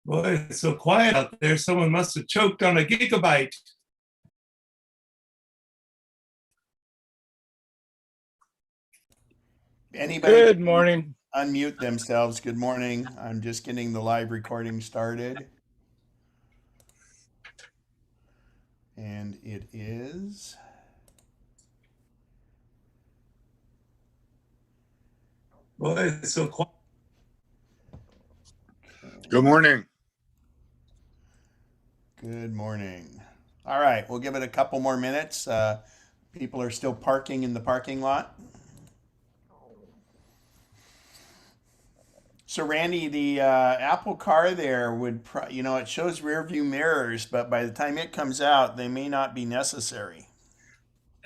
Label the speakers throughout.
Speaker 1: Boy, it's so quiet out there. Someone must have choked on a gigabyte.
Speaker 2: Anybody
Speaker 3: Good morning.
Speaker 2: unmute themselves? Good morning. I'm just getting the live recording started. And it is
Speaker 1: Boy, it's so quiet.
Speaker 4: Good morning.
Speaker 2: good morning. All right, we'll give it a couple more minutes. People are still parking in the parking lot. So Randy, the Apple car there would, it shows rear view mirrors, but by the time it comes out, they may not be necessary.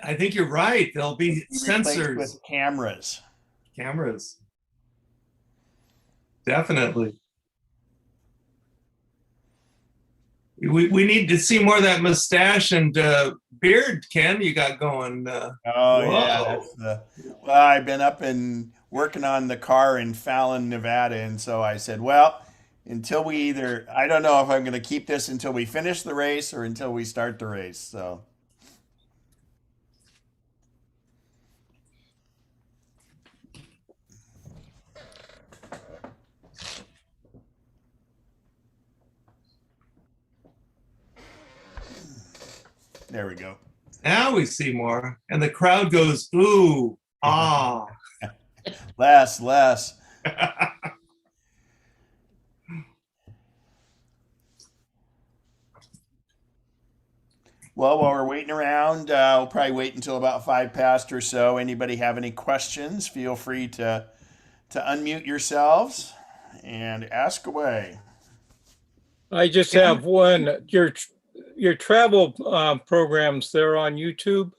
Speaker 1: I think you're right. There'll be
Speaker 2: Be replaced
Speaker 1: sensors,
Speaker 2: with cameras.
Speaker 1: cameras. Definitely. We need to see more of that mustache and beard, Ken, you got going.
Speaker 2: Oh
Speaker 1: Whoa.
Speaker 2: yeah, well, I've been up and working on the car in Fallon, Nevada, and so I said, well, until I don't know if I'm going to keep this until we finish the race or until we start the race. So there we go.
Speaker 1: Now we see more. And the crowd goes, ooh, ah.
Speaker 2: Less. Well, while we're waiting around, we'll probably wait until about 5 past or so. Anybody have any questions? Feel free to unmute yourselves and ask away.
Speaker 3: I just have one. Your travel programs, they're on YouTube.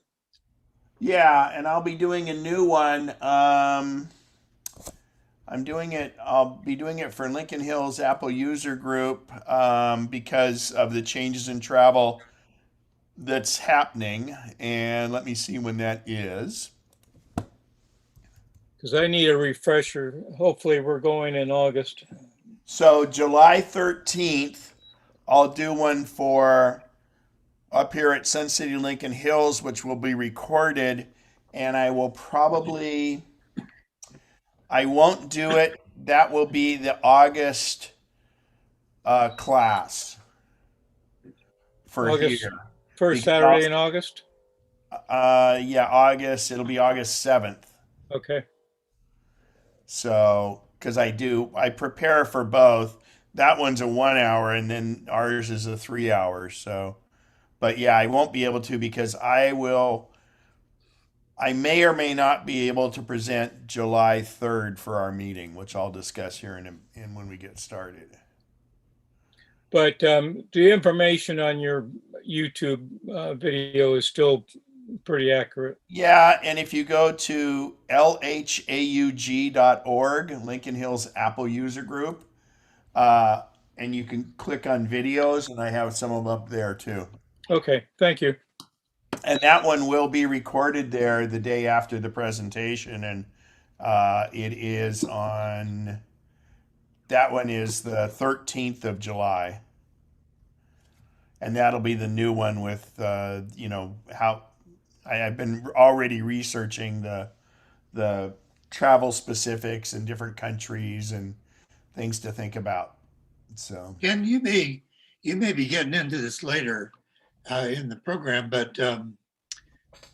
Speaker 2: Yeah, and I'll be doing a new one. I'll be doing it for Lincoln Hills Apple User Group because of the changes in travel that's happening. And let me see when that is.
Speaker 3: Because I need a refresher. Hopefully we're going in August.
Speaker 2: So July 13th, I'll do one for up here at Sun City Lincoln Hills, which will be recorded. And I won't do it. That will be the August class for
Speaker 3: August,
Speaker 2: here.
Speaker 3: first Saturday in August?
Speaker 2: Yeah, August. It'll be August 7th.
Speaker 3: Okay.
Speaker 2: So, because I prepare for both. That one's a 1 hour, and then ours is a 3 hour. So, but yeah, I won't be able to because I may or may not be able to present July 3rd for our meeting, which I'll discuss here in when we get started.
Speaker 3: But the information on your YouTube video is still pretty accurate.
Speaker 2: Yeah, and if you go to lhaug.org, Lincoln Hills Apple User Group, and you can click on videos, and I have some of them up there too.
Speaker 3: Okay, thank you.
Speaker 2: And that one will be recorded there the day after the presentation, and it is on. That one is the 13th of July, and that'll be the new one with how I've been already researching the travel specifics in different countries and things to think about. So
Speaker 5: Ken, you may be getting into this later in the program, but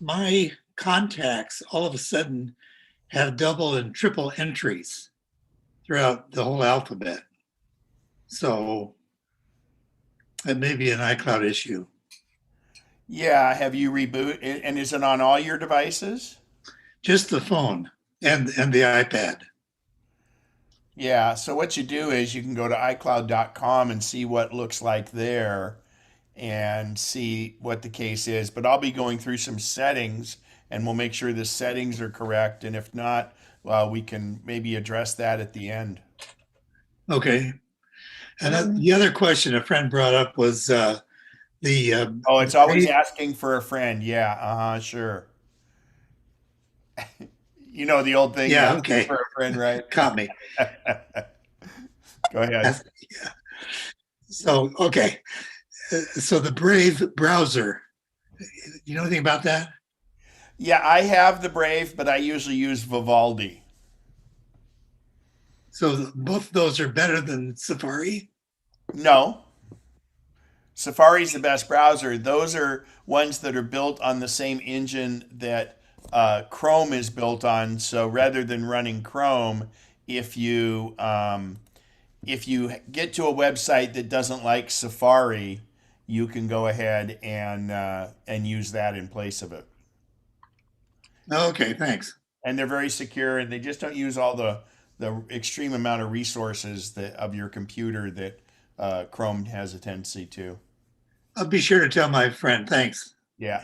Speaker 5: my contacts all of a sudden have double and triple entries throughout the whole alphabet. So it may be an iCloud issue.
Speaker 2: yeah, have you reboot? And is it on all your devices?
Speaker 5: Just the phone and the iPad.
Speaker 2: Yeah, so what you do is you can go to iCloud.com and see what it looks like there and see what the case is. But I'll be going through some settings and we'll make sure the settings are correct. And if not, well, we can maybe address that at the end.
Speaker 5: Okay. And the other question a friend brought up was
Speaker 2: Oh, it's always asking for a friend. Yeah, sure. You know the old thing.
Speaker 5: Yeah, okay.
Speaker 2: For a friend, right?
Speaker 5: Caught me.
Speaker 2: Go ahead.
Speaker 5: So, okay. So the Brave browser, you know anything about that?
Speaker 2: Yeah, I have the Brave, but I usually use Vivaldi.
Speaker 5: So both of those are better than Safari?
Speaker 2: No, Safari's the best browser. Those are ones that are built on the same engine that Chrome is built on. So rather than running Chrome, if you if you get to a website that doesn't like Safari, you can go ahead and use that in place of it.
Speaker 5: Okay, thanks.
Speaker 2: And they're very secure, and they just don't use all the extreme amount of resources that of your computer that Chrome has a tendency to.
Speaker 5: I'll be sure to tell my friend. Thanks.
Speaker 2: Yeah.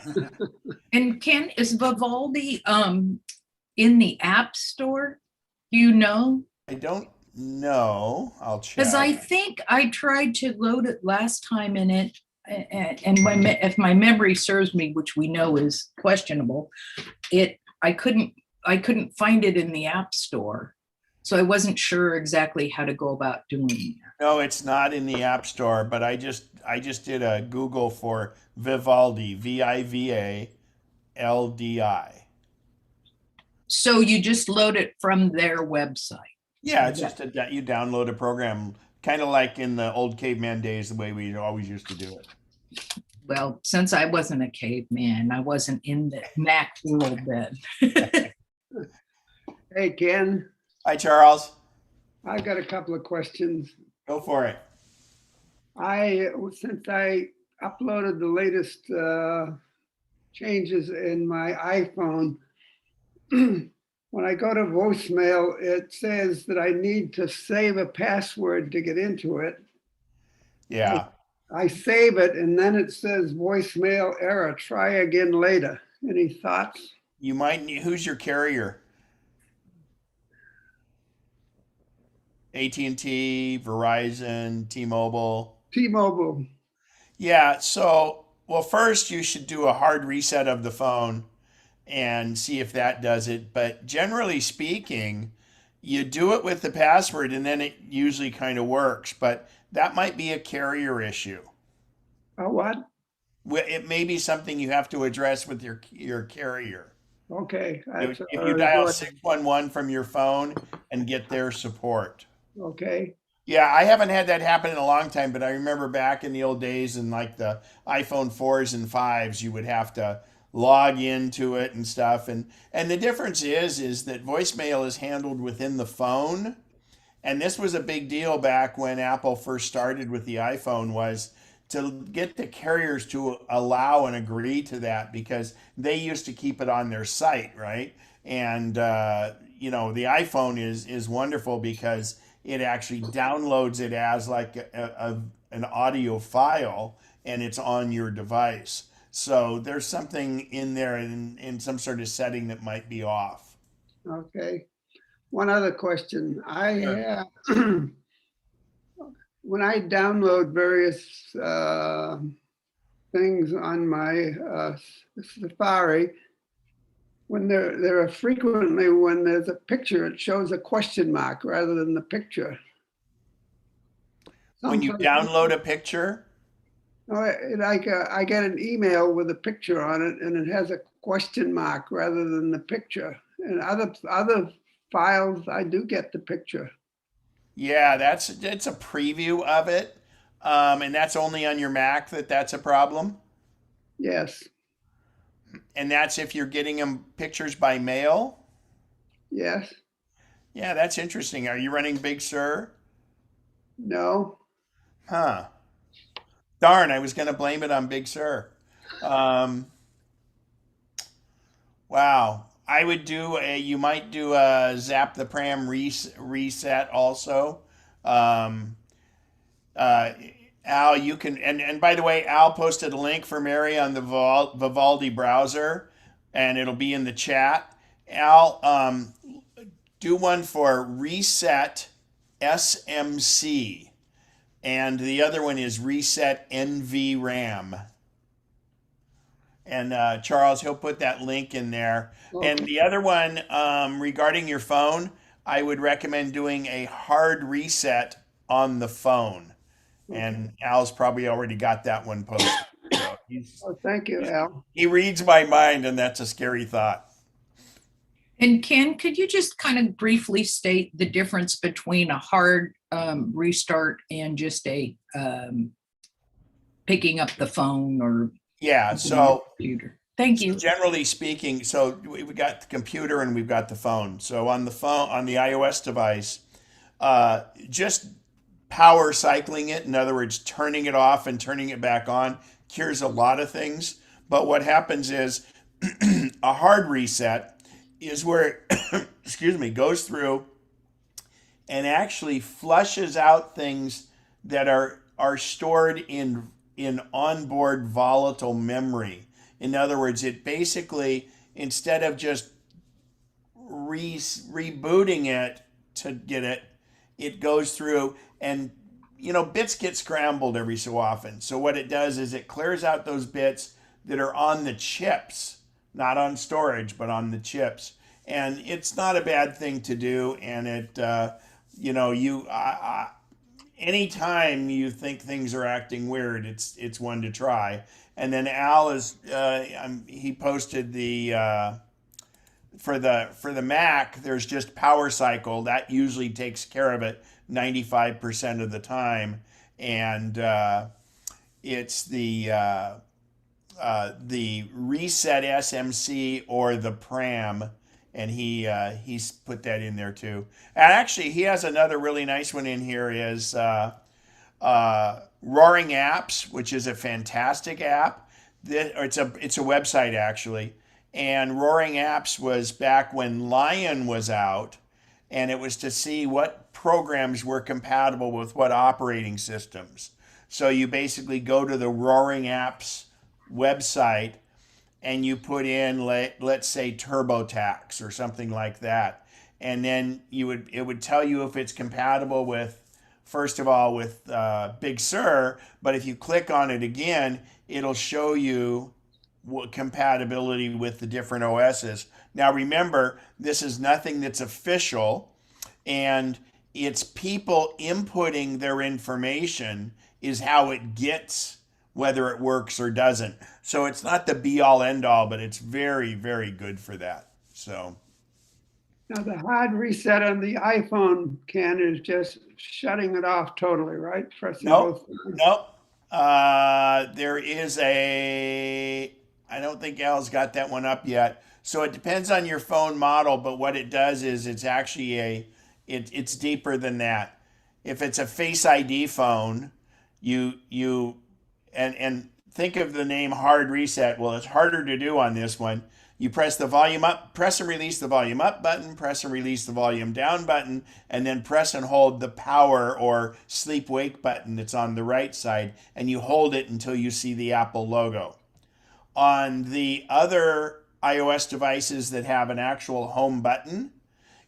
Speaker 4: And Ken, is Vivaldi in the App Store? Do you know?
Speaker 2: I don't know. I'll check.
Speaker 4: Because I think I tried to load it last time in it, and if my memory serves me, which we know is questionable, I couldn't find it in the App Store. So I wasn't sure exactly how to go about doing that.
Speaker 2: No, it's not in the App Store, but I just did a Google for Vivaldi, Vivaldi.
Speaker 4: So you just load it from their website.
Speaker 2: Yeah, it's just that you download a program, kind of like in the old caveman days, the way we always used to do it.
Speaker 4: Well, since I wasn't a caveman, I wasn't in the Mac world then.
Speaker 6: Hey, Ken,
Speaker 2: Hi, Charles.
Speaker 6: I got a couple of questions.
Speaker 2: Go for it.
Speaker 6: Since I uploaded the latest changes in my iPhone, when I go to voicemail, it says that I need to save a password to get into it.
Speaker 2: Yeah.
Speaker 6: I save it and then it says voicemail error, try again later. Any thoughts?
Speaker 2: You might need, who's your carrier? AT&T, Verizon, T-Mobile.
Speaker 6: T-Mobile.
Speaker 2: Yeah, so, well, first you should do a hard reset of the phone and see if that does it. But generally speaking, you do it with the password and then it usually kind of works. But that might be a carrier issue.
Speaker 6: Oh, what?
Speaker 2: It may be something you have to address with your carrier.
Speaker 6: Okay.
Speaker 2: If you dial 611 from your phone and get their support.
Speaker 6: Okay.
Speaker 2: Yeah, I haven't had that happen in a long time, but I remember back in the old days in like the iPhone 4s and 5s, you would have to log into it and stuff. And the difference is that voicemail is handled within the phone. And this was a big deal back when Apple first started with the iPhone, was to get the carriers to allow and agree to that, because they used to keep it on their site, right? And you know, the iPhone is wonderful because it actually downloads it as like an audio file, and it's on your device. So there's something in there in some sort of setting that might be off.
Speaker 6: Okay. One other question.
Speaker 2: Sure.
Speaker 6: When I download various things on my Safari, when there are frequently, when there's a picture, it shows a question mark rather than the picture.
Speaker 2: When you download a picture?
Speaker 6: I get an email with a picture on it and it has a question mark rather than the picture. And other files, I do get the picture.
Speaker 2: Yeah, it's a preview of it. And that's only on your Mac that's a problem.
Speaker 6: Yes.
Speaker 2: And that's if you're getting them pictures by mail.
Speaker 6: Yes.
Speaker 2: Yeah, that's interesting. Are you running Big Sur?
Speaker 6: No.
Speaker 2: Huh. Darn, I was going to blame it on Big Sur. Wow. I would you might do a Zap the Pram reset also. Al, you can, and by the way, Al posted a link for Mary on the Vivaldi browser, and it'll be in the chat. Al, do one for reset SMC, and the other one is reset NVRAM. And Charles, he'll put that link in there.
Speaker 6: Okay.
Speaker 2: And the other one, regarding your phone, I would recommend doing a hard reset on the phone. and Al's probably already got that one posted. So
Speaker 6: Oh, thank you, Al.
Speaker 2: he reads my mind, and that's a scary thought.
Speaker 4: And Ken, could you just kind of briefly state the difference between a hard restart and just a picking up the phone or
Speaker 2: Yeah, so
Speaker 4: computer? Thank you.
Speaker 2: generally speaking, so we've got the computer and we've got the phone. So on the phone, on the iOS device, just power cycling it, in other words, turning it off and turning it back on, cures a lot of things. But what happens is a hard reset is where it, excuse me, goes through and actually flushes out things that are stored in onboard volatile memory. In other words, it basically, instead of just rebooting it to get it, it goes through and, bits get scrambled every so often. So what it does is it clears out those bits that are on the chips, not on storage, but on the chips. And it's not a bad thing to do. And it, anytime you think things are acting weird, it's one to try. And then Al is he posted the for the Mac. There's just Power Cycle that usually takes care of it 95% of the time, and it's the Reset SMC or the Pram. And he's put that in there too. And actually, he has another really nice one in here. Is Roaring Apps, which is a fantastic app. It's a website actually. And Roaring Apps was back when Lion was out, and it was to see what programs were compatible with what operating systems. So you basically go to the Roaring Apps website and you put in, let's say, TurboTax or something like that. And then it would tell you if it's compatible with, first of all, with Big Sur, but if you click on it again, it'll show you what compatibility with the different OSs. Now remember, this is nothing that's official, and it's people inputting their information is how it gets whether it works or doesn't. So it's not the be all end all, but it's very, very good for that. So
Speaker 6: Now, the hard reset on the iPhone, Ken, is just shutting it off totally, right? Pressing
Speaker 2: Nope.
Speaker 6: both.
Speaker 2: Nope. There is I don't think Al's got that one up yet. So it depends on your phone model, but what it does is it's actually it's deeper than that. If it's a Face ID phone, and think of the name hard reset. Well, it's harder to do on this one. You press the volume up, press and release the volume up button, press and release the volume down button, and then press and hold the power or sleep wake button that's on the right side, and you hold it until you see the Apple logo. On the other iOS devices that have an actual home button,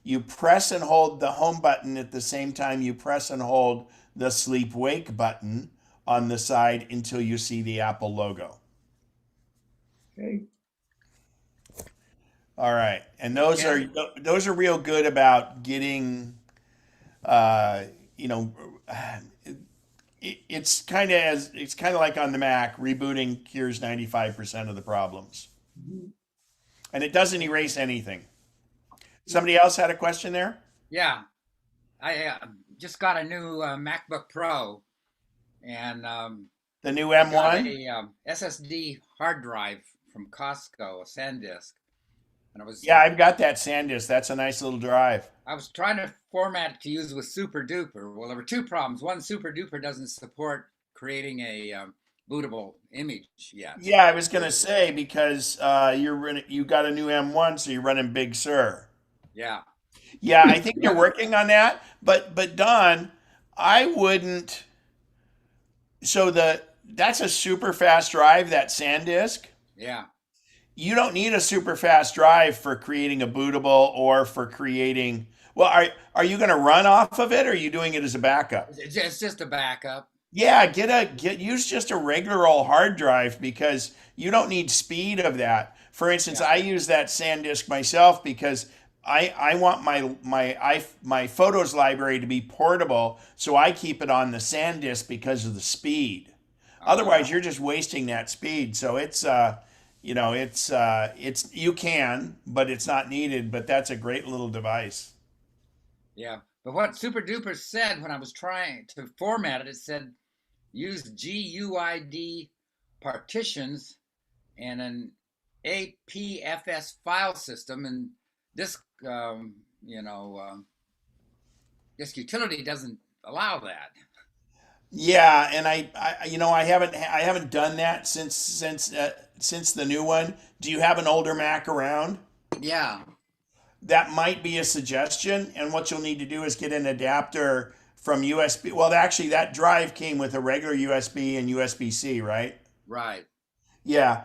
Speaker 2: you press and hold the home button at the same time you press and hold the sleep wake button on the side until you see the Apple logo.
Speaker 6: Okay.
Speaker 2: All right, and those are real good about getting, it's kind of like on the Mac, rebooting cures 95% of the problems, and it doesn't erase anything. Somebody else had a question there?
Speaker 7: Yeah, I just got a new MacBook Pro, and
Speaker 2: The new
Speaker 7: I got
Speaker 2: M1?
Speaker 7: a SSD hard drive from Costco, a SanDisk, and
Speaker 2: Yeah, I've got that SanDisk. That's a nice little drive.
Speaker 7: I was trying to format it to use with Super Duper. Well, there were two problems. One, Super Duper doesn't support creating a bootable image yet.
Speaker 2: Yeah, I was gonna say because you got a new M1, so you're running Big Sur.
Speaker 7: Yeah.
Speaker 2: Yeah, I think they're working on that. But Don, I wouldn't. So that's a super fast drive, that SanDisk.
Speaker 7: Yeah.
Speaker 2: You don't need a super fast drive for creating a bootable or for creating. Well, are you going to run off of it, or are you doing it as a backup?
Speaker 7: It's just a backup.
Speaker 2: Yeah, use just a regular old hard drive because you don't need speed of that. For instance,
Speaker 7: Yeah.
Speaker 2: I use that SanDisk myself because I want my photos library to be portable, so I keep it on the SanDisk because of the speed. Otherwise, you're just wasting that speed. So it's it's you can, but it's not needed. But that's a great little device.
Speaker 7: Yeah. But what Super Duper said when I was trying to format it, it said use GUID partitions and an APFS file system, and this this utility doesn't allow that.
Speaker 2: Yeah, and I haven't done that since the new one. Do you have an older Mac around?
Speaker 7: Yeah.
Speaker 2: That might be a suggestion. And what you'll need to do is get an adapter from USB. Well, actually, that drive came with a regular USB and USB-C, right?
Speaker 7: Right.
Speaker 2: Yeah.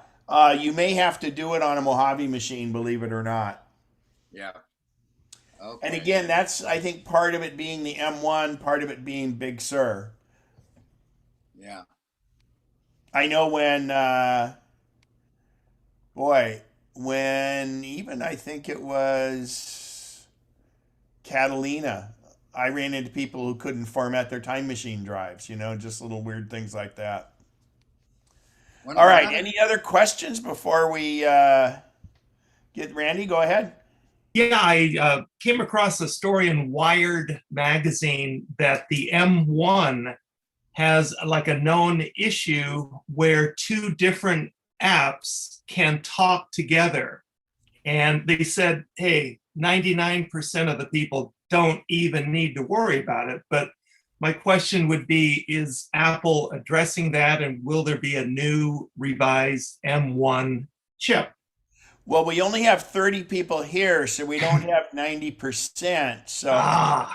Speaker 2: You may have to do it on a Mojave machine, believe it or not.
Speaker 7: Yeah. Okay.
Speaker 2: And again, that's, I think, part of it being the M1, part of it being Big Sur.
Speaker 7: Yeah.
Speaker 2: I know when even I think it was Catalina, I ran into people who couldn't format their time machine drives, just little weird things like that. All right. Any other questions before we get Randy? Go ahead.
Speaker 1: Yeah, I came across a story in Wired magazine that the M1 has like a known issue where two different apps can talk together. And they said, hey, 99% of the people don't even need to worry about it. But my question would be, is Apple addressing that, and will there be a new revised M1 chip?
Speaker 2: Well, we only have 30 people here, so we don't have 90%. So, I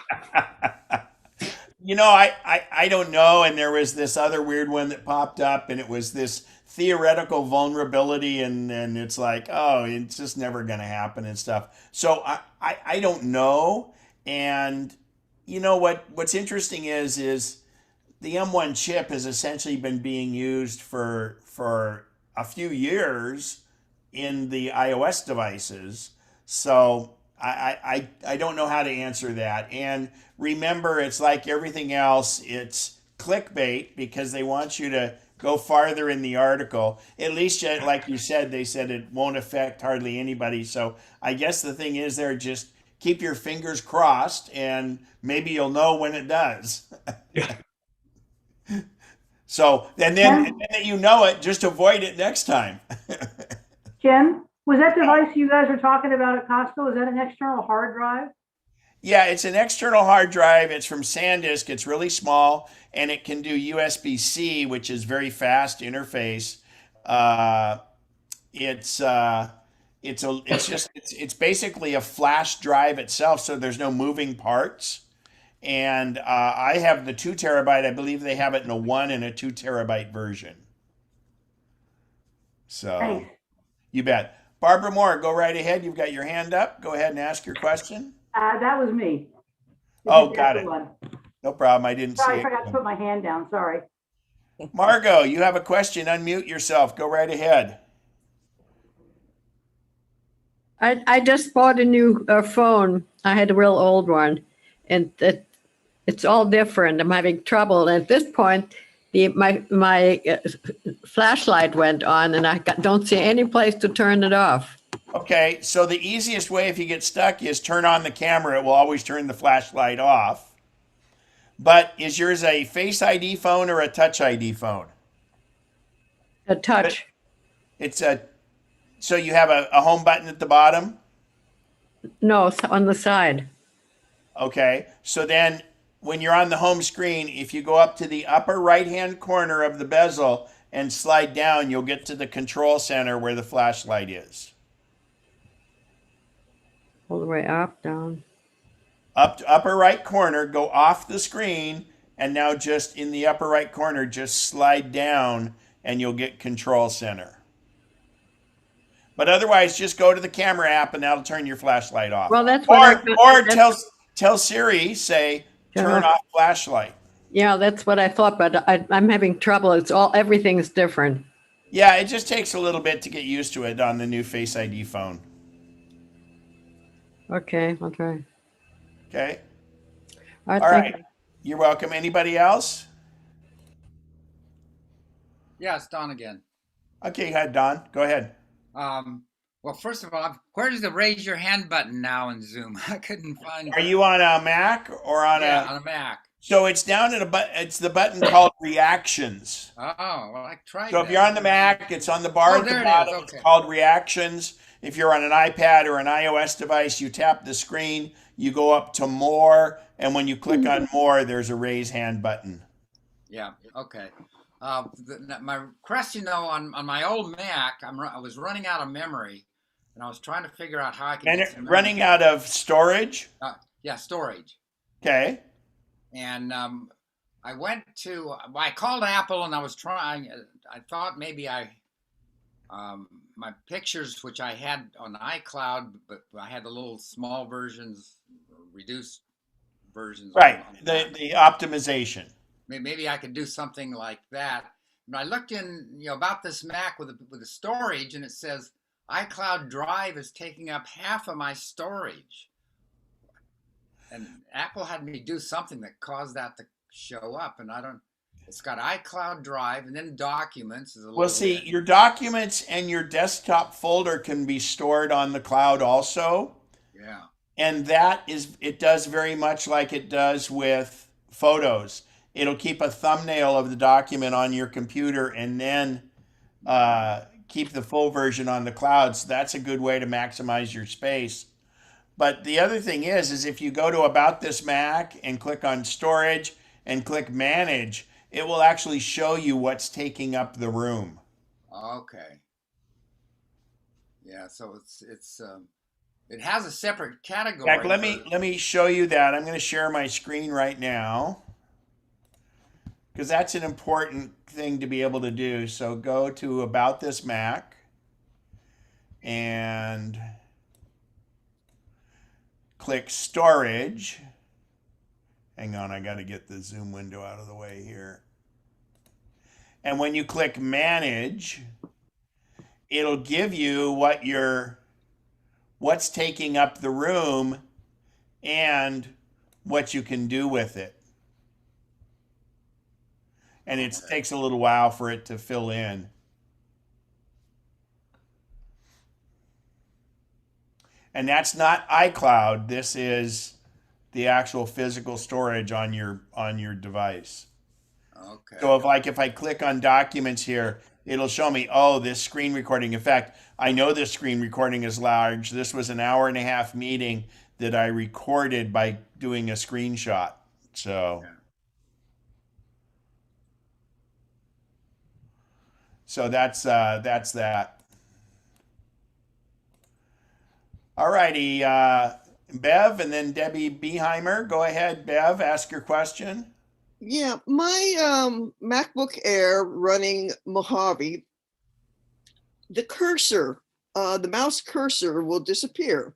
Speaker 2: don't know. And there was this other weird one that popped up, and it was this theoretical vulnerability, and it's like, oh, it's just never going to happen and stuff. So I don't know. And what's interesting is the M1 chip has essentially been being used for a few years in the iOS devices. So I don't know how to answer that. And remember, it's like everything else, it's clickbait because they want you to go farther in the article. At least, like you said, they said it won't affect hardly anybody. So I guess the thing is there, just keep your fingers crossed and maybe you'll know when it does.
Speaker 1: Yeah.
Speaker 2: So, and then you know it, just avoid it next time.
Speaker 8: Jim, was that device you guys were talking about at Costco, is that an external hard drive?
Speaker 2: Yeah, it's an external hard drive. It's from SanDisk. It's really small, and it can do USB-C, which is very fast interface. It's basically a flash drive itself, so there's no moving parts. And I have the 2 terabyte. I believe they have it in a 1 and a 2 terabyte version. So.
Speaker 8: Thanks.
Speaker 2: You bet. Barbara Moore, go right ahead. You've got your hand up. Go ahead and ask your question.
Speaker 8: That was me.
Speaker 2: Oh, got it. No problem. I didn't see
Speaker 8: Sorry,
Speaker 2: it.
Speaker 8: I forgot to put my hand down. Sorry.
Speaker 2: Margot, you have a question. Unmute yourself. Go right ahead.
Speaker 9: I just bought a new phone. I had a real old one, and it's all different. I'm having trouble. And at this point, my flashlight went on, and I don't see any place to turn it off.
Speaker 2: Okay, so the easiest way if you get stuck is turn on the camera. It will always turn the flashlight off. But is yours a Face ID phone or a Touch ID phone?
Speaker 9: A touch.
Speaker 2: So you have a home button at the bottom?
Speaker 9: No, it's on the side.
Speaker 2: Okay, so then when you're on the home screen, if you go up to the upper right-hand corner of the bezel and slide down, you'll get to the control center where the flashlight is.
Speaker 9: All the way up, down.
Speaker 2: Up to upper right corner, go off the screen, and now just in the upper right corner, just slide down and you'll get control center. But otherwise, just go to the camera app and that'll turn your flashlight off.
Speaker 9: Well, that's what
Speaker 2: tell Siri, say, turn off flashlight.
Speaker 9: Yeah, that's what I thought, but I'm having trouble. Everything's different.
Speaker 2: Yeah, it just takes a little bit to get used to it on the new Face ID phone.
Speaker 9: Okay, I'll try.
Speaker 2: Okay.
Speaker 9: All right,
Speaker 2: All
Speaker 9: thank
Speaker 2: right. You're welcome. Anybody else?
Speaker 7: Yeah, it's Don again.
Speaker 2: Okay, go ahead, Don. Go ahead.
Speaker 7: Well, first of all, where's the raise your hand button now in Zoom? I couldn't find
Speaker 2: Are
Speaker 7: it.
Speaker 2: you on a Mac or on
Speaker 7: Yeah,
Speaker 2: a?
Speaker 7: on a Mac.
Speaker 2: So it's down at it's the button called Reactions.
Speaker 7: Oh, well, I tried
Speaker 2: So
Speaker 7: that.
Speaker 2: if you're on the Mac, it's on the bar
Speaker 7: Oh,
Speaker 2: at the
Speaker 7: there it is.
Speaker 2: bottom.
Speaker 7: Okay.
Speaker 2: It's called Reactions. If you're on an iPad or an iOS device, you tap the screen, you go up to More, and when you click on More, there's a raise hand button.
Speaker 7: Yeah. Okay. My question though on my old Mac, I was running out of memory, and I was trying to figure out how I could get some memory.
Speaker 2: Running out of storage.
Speaker 7: Yeah, storage.
Speaker 2: Okay.
Speaker 7: And I went to. I called Apple, and I was trying. I thought maybe my pictures, which I had on iCloud, but I had the little small versions, reduced versions.
Speaker 2: Right. The optimization.
Speaker 7: Maybe I could do something like that. And I looked in, about this Mac with the storage, and it says iCloud Drive is taking up half of my storage. And Apple had me do something that caused that to show up, and it's got iCloud Drive and then Documents.
Speaker 2: Well, see, your documents and your desktop folder can be stored on the cloud also.
Speaker 7: Yeah.
Speaker 2: And it does very much like it does with photos. It'll keep a thumbnail of the document on your computer and then keep the full version on the cloud. So that's a good way to maximize your space. But the other thing is if you go to About This Mac and click on Storage and click Manage, it will actually show you what's taking up the room.
Speaker 7: Okay. Yeah, so it has a separate category.
Speaker 2: In fact, let me show you that. I'm going to share my screen right now, because that's an important thing to be able to do. So go to About This Mac and click Storage. Hang on, I got to get the Zoom window out of the way here. And when you click Manage, it'll give you what's taking up the room and what you can do with it. And it takes a little while for it to fill in. And that's not iCloud. This is the actual physical storage on your device.
Speaker 7: Okay.
Speaker 2: So if I click on Documents here, it'll show me, this screen recording. In fact, I know this screen recording is large. This was an 1.5-hour meeting that I recorded by doing a screenshot. So.
Speaker 7: Yeah.
Speaker 2: So that's that. All righty, Bev, and then Debbie Beheimer. Go ahead, Bev, ask your question.
Speaker 10: Yeah, my MacBook Air running Mojave, the cursor, the mouse cursor will disappear.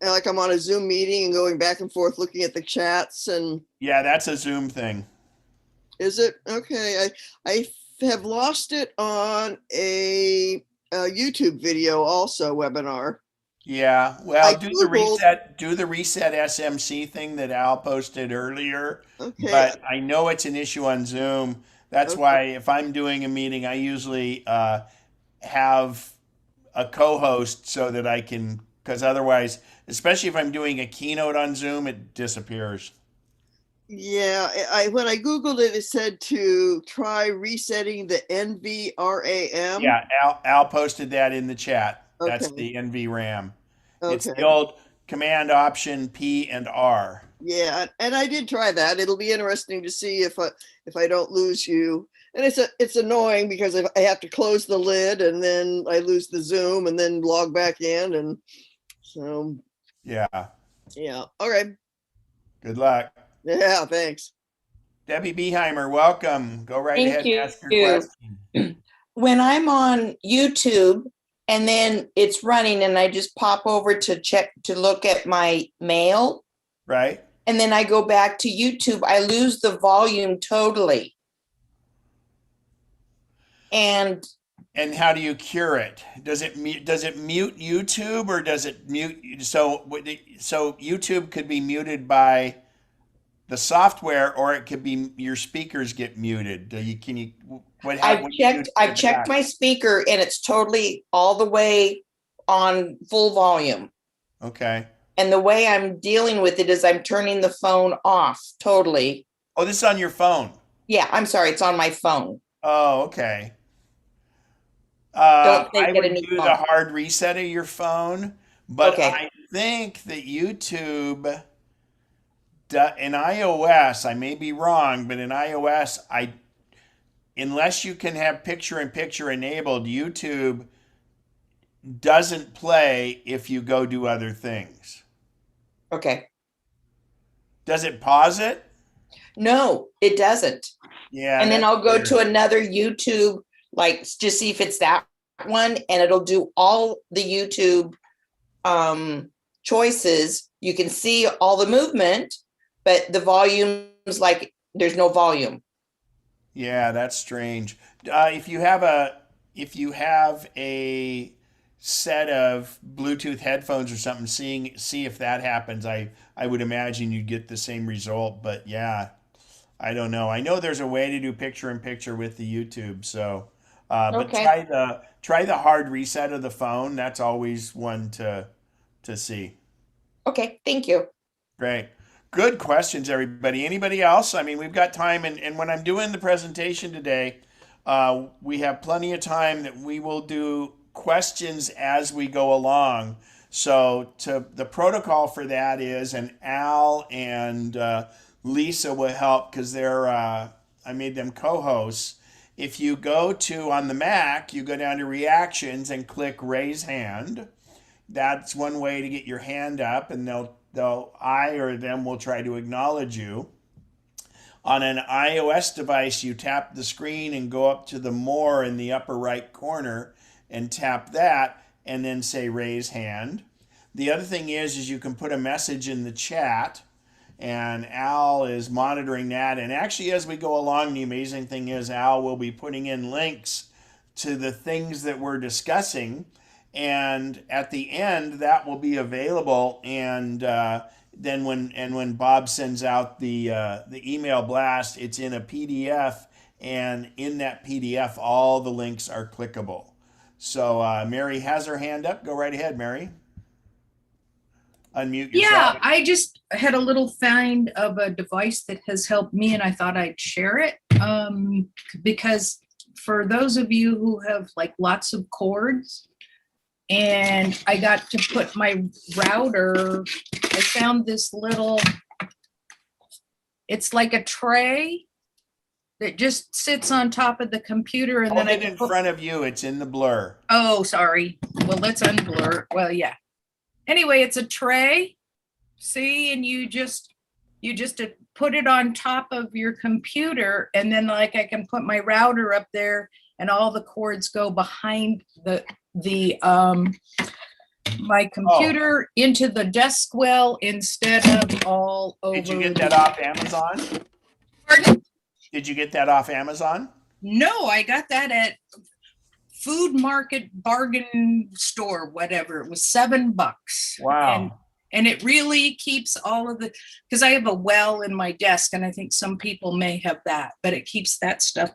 Speaker 10: And like I'm on a Zoom meeting and going back and forth looking at the chats and.
Speaker 2: Yeah, that's a Zoom thing.
Speaker 10: Is it? Okay, I have lost it on a YouTube video also, webinar.
Speaker 2: Yeah, well, do the reset SMC thing that Al posted earlier.
Speaker 10: Okay.
Speaker 2: But I know it's an issue on Zoom. That's why if I'm doing a meeting, I usually have a co-host so that I can, because otherwise, especially if I'm doing a keynote on Zoom, it disappears.
Speaker 10: Yeah, when I Googled it, it said to try resetting the NVRAM.
Speaker 2: Yeah, Al posted that in the chat.
Speaker 10: Okay.
Speaker 2: That's the NVRAM.
Speaker 10: Okay.
Speaker 2: It's the old Command Option P and R.
Speaker 10: Yeah, and I did try that. It'll be interesting to see if I don't lose you. And it's annoying because I have to close the lid and then I lose the Zoom and then log back in, and so.
Speaker 2: Yeah.
Speaker 10: Yeah. All right.
Speaker 2: Good luck.
Speaker 10: Yeah. Thanks.
Speaker 2: Debbie Beheimer, welcome. Go right ahead and ask your question.
Speaker 11: When I'm on YouTube and then it's running and I just pop over to check to look at my mail.
Speaker 2: Right.
Speaker 11: And then I go back to YouTube, I lose the volume totally. And
Speaker 2: And how do you cure it? Does it mute YouTube, or does it mute? So YouTube could be muted by the software, or it could be your speakers get muted.
Speaker 11: I've checked my speaker and it's totally all the way on full volume.
Speaker 2: Okay.
Speaker 11: And the way I'm dealing with it is I'm turning the phone off totally.
Speaker 2: Oh, this is on your phone.
Speaker 11: Yeah, I'm sorry, it's on my phone.
Speaker 2: Oh, okay.
Speaker 11: Don't they
Speaker 2: I
Speaker 11: get a
Speaker 2: would
Speaker 11: new
Speaker 2: do
Speaker 11: phone?
Speaker 2: the hard reset of your phone, but
Speaker 11: Okay.
Speaker 2: I think that YouTube in iOS, I may be wrong, but in iOS, unless you can have picture-in-picture enabled, YouTube doesn't play if you go do other things.
Speaker 11: Okay.
Speaker 2: Does it pause it?
Speaker 11: No, it doesn't.
Speaker 2: Yeah.
Speaker 11: And then
Speaker 2: that's
Speaker 11: I'll go
Speaker 2: weird.
Speaker 11: to another YouTube, like just see if it's that one, and it'll do all the YouTube choices. You can see all the movement, but the volume's like there's no volume.
Speaker 2: Yeah, that's strange. If you have a set of Bluetooth headphones or something, see if that happens. I would imagine you'd get the same result, but yeah, I don't know. I know there's a way to do picture-in-picture with the YouTube, so but
Speaker 11: Okay.
Speaker 2: try the hard reset of the phone. That's always one to see.
Speaker 11: Okay, thank you.
Speaker 2: Great. Good questions, everybody. Anybody else? I mean, we've got time, and when I'm doing the presentation today, we have plenty of time that we will do questions as we go along. So the protocol for that is, and Al and Lisa will help because I made them co-hosts. If you go on the Mac, you go down to reactions and click raise hand. That's one way to get your hand up, and I or them will try to acknowledge you. On an iOS device, you tap the screen and go up to the more in the upper right corner and tap that and then say raise hand. The other thing is you can put a message in the chat, and Al is monitoring that. And actually, as we go along, the amazing thing is Al will be putting in links to the things that we're discussing. And at the end, that will be available. And then when Bob sends out the email blast, it's in a PDF. And in that PDF, all the links are clickable. So Mary has her hand up. Go right ahead, Mary. Unmute yourself.
Speaker 4: Yeah, I just had a little find of a device that has helped me, and I thought I'd share it because for those of you who have like lots of cords, and I got to put my router, I found this little, it's like a tray that just sits on top of the computer, and
Speaker 2: Hold
Speaker 4: then
Speaker 2: it in front of you. It's in the blur.
Speaker 4: Oh, sorry. Well, let's unblur. Well, yeah. Anyway, it's a tray. See, and you just put it on top of your computer, and then like I can put my router up there, and all the cords go behind my computer into the desk well instead of all over.
Speaker 2: Did you get that off Amazon?
Speaker 4: Pardon?
Speaker 2: Did you get that off Amazon?
Speaker 4: No, I got that at Food Market Bargain Store, whatever. It was $7.
Speaker 2: Wow.
Speaker 4: And it really keeps all of the, because I have a well in my desk, and I think some people may have that, but it keeps that stuff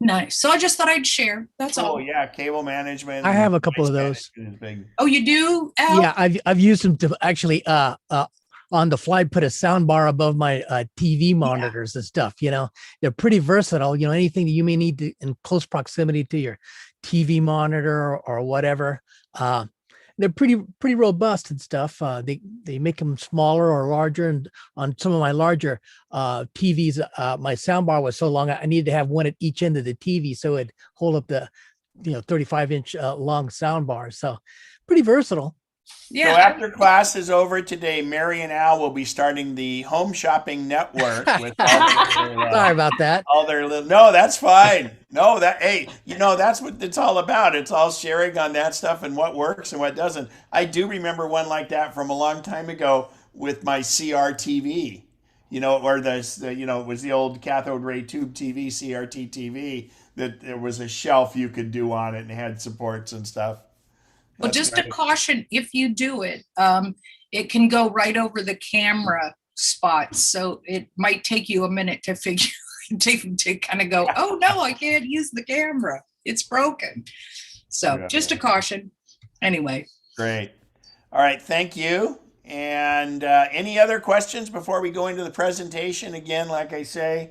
Speaker 4: nice. So I just thought I'd share. That's all.
Speaker 2: Oh yeah, cable management.
Speaker 12: I have a couple of those.
Speaker 2: Is big.
Speaker 4: Oh, you do, Al?
Speaker 12: Yeah, I've used them to actually on the fly put a sound bar above my TV monitors and stuff. You know, they're pretty versatile. You know, anything that you may need to, in close proximity to your TV monitor or whatever. They're pretty robust and stuff. They make them smaller or larger, and on some of my larger TVs, my soundbar was so long I needed to have one at each end of the TV so it'd hold up the 35-inch long soundbar. So pretty versatile.
Speaker 4: Yeah.
Speaker 2: So after class is over today, Mary and Al will be starting the home shopping network with all their,
Speaker 12: Sorry about that.
Speaker 2: all their little. No, that's fine. No, that's what it's all about. It's all sharing on that stuff and what works and what doesn't. I do remember one like that from a long time ago with my CRTV. or it was the old cathode ray tube TV, CRT TV, that there was a shelf you could do on it and had supports and stuff.
Speaker 4: Well,
Speaker 2: That's
Speaker 4: just a
Speaker 2: right.
Speaker 4: caution, if you do it, it can go right over the camera spots. So it might take you a minute to figure, to kind of go, oh no, I can't use the camera. It's broken. So
Speaker 2: Yeah.
Speaker 4: just a caution. Anyway.
Speaker 2: Great. All right. Thank you. And any other questions before we go into the presentation? Again, like I say,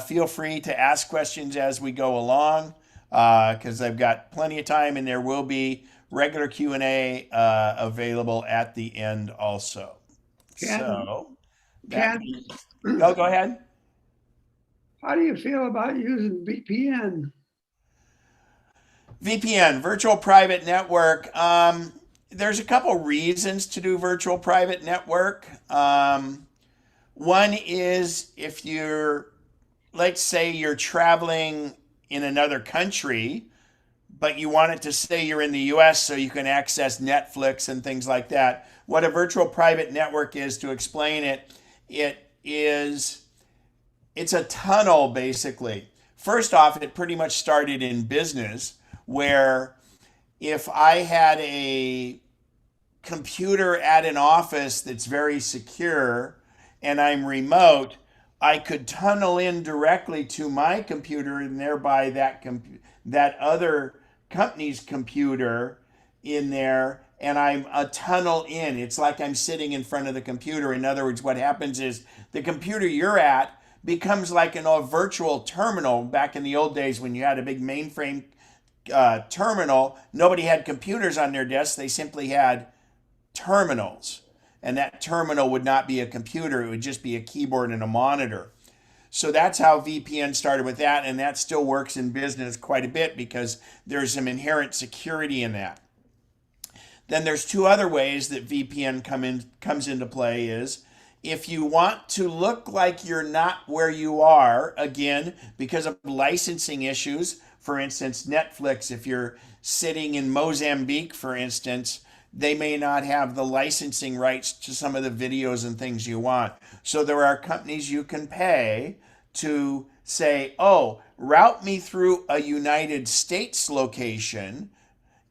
Speaker 2: feel free to ask questions as we go along, because I've got plenty of time, and there will be regular Q&A available at the end also.
Speaker 6: Ken?
Speaker 2: So,
Speaker 6: Ken?
Speaker 2: go ahead.
Speaker 6: How do you feel about using VPN?
Speaker 2: VPN, virtual private network. There's a couple reasons to do virtual private network. One is if let's say you're traveling in another country, but you want it to say you're in the US so you can access Netflix and things like that. What a virtual private network is, to explain it, it's a tunnel basically. First off, it pretty much started in business, where if I had a computer at an office that's very secure and I'm remote, I could tunnel in directly to my computer and thereby that other company's computer in there, and I'm a tunnel in. It's like I'm sitting in front of the computer. In other words, what happens is the computer you're at becomes like a virtual terminal. Back in the old days when you had a big mainframe terminal, nobody had computers on their desks. They simply had terminals, and that terminal would not be a computer. It would just be a keyboard and a monitor. So that's how VPN started with that, and that still works in business quite a bit because there's some inherent security in that. Then there's two other ways that VPN comes into play is if you want to look like you're not where you are, again, because of licensing issues. For instance, Netflix, if you're sitting in Mozambique, for instance, they may not have the licensing rights to some of the videos and things you want. So there are companies you can pay to say, oh, route me through a United States location,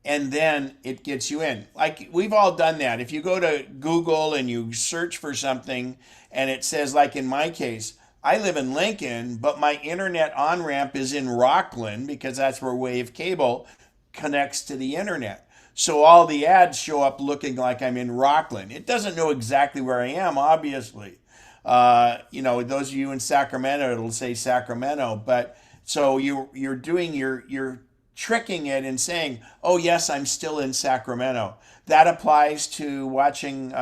Speaker 2: and then it gets you in. Like, we've all done that. If you go to Google and you search for something and it says, like in my case, I live in Lincoln, but my internet on-ramp is in Rockland because that's where Wave Cable connects to the internet. So all the ads show up looking like I'm in Rockland. It doesn't know exactly where I am, obviously. Those of you in Sacramento, it'll say Sacramento. But so you're tricking it and saying, oh yes, I'm still in Sacramento. That applies to watching.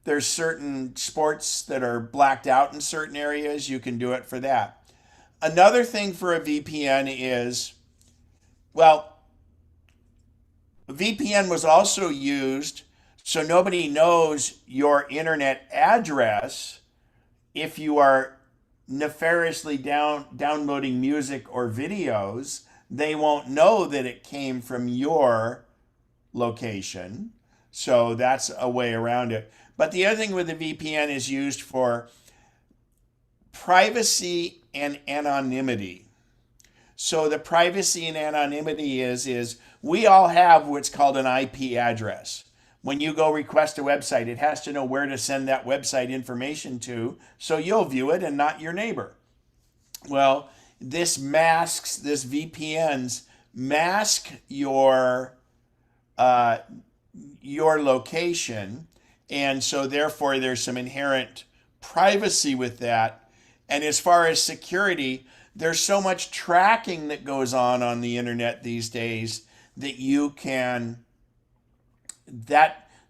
Speaker 2: There's certain sports that are blacked out in certain areas. You can do it for that. Another thing for a VPN is, VPN was also used so nobody knows your internet address if you are nefariously downloading music or videos. They won't know that it came from your location. So that's a way around it. But the other thing with the VPN is used for privacy and anonymity. So the privacy and anonymity is we all have what's called an IP address. When you go request a website, it has to know where to send that website information to, so you'll view it and not your neighbor. Well, this VPNs mask your location, and so therefore there's some inherent privacy with that. And as far as security, there's so much tracking that goes on the internet these days that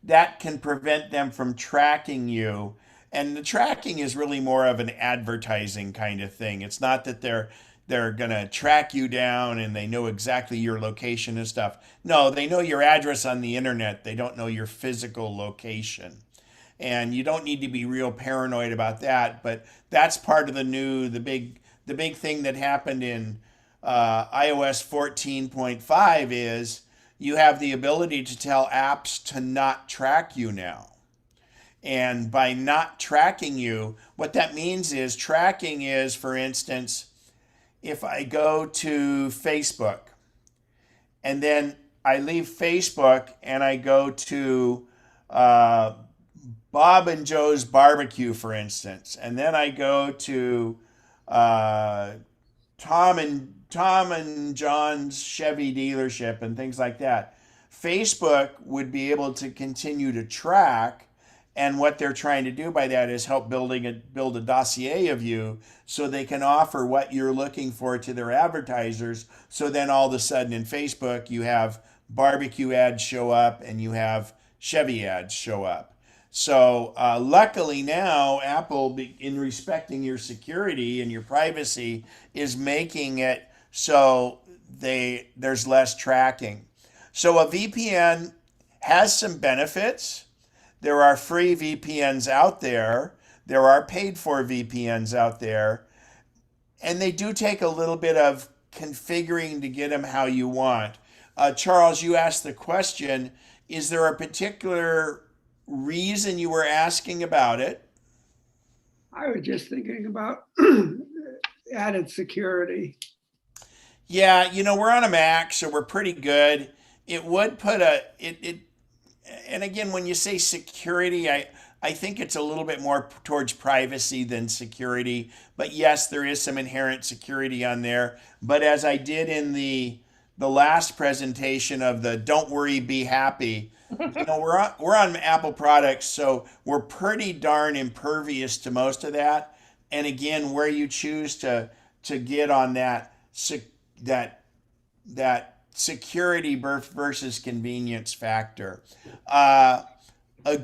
Speaker 2: that can prevent them from tracking you. And the tracking is really more of an advertising kind of thing. It's not that they're going to track you down and they know exactly your location and stuff. No, they know your address on the internet. They don't know your physical location. And you don't need to be real paranoid about that, but that's part of the big thing that happened in iOS 14.5 is you have the ability to tell apps to not track you now. And by not tracking you, what that means is tracking is, for instance, if I go to Facebook and then I leave Facebook and I go to Bob and Joe's Barbecue, for instance, and then I go to Tom and John's Chevy dealership and things like that. Facebook would be able to continue to track, and what they're trying to do by that is help build a dossier of you so they can offer what you're looking for to their advertisers. So then all of a sudden in Facebook you have barbecue ads show up and you have Chevy ads show up. So luckily now Apple, in respecting your security and your privacy, is making it so there's less tracking. So a VPN has some benefits. There are free VPNs out there. There are paid for VPNs out there. And they do take a little bit of configuring to get them how you want. Charles, you asked the question, is there a particular reason you were asking about it?
Speaker 6: I was just thinking about added security.
Speaker 2: Yeah, we're on a Mac, so we're pretty good. It would put and again, when you say security, I think it's a little bit more towards privacy than security. But yes, there is some inherent security on there. But as I did in the last presentation of the Don't Worry, Be Happy, we're on Apple products, so we're pretty darn impervious to most of that. And again, where you choose to get on that security versus convenience factor. A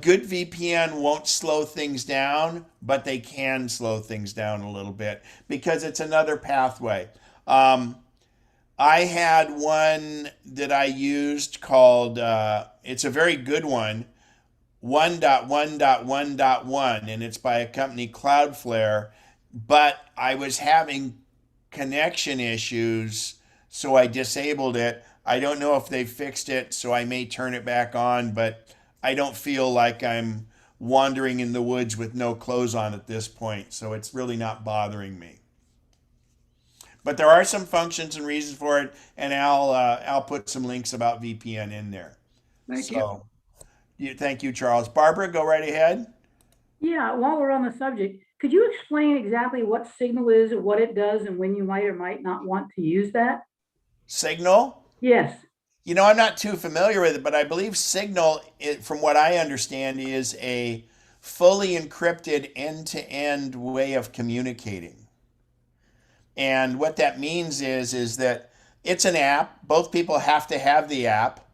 Speaker 2: good VPN won't slow things down, but they can slow things down a little bit because it's another pathway. I had one that I used called, it's a very good one, 1.1.1.1, and it's by a company, Cloudflare, but I was having connection issues, so I disabled it. I don't know if they fixed it, so I may turn it back on, but I don't feel like I'm wandering in the woods with no clothes on at this point, so it's really not bothering me. But there are some functions and reasons for it, and I'll put some links about VPN in there.
Speaker 6: Thank you.
Speaker 2: Thank you, Charles. Barbara, go right ahead.
Speaker 8: Yeah, while we're on the subject, could you explain exactly what Signal is, what it does, and when you might or might not want to use that?
Speaker 2: Signal?
Speaker 8: Yes.
Speaker 2: I'm not too familiar with it, but I believe Signal, from what I understand, is a fully encrypted end-to-end way of communicating. And what that means is that it's an app. Both people have to have the app.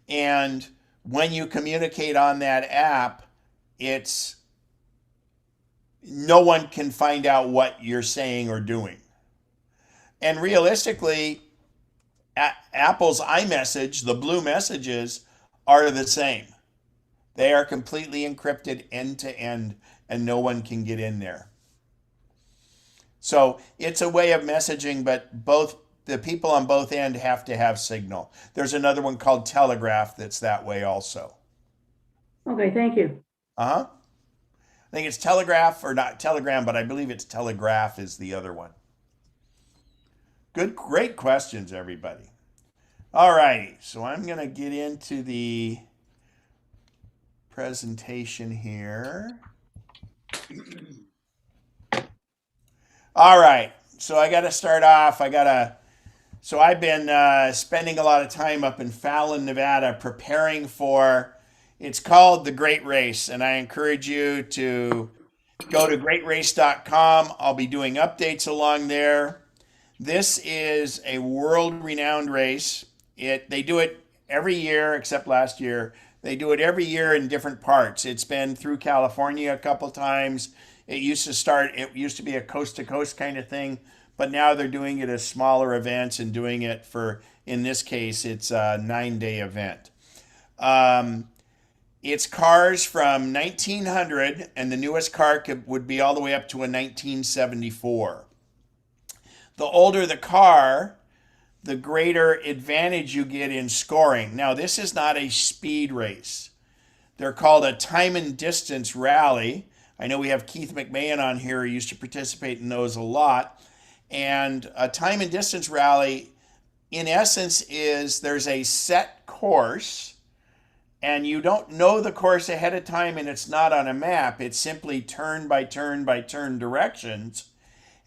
Speaker 2: And when you communicate on that app, no one can find out what you're saying or doing. And realistically, Apple's iMessage, the blue messages, are the same. They are completely encrypted end to end, and no one can get in there. So it's a way of messaging, but both the people on both ends have to have Signal. There's another one called Telegraph that's that way also.
Speaker 8: Okay, thank you.
Speaker 2: I think it's Telegraph, or not Telegram, but I believe it's Telegraph is the other one. Great questions, everybody. All righty, so I'm going to get into the presentation here. All right, so I got to start off. So I've been spending a lot of time up in Fallon, Nevada, preparing for, it's called the Great Race, and I encourage you to go to greatrace.com. I'll be doing updates along there. This is a world-renowned race. They do it every year, except last year. They do it every year in different parts. It's been through California a couple times. It used to be a coast-to-coast kind of thing, but now they're doing it as smaller events and doing it in this case, it's a 9-day event. It's cars from 1900, and the newest car would be all the way up to a 1974. The older the car, the greater advantage you get in scoring. Now, this is not a speed race. They're called a time and distance rally. I know we have Keith McMahon on here who used to participate in those a lot. And a time and distance rally, in essence, is there's a set course, and you don't know the course ahead of time, and it's not on a map. It's simply turn by turn by turn directions.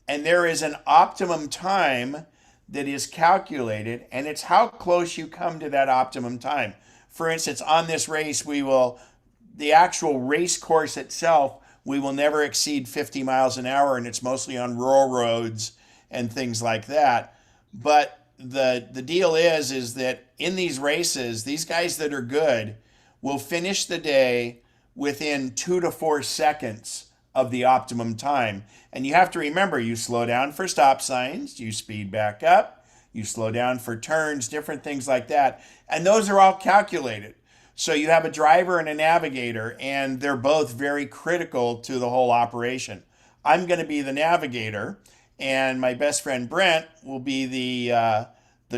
Speaker 2: And there is an optimum time that is calculated, and it's how close you come to that optimum time. For instance, on this race, the actual race course itself, we will never exceed 50 miles an hour, and it's mostly on rural roads and things like that. But the deal is that in these races, these guys that are good will finish the day within 2 to 4 seconds of the optimum time. And you have to remember, you slow down for stop signs, you speed back up, you slow down for turns, different things like that. And those are all calculated. So you have a driver and a navigator, and they're both very critical to the whole operation. I'm going to be the navigator, and my best friend Brent will be the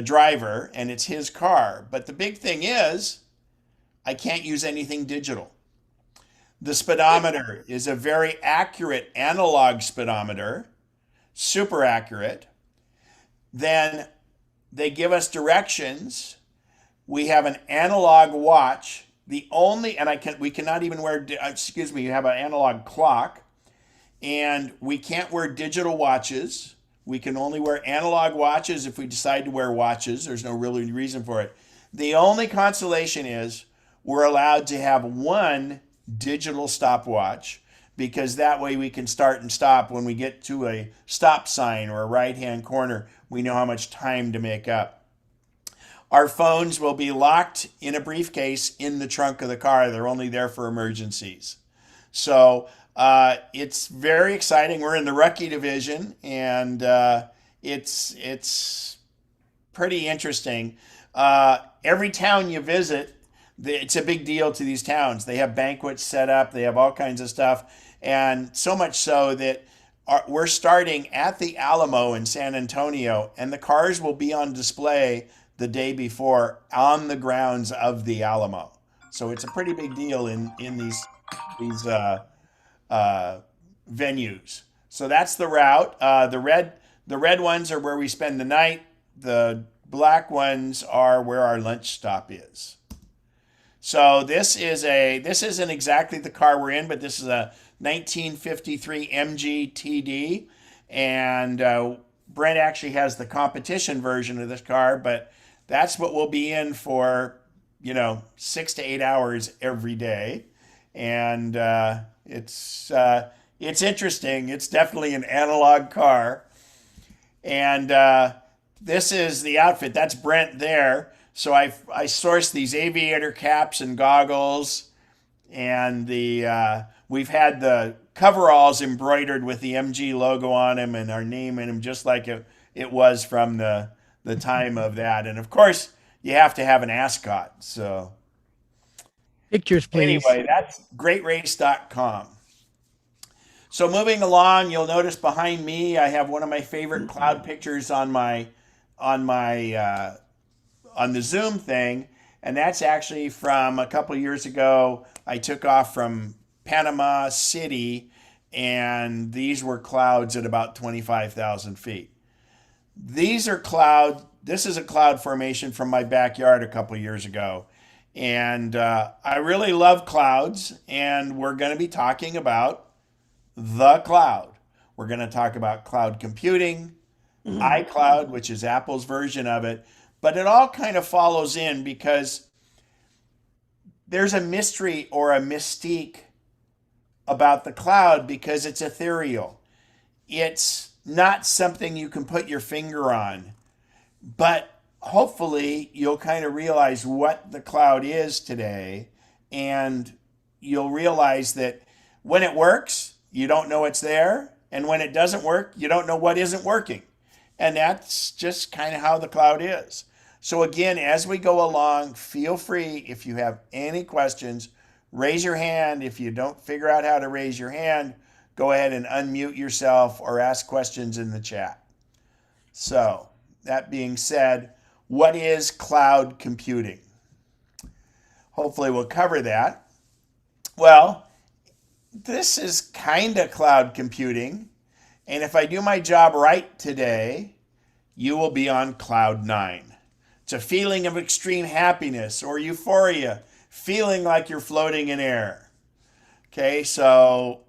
Speaker 2: driver, and it's his car. But the big thing is, I can't use anything digital. The speedometer is a very accurate analog speedometer, super accurate. Then they give us directions. We have an analog watch. We cannot even wear, you have an analog clock, and we can't wear digital watches. We can only wear analog watches if we decide to wear watches. There's no really reason for it. The only consolation is we're allowed to have one digital stopwatch, because that way we can start and stop when we get to a stop sign or a right-hand corner. We know how much time to make up. Our phones will be locked in a briefcase in the trunk of the car. They're only there for emergencies. So it's very exciting. We're in the rookie division, and it's pretty interesting. Every town you visit, it's a big deal to these towns. They have banquets set up. They have all kinds of stuff. And so much so that we're starting at the Alamo in San Antonio, and the cars will be on display the day before on the grounds of the Alamo. So it's a pretty big deal in these venues. So that's the route. The red ones are where we spend the night. The black ones are where our lunch stop is. So this isn't exactly the car we're in, but this is a 1953 MG TD, and Brent actually has the competition version of this car, but that's what we'll be in for, 6 to 8 hours every day, and it's interesting. It's definitely an analog car, and this is the outfit. That's Brent there. So I sourced these aviator caps and goggles, and we've had the coveralls embroidered with the MG logo on them and our name in them, just like it was from the time of that. And of course, you have to have an ascot. So
Speaker 12: pictures, please.
Speaker 2: Anyway, that's greatrace.com. So moving along, you'll notice behind me, I have one of my favorite cloud pictures on the Zoom thing, and that's actually from a couple years ago. I took off from Panama City, and these were clouds at about 25,000 feet. This is a cloud formation from my backyard a couple years ago, and I really love clouds, and we're going to be talking about the cloud. We're going to talk about cloud computing, iCloud, which is Apple's version of it. But it all kind of follows in because there's a mystery or a mystique about the cloud because it's ethereal. It's not something you can put your finger on, but hopefully you'll kind of realize what the cloud is today, and you'll realize that when it works, you don't know it's there, and when it doesn't work, you don't know what isn't working. And that's just kind of how the cloud is. So again, as we go along, feel free, if you have any questions, raise your hand. If you don't figure out how to raise your hand, go ahead and unmute yourself or ask questions in the chat. So that being said, what is cloud computing? Hopefully we'll cover that. Well, this is kind of cloud computing. And if I do my job right today, you will be on cloud 9. It's a feeling of extreme happiness or euphoria, feeling like you're floating in air. Okay, so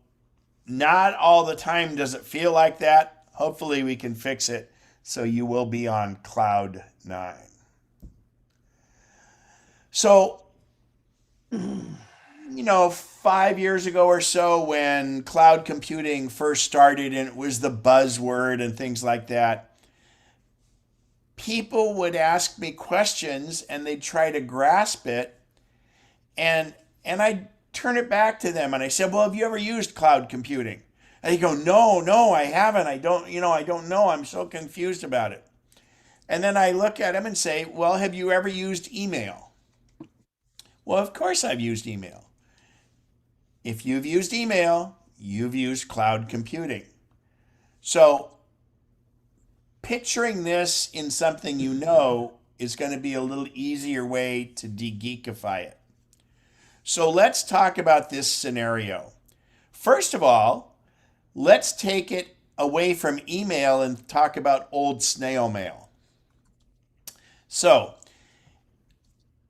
Speaker 2: not all the time does it feel like that. Hopefully we can fix it so you will be on cloud 9. So, 5 years ago or so when cloud computing first started and it was the buzzword and things like that, people would ask me questions and they'd try to grasp it, and I'd turn it back to them and I said, well, have you ever used cloud computing? And they go, no, I haven't. I don't know. I'm so confused about it. And then I look at them and say, well, have you ever used email? Well, of course I've used email. If you've used email, you've used cloud computing. So picturing this in something you know is going to be a little easier way to de-geekify it. So let's talk about this scenario. First of all, let's take it away from email and talk about old snail mail. So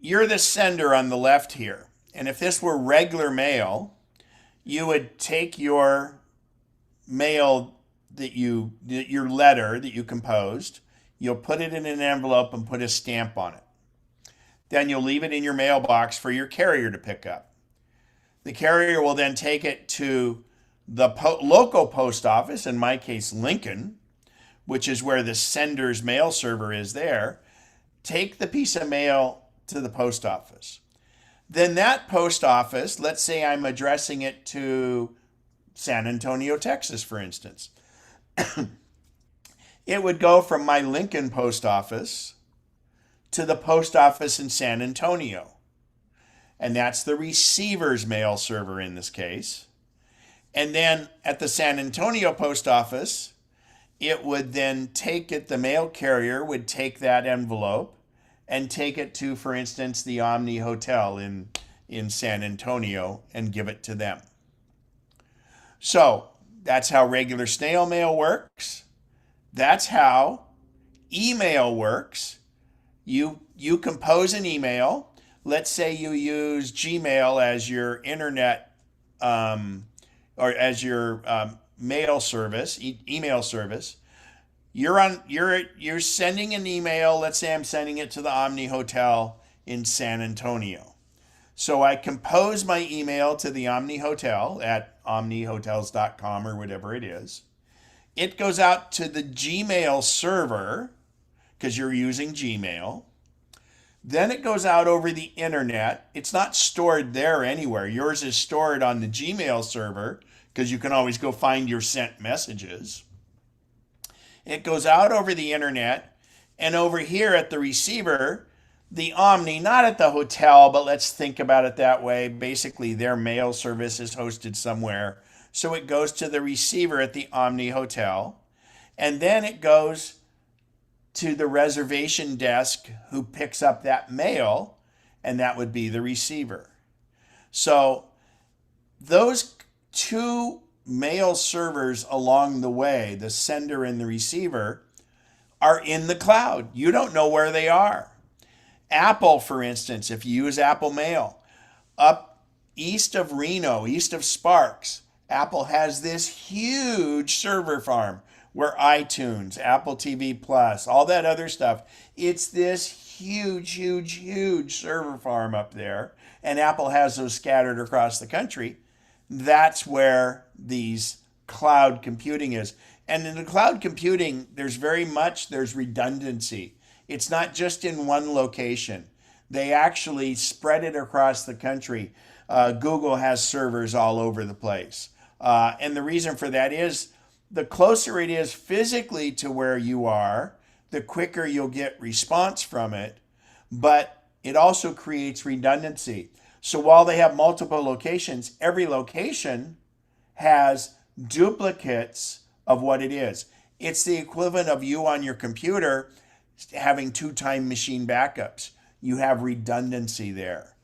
Speaker 2: you're the sender on the left here. And if this were regular mail, you would take your mail your letter that you composed, you'll put it in an envelope and put a stamp on it. Then you'll leave it in your mailbox for your carrier to pick up. The carrier will then take it to the local post office, in my case, Lincoln, which is where the sender's mail server is there. Take the piece of mail to the post office. Then that post office, let's say I'm addressing it to San Antonio, Texas, for instance. It would go from my Lincoln post office to the post office in San Antonio. And that's the receiver's mail server in this case. And then at the San Antonio post office, it would then take it, the mail carrier would take that envelope and take it to, for instance, the Omni Hotel in San Antonio and give it to them. So that's how regular snail mail works. That's how email works. You compose an email. Let's say you use Gmail as your internet or as your mail service, email service. You're sending an email. Let's say I'm sending it to the Omni Hotel in San Antonio. So I compose my email to the Omni Hotel at omnihotels.com or whatever it is. It goes out to the Gmail server because you're using Gmail. Then it goes out over the internet. It's not stored there anywhere. Yours is stored on the Gmail server because you can always go find your sent messages. It goes out over the internet, and over here at the receiver, the Omni, not at the hotel, but let's think about it that way. Basically, their mail service is hosted somewhere. So it goes to the receiver at the Omni Hotel, and then it goes to the reservation desk who picks up that mail, and that would be the receiver. So those two mail servers along the way, the sender and the receiver, are in the cloud. You don't know where they are. Apple, for instance, if you use Apple Mail, up east of Reno, east of Sparks, Apple has this huge server farm where iTunes, Apple TV Plus, all that other stuff, it's this huge server farm up there, and Apple has those scattered across the country. That's where these cloud computing is. And in the cloud computing, there's redundancy. It's not just in one location. They actually spread it across the country. Google has servers all over the place. And the reason for that is the closer it is physically to where you are, the quicker you'll get response from it. But it also creates redundancy. So while they have multiple locations, every location has duplicates of what it is. It's the equivalent of you on your computer having 2 time machine backups. You have redundancy there.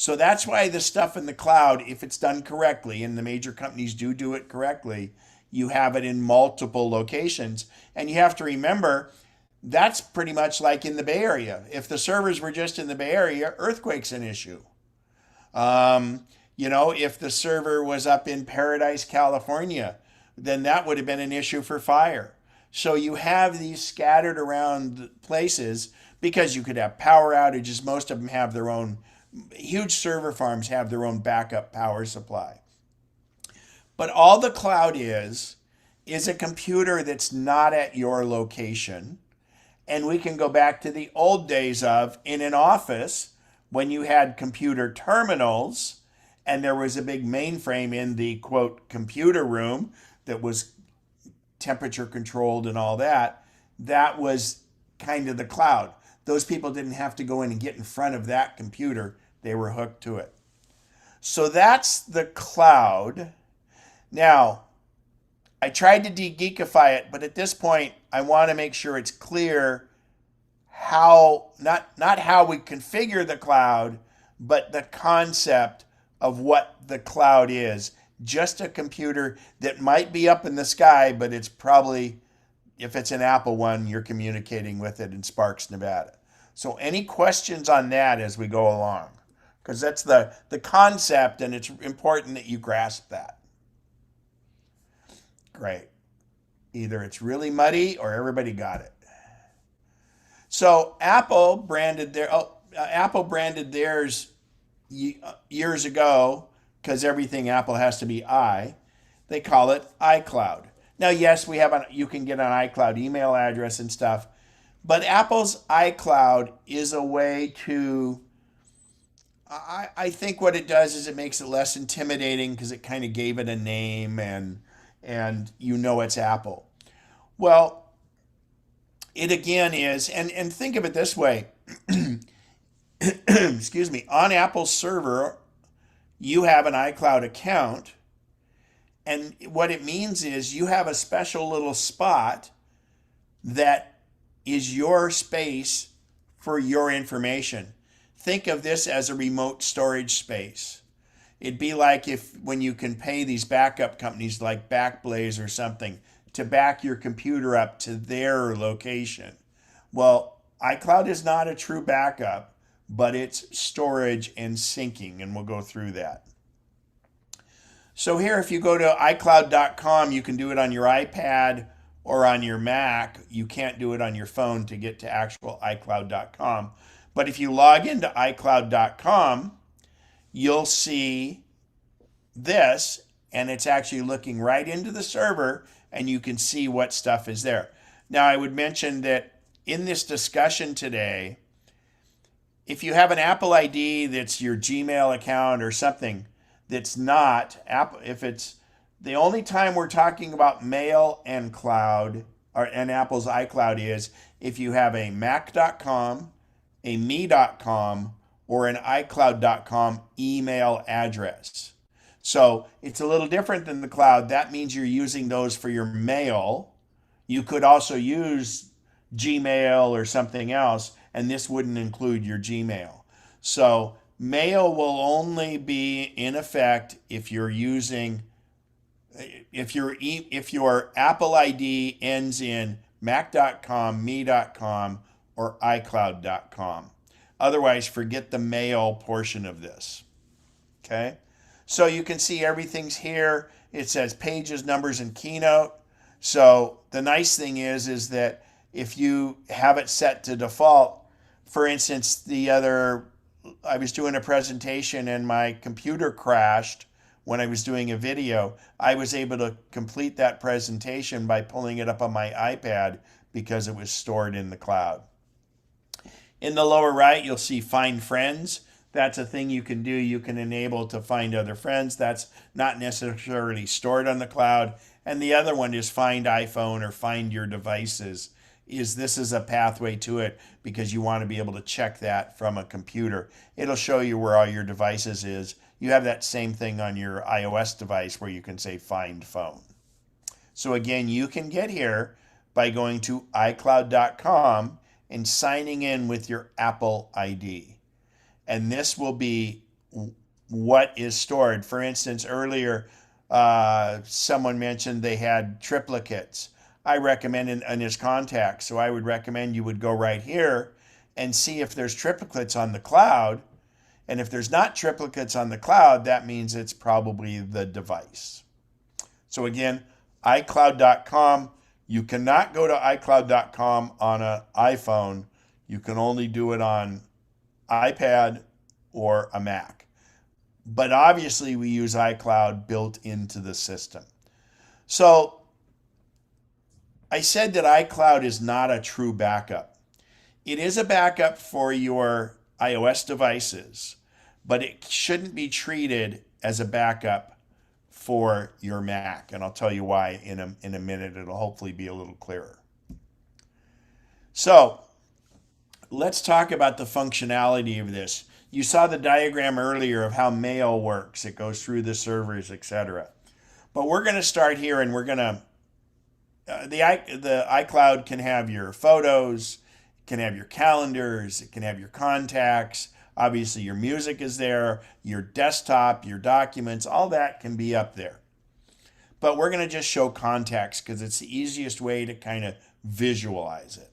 Speaker 2: So that's why the stuff in the cloud, if it's done correctly, and the major companies do it correctly, you have it in multiple locations. And you have to remember, that's pretty much like in the Bay Area. If the servers were just in the Bay Area, earthquake's an issue. If the server was up in Paradise, California, then that would have been an issue for fire. So you have these scattered around places because you could have power outages. Most of them have their own, huge server farms have their own backup power supply. But all the cloud is a computer that's not at your location. And we can go back to the old days of in an office when you had computer terminals and there was a big mainframe in the quote computer room that was temperature controlled and all that. That was kind of the cloud. Those people didn't have to go in and get in front of that computer. They were hooked to it. So that's the cloud. Now, I tried to de-geekify it, but at this point, I want to make sure it's clear how, not how we configure the cloud, but the concept of what the cloud is. Just a computer that might be up in the sky, but it's probably, if it's an Apple one, you're communicating with it in Sparks, Nevada. So any questions on that as we go along? Because that's the concept, and it's important that you grasp that. Great. Either it's really muddy or everybody got it. So Apple branded theirs years ago, because everything Apple has to be I. They call it iCloud. Now, yes, you can get an iCloud email address and stuff, but Apple's iCloud is a way to, I think what it does is it makes it less intimidating because it kind of gave it a name and you know it's Apple. Well, it again is, and think of it this way, excuse me, on Apple's server, you have an iCloud account, and what it means is you have a special little spot that is your space for your information. Think of this as a remote storage space. It'd be like when you can pay these backup companies like Backblaze or something to back your computer up to their location. Well, iCloud is not a true backup, but it's storage and syncing, and we'll go through that. So here, if you go to iCloud.com, you can do it on your iPad or on your Mac. You can't do it on your phone to get to actual iCloud.com. But if you log into iCloud.com, you'll see this, and it's actually looking right into the server, and you can see what stuff is there. Now, I would mention that in this discussion today, if you have an Apple ID that's your Gmail account or something that's not Apple, if it's the only time we're talking about mail and cloud and Apple's iCloud is if you have a Mac.com, a Me.com, or an iCloud.com email address. So it's a little different than the cloud. That means you're using those for your mail. You could also use Gmail or something else, and this wouldn't include your Gmail. So mail will only be in effect if you're using, if your Apple ID ends in Mac.com, Me.com, or iCloud.com. Otherwise, forget the mail portion of this. Okay? So you can see everything's here. It says pages, numbers, and keynote. So the nice thing is that if you have it set to default, for instance, I was doing a presentation and my computer crashed when I was doing a video. I was able to complete that presentation by pulling it up on my iPad because it was stored in the cloud. In the lower right, you'll see Find Friends. That's a thing you can do. You can enable to find other friends. That's not necessarily stored on the cloud. And the other one is Find iPhone or Find Your Devices. This is a pathway to it because you want to be able to check that from a computer. It'll show you where all your devices is. You have that same thing on your iOS device where you can say Find Phone. So again, you can get here by going to iCloud.com and signing in with your Apple ID. And this will be what is stored. For instance, earlier, someone mentioned they had triplicates. I recommend in his contacts. So I would recommend you would go right here and see if there's triplicates on the cloud. And if there's not triplicates on the cloud, that means it's probably the device. So again, iCloud.com. You cannot go to iCloud.com on an iPhone. You can only do it on iPad or a Mac. But obviously we use iCloud built into the system. So I said that iCloud is not a true backup. It is a backup for your iOS devices, but it shouldn't be treated as a backup for your Mac. And I'll tell you why in a minute. It'll hopefully be a little clearer. So let's talk about the functionality of this. You saw the diagram earlier of how mail works. It goes through the servers, etc. But we're going to start here, and we're going to the iCloud can have your photos, it can have your calendars, it can have your contacts. Obviously, your music is there, your desktop, your documents, all that can be up there. But we're going to just show contacts because it's the easiest way to kind of visualize it.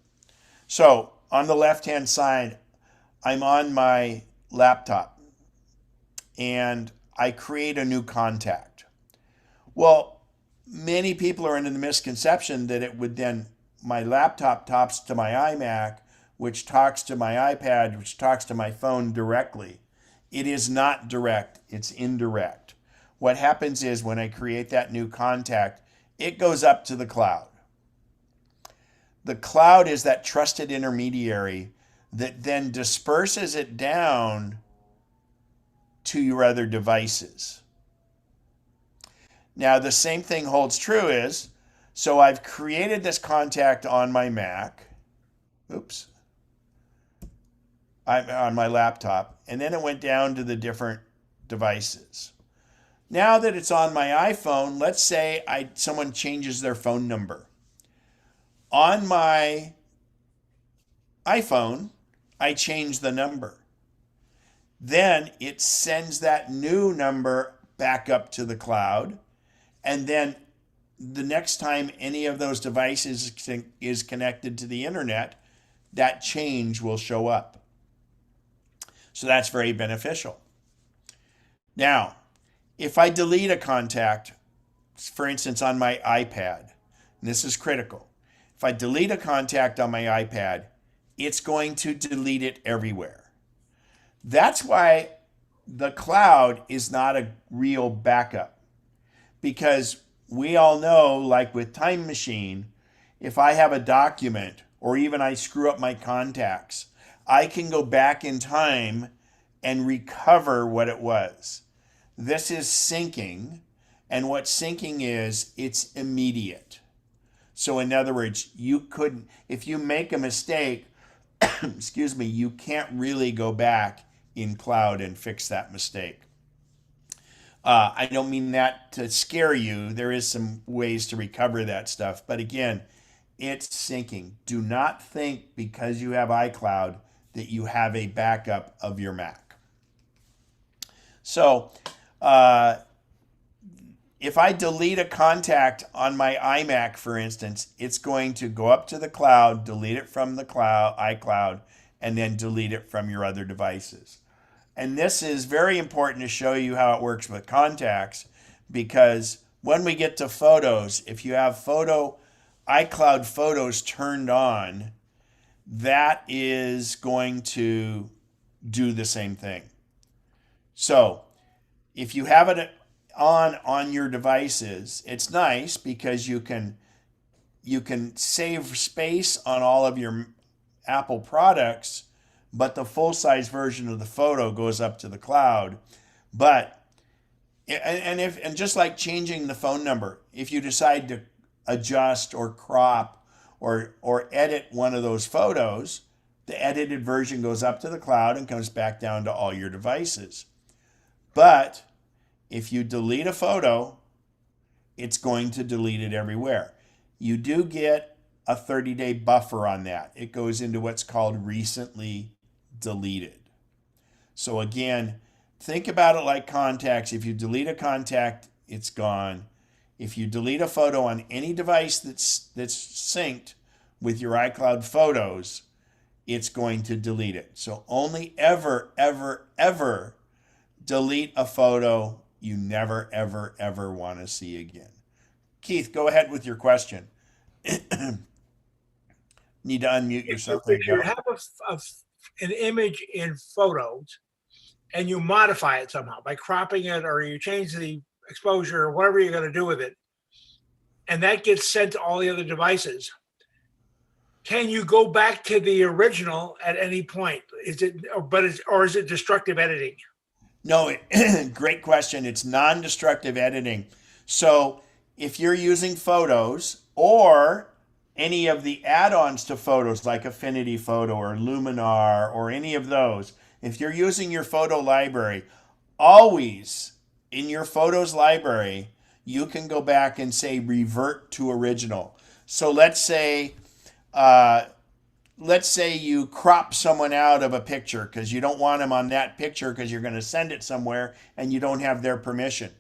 Speaker 2: So on the left-hand side, I'm on my laptop and I create a new contact. Well, many people are under the misconception that it would then, my laptop talks to my iMac, which talks to my iPad, which talks to my phone directly. It is not direct, it's indirect. What happens is when I create that new contact, it goes up to the cloud. The cloud is that trusted intermediary that then disperses it down to your other devices. Now, the same thing holds true is, so I've created this contact on my Mac. Oops. I'm on my laptop, and then it went down to the different devices. Now that it's on my iPhone, let's say someone changes their phone number. On my iPhone, I change the number. Then it sends that new number back up to the cloud, and then the next time any of those devices is connected to the internet, that change will show up. So that's very beneficial. Now, if I delete a contact, for instance, on my iPad, and this is critical. If I delete a contact on my iPad, it's going to delete it everywhere. That's why the cloud is not a real backup. Because we all know, like with Time Machine, if I have a document or even I screw up my contacts, I can go back in time and recover what it was. This is syncing, and what syncing is, it's immediate. So in other words, you couldn't, if you make a mistake, excuse me, you can't really go back in cloud and fix that mistake. I don't mean that to scare you. There is some ways to recover that stuff. But again, it's syncing. Do not think because you have iCloud that you have a backup of your Mac. So if I delete a contact on my iMac, for instance, it's going to go up to the cloud, delete it from the cloud, iCloud, and then delete it from your other devices. And this is very important to show you how it works with contacts, because when we get to photos, if you have iCloud Photos turned on, that is going to do the same thing. So if you have it on your devices, it's nice because you can save space on all of your Apple products, but the full-size version of the photo goes up to the cloud. But and just like changing the phone number, if you decide to adjust or crop or edit one of those photos, the edited version goes up to the cloud and comes back down to all your devices. But if you delete a photo, it's going to delete it everywhere. You do get a 30-day buffer on that. It goes into what's called recently deleted. So again, think about it like contacts. If you delete a contact, it's gone. If you delete a photo on any device that's synced with your iCloud photos, it's going to delete it. So only ever, ever, ever delete a photo you never, ever, ever want to see again. Keith, go ahead with your question. Need to unmute yourself.
Speaker 13: If you have an image in Photos and you modify it somehow by cropping it, or you change the exposure or whatever you're going to do with it, and that gets sent to all the other devices, can you go back to the original at any point? Is it, or is it destructive editing?
Speaker 2: No, great question. It's non-destructive editing. So if you're using Photos or any of the add-ons to Photos like Affinity Photo or Luminar or any of those, if you're using your photo library, always in your Photos library, you can go back and say revert to original. So let's say you crop someone out of a picture because you don't want them on that picture because you're going to send it somewhere and you don't have their permission.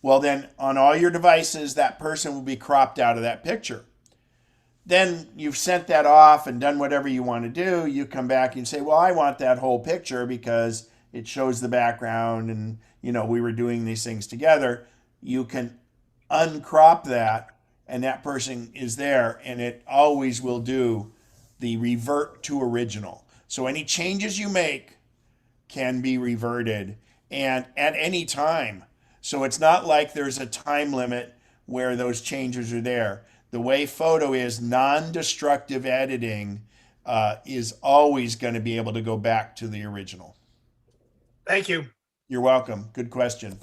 Speaker 2: Well, then on all your devices, that person will be cropped out of that picture. Then you've sent that off and done whatever you want to do. You come back and say, well, I want that whole picture because it shows the background and, you know, we were doing these things together. You can uncrop that and that person is there, and it always will do the revert to original. So any changes you make can be reverted and at any time. So it's not like there's a time limit where those changes are there. The way photo is, non-destructive editing is always going to be able to go back to the original.
Speaker 13: Thank you.
Speaker 2: You're welcome. Good question.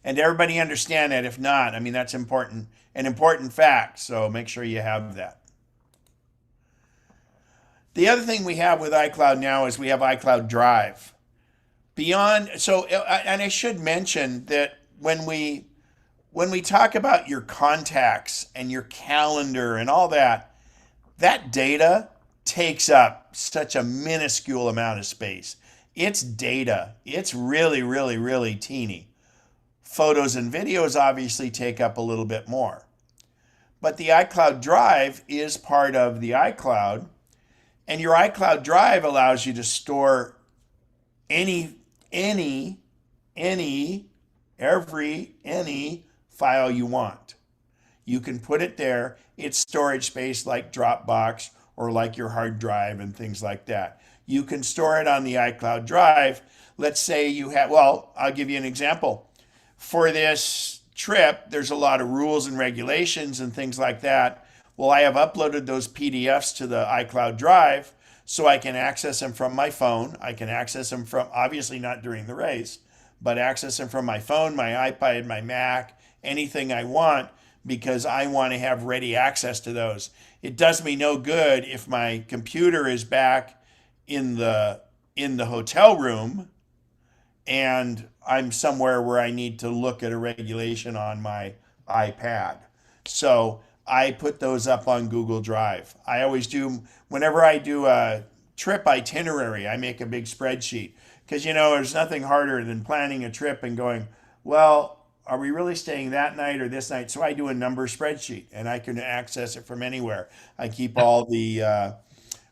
Speaker 2: And everybody understand that. If not, I mean, that's important, an important fact. So make sure you have that. The other thing we have with iCloud now is we have iCloud Drive. Beyond, so, and I should mention that when we talk about your contacts and your calendar and all that, that data takes up such a minuscule amount of space. It's data. It's really, really, really teeny. Photos and videos obviously take up a little bit more. But the iCloud Drive is part of the iCloud, and your iCloud Drive allows you to store any file you want. You can put it there. It's storage space like Dropbox or like your hard drive and things like that. You can store it on the iCloud Drive. Let's say you have, well, I'll give you an example. For this trip, there's a lot of rules and regulations and things like that. Well, I have uploaded those PDFs to the iCloud Drive so I can access them from my phone. I can access them from, obviously not during the race, but access them from my phone, my iPad, my Mac, anything I want, because I want to have ready access to those. It does me no good if my computer is back in the hotel room and I'm somewhere where I need to look at a regulation on my iPad. So I put those up on Google Drive. I always do, whenever I do a trip itinerary, I make a big spreadsheet. Because, you know, there's nothing harder than planning a trip and going, well, are we really staying that night or this night? So I do a number spreadsheet and I can access it from anywhere. I keep all the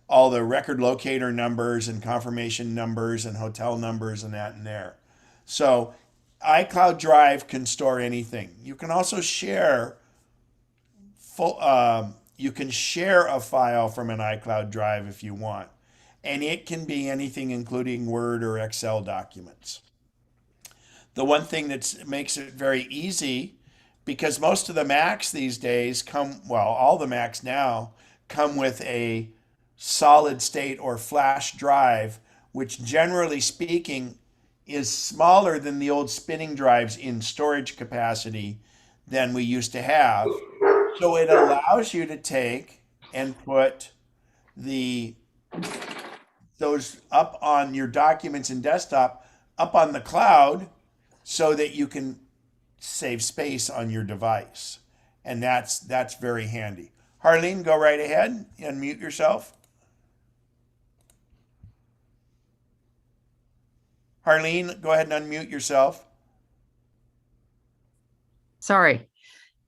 Speaker 2: record locator numbers and confirmation numbers and hotel numbers and that in there. So iCloud Drive can store anything. You can also share you can share a file from an iCloud Drive if you want. And it can be anything including Word or Excel documents. The one thing that makes it very easy, because most of the Macs these days all the Macs now come with a solid state or flash drive, which generally speaking is smaller than the old spinning drives in storage capacity than we used to have. So it allows you to take and put those up on your documents and desktop up on the cloud so that you can save space on your device. And that's very handy. Harleen, go right ahead and mute yourself. Harleen, go ahead and unmute yourself.
Speaker 9: Sorry.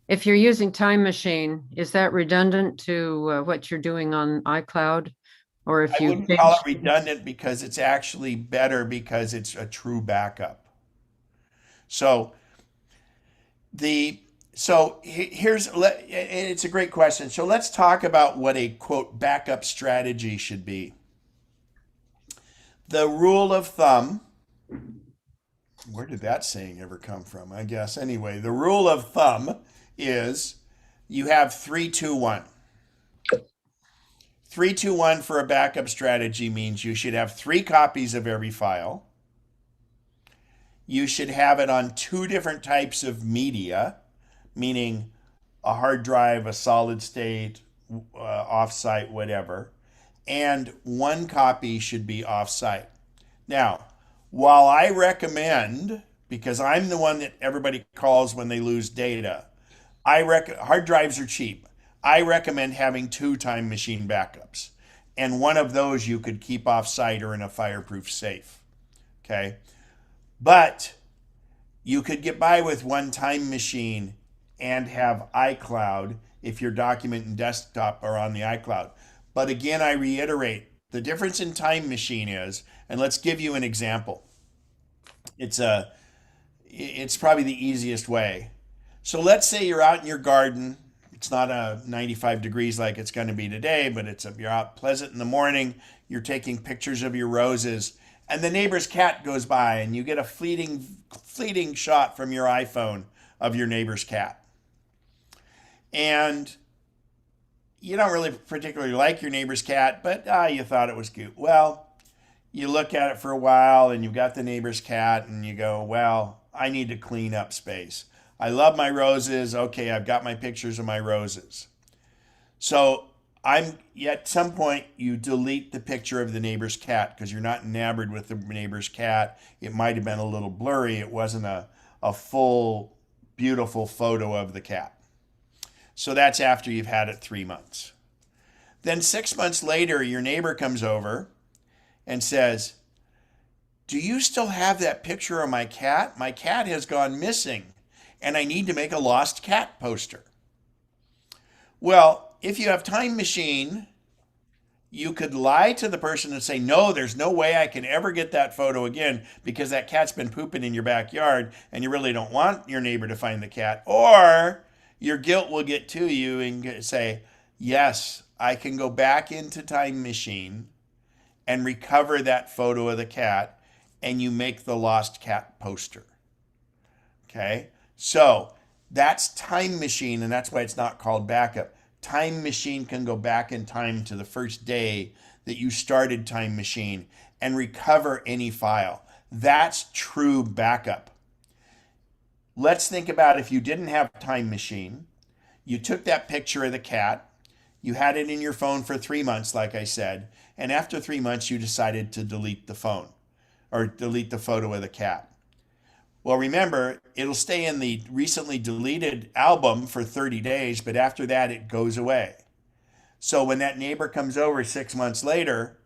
Speaker 9: If you're using Time Machine, is that redundant to what you're doing on iCloud? Or if
Speaker 2: I
Speaker 9: you
Speaker 2: wouldn't call it
Speaker 9: change,
Speaker 2: redundant because it's actually better because it's a true backup. So it's a great question. So let's talk about what a quote backup strategy should be. The rule of thumb, where did that saying ever come from? I guess anyway, the rule of thumb is you have 3, 2, 1. 3, 2, 1 for a backup strategy means you should have 3 copies of every file. You should have it on 2 different types of media, meaning a hard drive, a solid state, offsite, whatever, and 1 copy should be offsite. Now, while I recommend, because I'm the one that everybody calls when they lose data, hard drives are cheap. I recommend having 2 Time Machine backups, and one of those you could keep offsite or in a fireproof safe. Okay, but you could get by with 1 Time Machine and have iCloud if your document and desktop are on the iCloud. But again, I reiterate, the difference in Time Machine is, and let's give you an example. It's probably the easiest way. So let's say you're out in your garden. It's not 95 degrees like it's going to be today, but you're out pleasant in the morning. You're taking pictures of your roses, and the neighbor's cat goes by, and you get a fleeting shot from your iPhone of your neighbor's cat. And you don't really particularly like your neighbor's cat, but you thought it was cute. Well, you look at it for a while, and you've got the neighbor's cat, and you go, well, I need to clean up space. I love my roses. Okay, I've got my pictures of my roses. So at some point, you delete the picture of the neighbor's cat because you're not enamored with the neighbor's cat. It might have been a little blurry. It wasn't a full, beautiful photo of the cat. So that's after you've had it 3 months. Then 6 months later, your neighbor comes over and says, do you still have that picture of my cat? My cat has gone missing, and I need to make a lost cat poster. Well, if you have Time Machine, you could lie to the person and say, no, there's no way I can ever get that photo again because that cat's been pooping in your backyard and you really don't want your neighbor to find the cat. Or your guilt will get to you and say, yes, I can go back into Time Machine and recover that photo of the cat, and you make the lost cat poster. Okay? So that's Time Machine, and that's why it's not called backup. Time Machine can go back in time to the first day that you started Time Machine and recover any file. That's true backup. Let's think about if you didn't have Time Machine, you took that picture of the cat, you had it in your phone for 3 months, like I said, and after 3 months you decided to delete the phone or delete the photo of the cat. Well, remember, it'll stay in the recently deleted album for 30 days, but after that, it goes away. So when that neighbor comes over 6 months later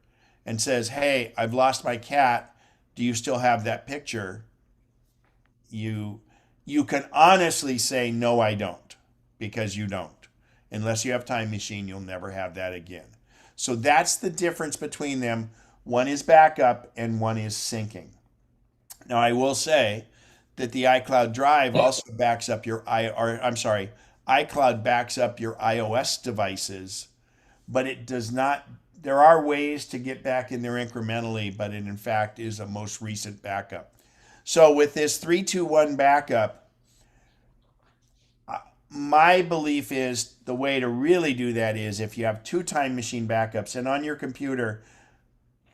Speaker 2: and says, hey, I've lost my cat, do you still have that picture? You can honestly say, no, I don't, because you don't. Unless you have Time Machine, you'll never have that again. So that's the difference between them. One is backup and one is syncing. Now, I will say that the iCloud Drive also backs up iCloud backs up your iOS devices, but it does not. There are ways to get back in there incrementally, but it in fact is a most recent backup. So with this 3-2-1 backup, my belief is the way to really do that is if you have 2 Time Machine backups, and on your computer,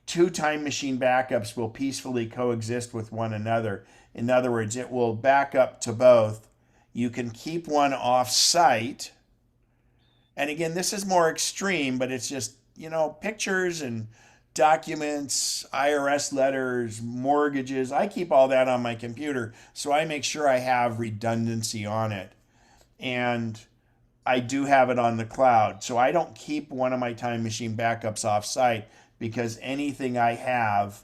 Speaker 2: 2 Time Machine backups will peacefully coexist with one another. In other words, it will back up to both. You can keep one off-site. And again, this is more extreme, but it's just, pictures and documents, IRS letters, mortgages. I keep all that on my computer, so I make sure I have redundancy on it. And I do have it on the cloud. So I don't keep one of my Time Machine backups off-site because anything I have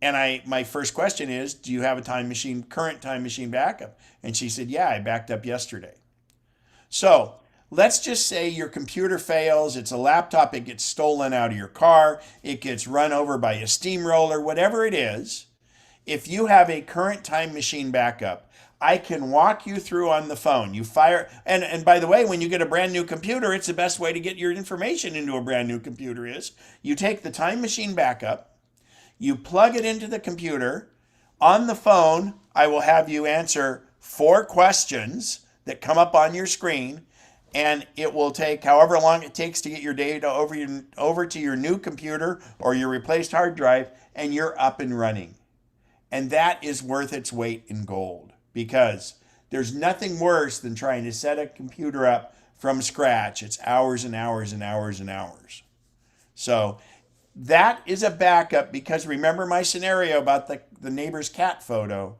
Speaker 2: And my first question is, do you have a current time machine backup? And she said, yeah, I backed up yesterday. So let's just say your computer fails. It's a laptop. It gets stolen out of your car. It gets run over by a steamroller, whatever it is. If you have a current time machine backup, I can walk you through on the phone. You fire, and by the way, when you get a brand new computer, it's the best way to get your information into a brand new computer is you take the time machine backup, you plug it into the computer. On the phone, I will have you answer 4 questions that come up on your screen, and it will take however long it takes to get your data over to your new computer or your replaced hard drive, and you're up and running. And that is worth its weight in gold, because there's nothing worse than trying to set a computer up from scratch. It's hours and hours and hours and hours. So that is a backup, because remember my scenario about the neighbor's cat photo.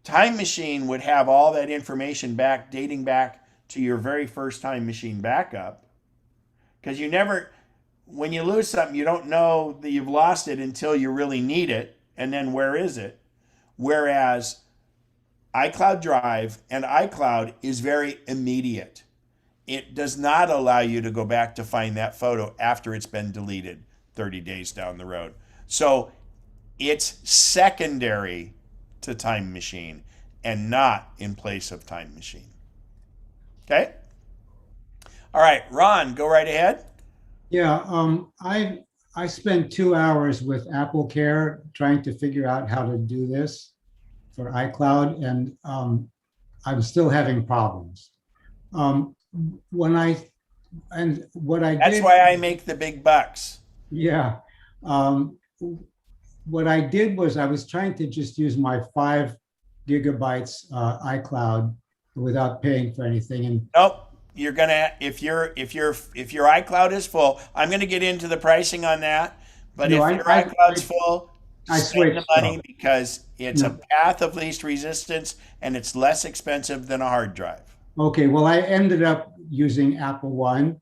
Speaker 2: Time Machine would have all that information dating back to your very first Time Machine backup. Because when you lose something, you don't know that you've lost it until you really need it. And then where is it? Whereas iCloud Drive and iCloud is very immediate. It does not allow you to go back to find that photo after it's been deleted 30 days down the road. So it's secondary to Time Machine and not in place of Time Machine. Okay? All right, Ron, go right ahead.
Speaker 14: Yeah, I spent 2 hours with Apple Care trying to figure out how to do this for iCloud, and I'm still having problems. What I
Speaker 2: That's
Speaker 14: did,
Speaker 2: why I make the big bucks.
Speaker 14: yeah. What I did was I was trying to just use my 5 gigabytes iCloud without paying for anything. And
Speaker 2: nope, you're gonna if your iCloud is full. I'm gonna get into the pricing on that. But if your iCloud's full, spend the money, because it's a path of least resistance and it's less expensive than a hard drive.
Speaker 14: Okay, well, I ended up using Apple One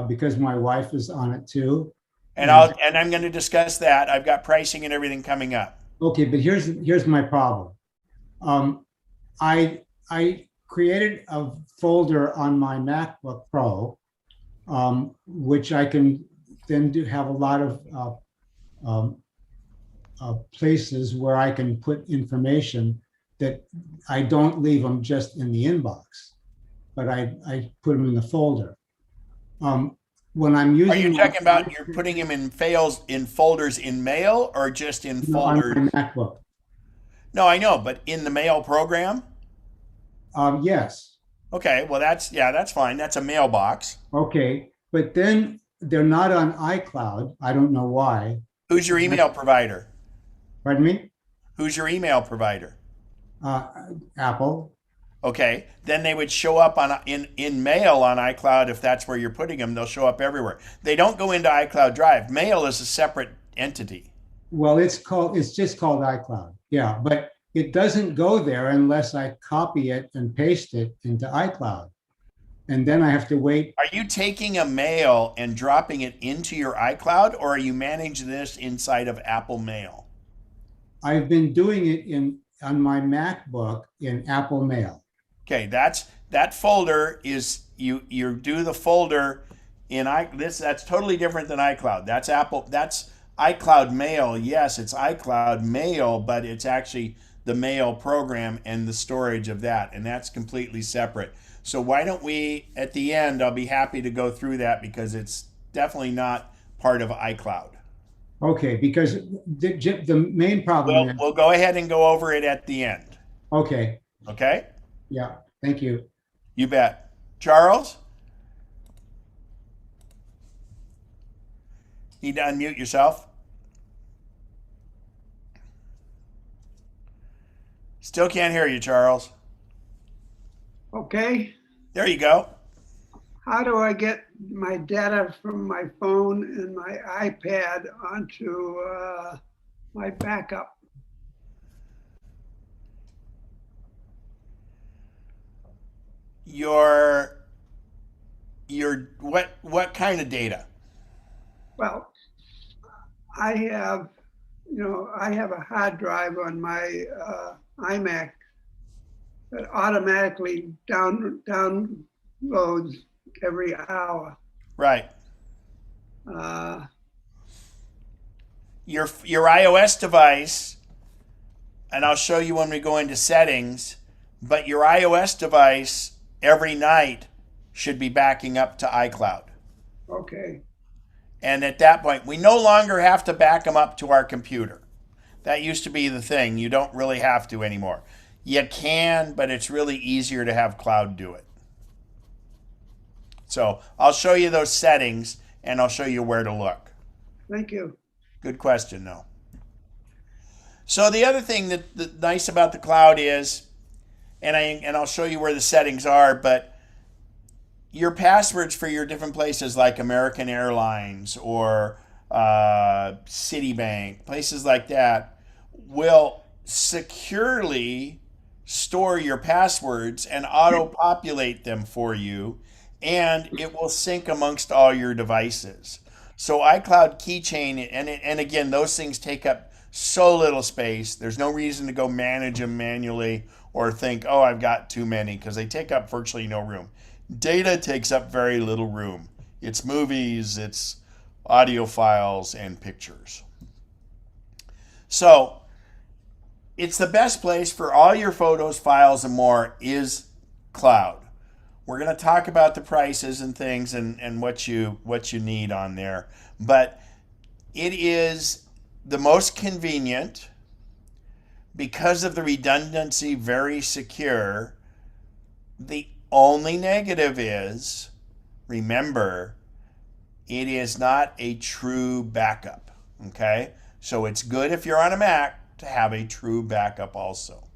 Speaker 14: because my wife is on it too.
Speaker 2: And I'm going to discuss that. I've got pricing and everything coming up.
Speaker 14: Okay, but here's my problem. I created a folder on my MacBook Pro, which I can then have a lot of places where I can put information that I don't leave them just in the inbox, but I put them in the folder. When I'm using,
Speaker 2: are you talking about you're putting them in folders in Mail, or just in folders?
Speaker 14: On my MacBook.
Speaker 2: No, I know, but in the Mail program?
Speaker 14: Yes.
Speaker 2: Okay, well that's fine. That's a mailbox.
Speaker 14: Okay, but then they're not on iCloud. I don't know why.
Speaker 2: Who's your email provider?
Speaker 14: Pardon me?
Speaker 2: Who's your email provider?
Speaker 14: Apple.
Speaker 2: Okay, then they would show up in Mail on iCloud. If that's where you're putting them, they'll show up everywhere. They don't go into iCloud Drive. Mail is a separate entity.
Speaker 14: Well, it's just called iCloud. Yeah, but it doesn't go there unless I copy it and paste it into iCloud. And then I have to wait.
Speaker 2: Are you taking a Mail and dropping it into your iCloud, or are you managing this inside of Apple Mail?
Speaker 14: I've been doing it on my MacBook in Apple Mail.
Speaker 2: Okay, that folder is you do the folder in that's totally different than iCloud. That's iCloud Mail. Yes, it's iCloud Mail, but it's actually the Mail program and the storage of that, and that's completely separate. So why don't we, at the end, I'll be happy to go through that, because it's definitely not part of iCloud.
Speaker 14: Okay, because the main problem is,
Speaker 2: we'll go ahead and go over it at the end.
Speaker 14: Okay.
Speaker 2: Okay?
Speaker 14: Yeah, thank you.
Speaker 2: You bet. Charles? Need to unmute yourself. Still can't hear you, Charles.
Speaker 6: Okay.
Speaker 2: There you go.
Speaker 6: How do I get my data from my phone and my iPad onto my backup?
Speaker 2: Your what kind of data?
Speaker 6: Well, I have I have a hard drive on my iMac that automatically downloads every hour.
Speaker 2: Right.
Speaker 6: Uh,
Speaker 2: Your iOS device, and I'll show you when we go into settings, but your iOS device every night should be backing up to iCloud.
Speaker 6: okay.
Speaker 2: And at that point, we no longer have to back them up to our computer. That used to be the thing. You don't really have to anymore. You can, but it's really easier to have cloud do it. So I'll show you those settings and I'll show you where to look.
Speaker 6: Thank you.
Speaker 2: Good question, though. So the other thing that's nice about the cloud is, and I'll show you where the settings are, but your passwords for your different places like American Airlines or Citibank, places like that, will securely store your passwords and auto-populate them for you, and it will sync amongst all your devices. So iCloud Keychain, and again, those things take up so little space. There's no reason to go manage them manually or think, oh, I've got too many, because they take up virtually no room. Data takes up very little room. It's movies, it's audio files, and pictures. So it's the best place for all your photos, files, and more is cloud. We're going to talk about the prices and things and what you need on there. But it is the most convenient, because of the redundancy, very secure. The only negative is, remember, it is not a true backup. Okay? So it's good if you're on a Mac to have a true backup also.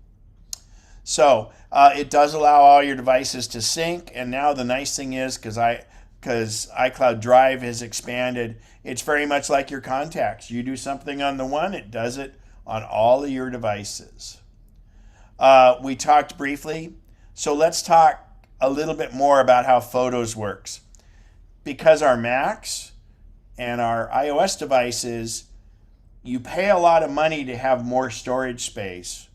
Speaker 2: So it does allow all your devices to sync, and now the nice thing is, because iCloud Drive has expanded, it's very much like your contacts. You do something on the one, it does it on all of your devices. We talked briefly, so let's talk a little bit more about how Photos works. Because our Macs and our iOS devices, you pay a lot of money to have more storage space.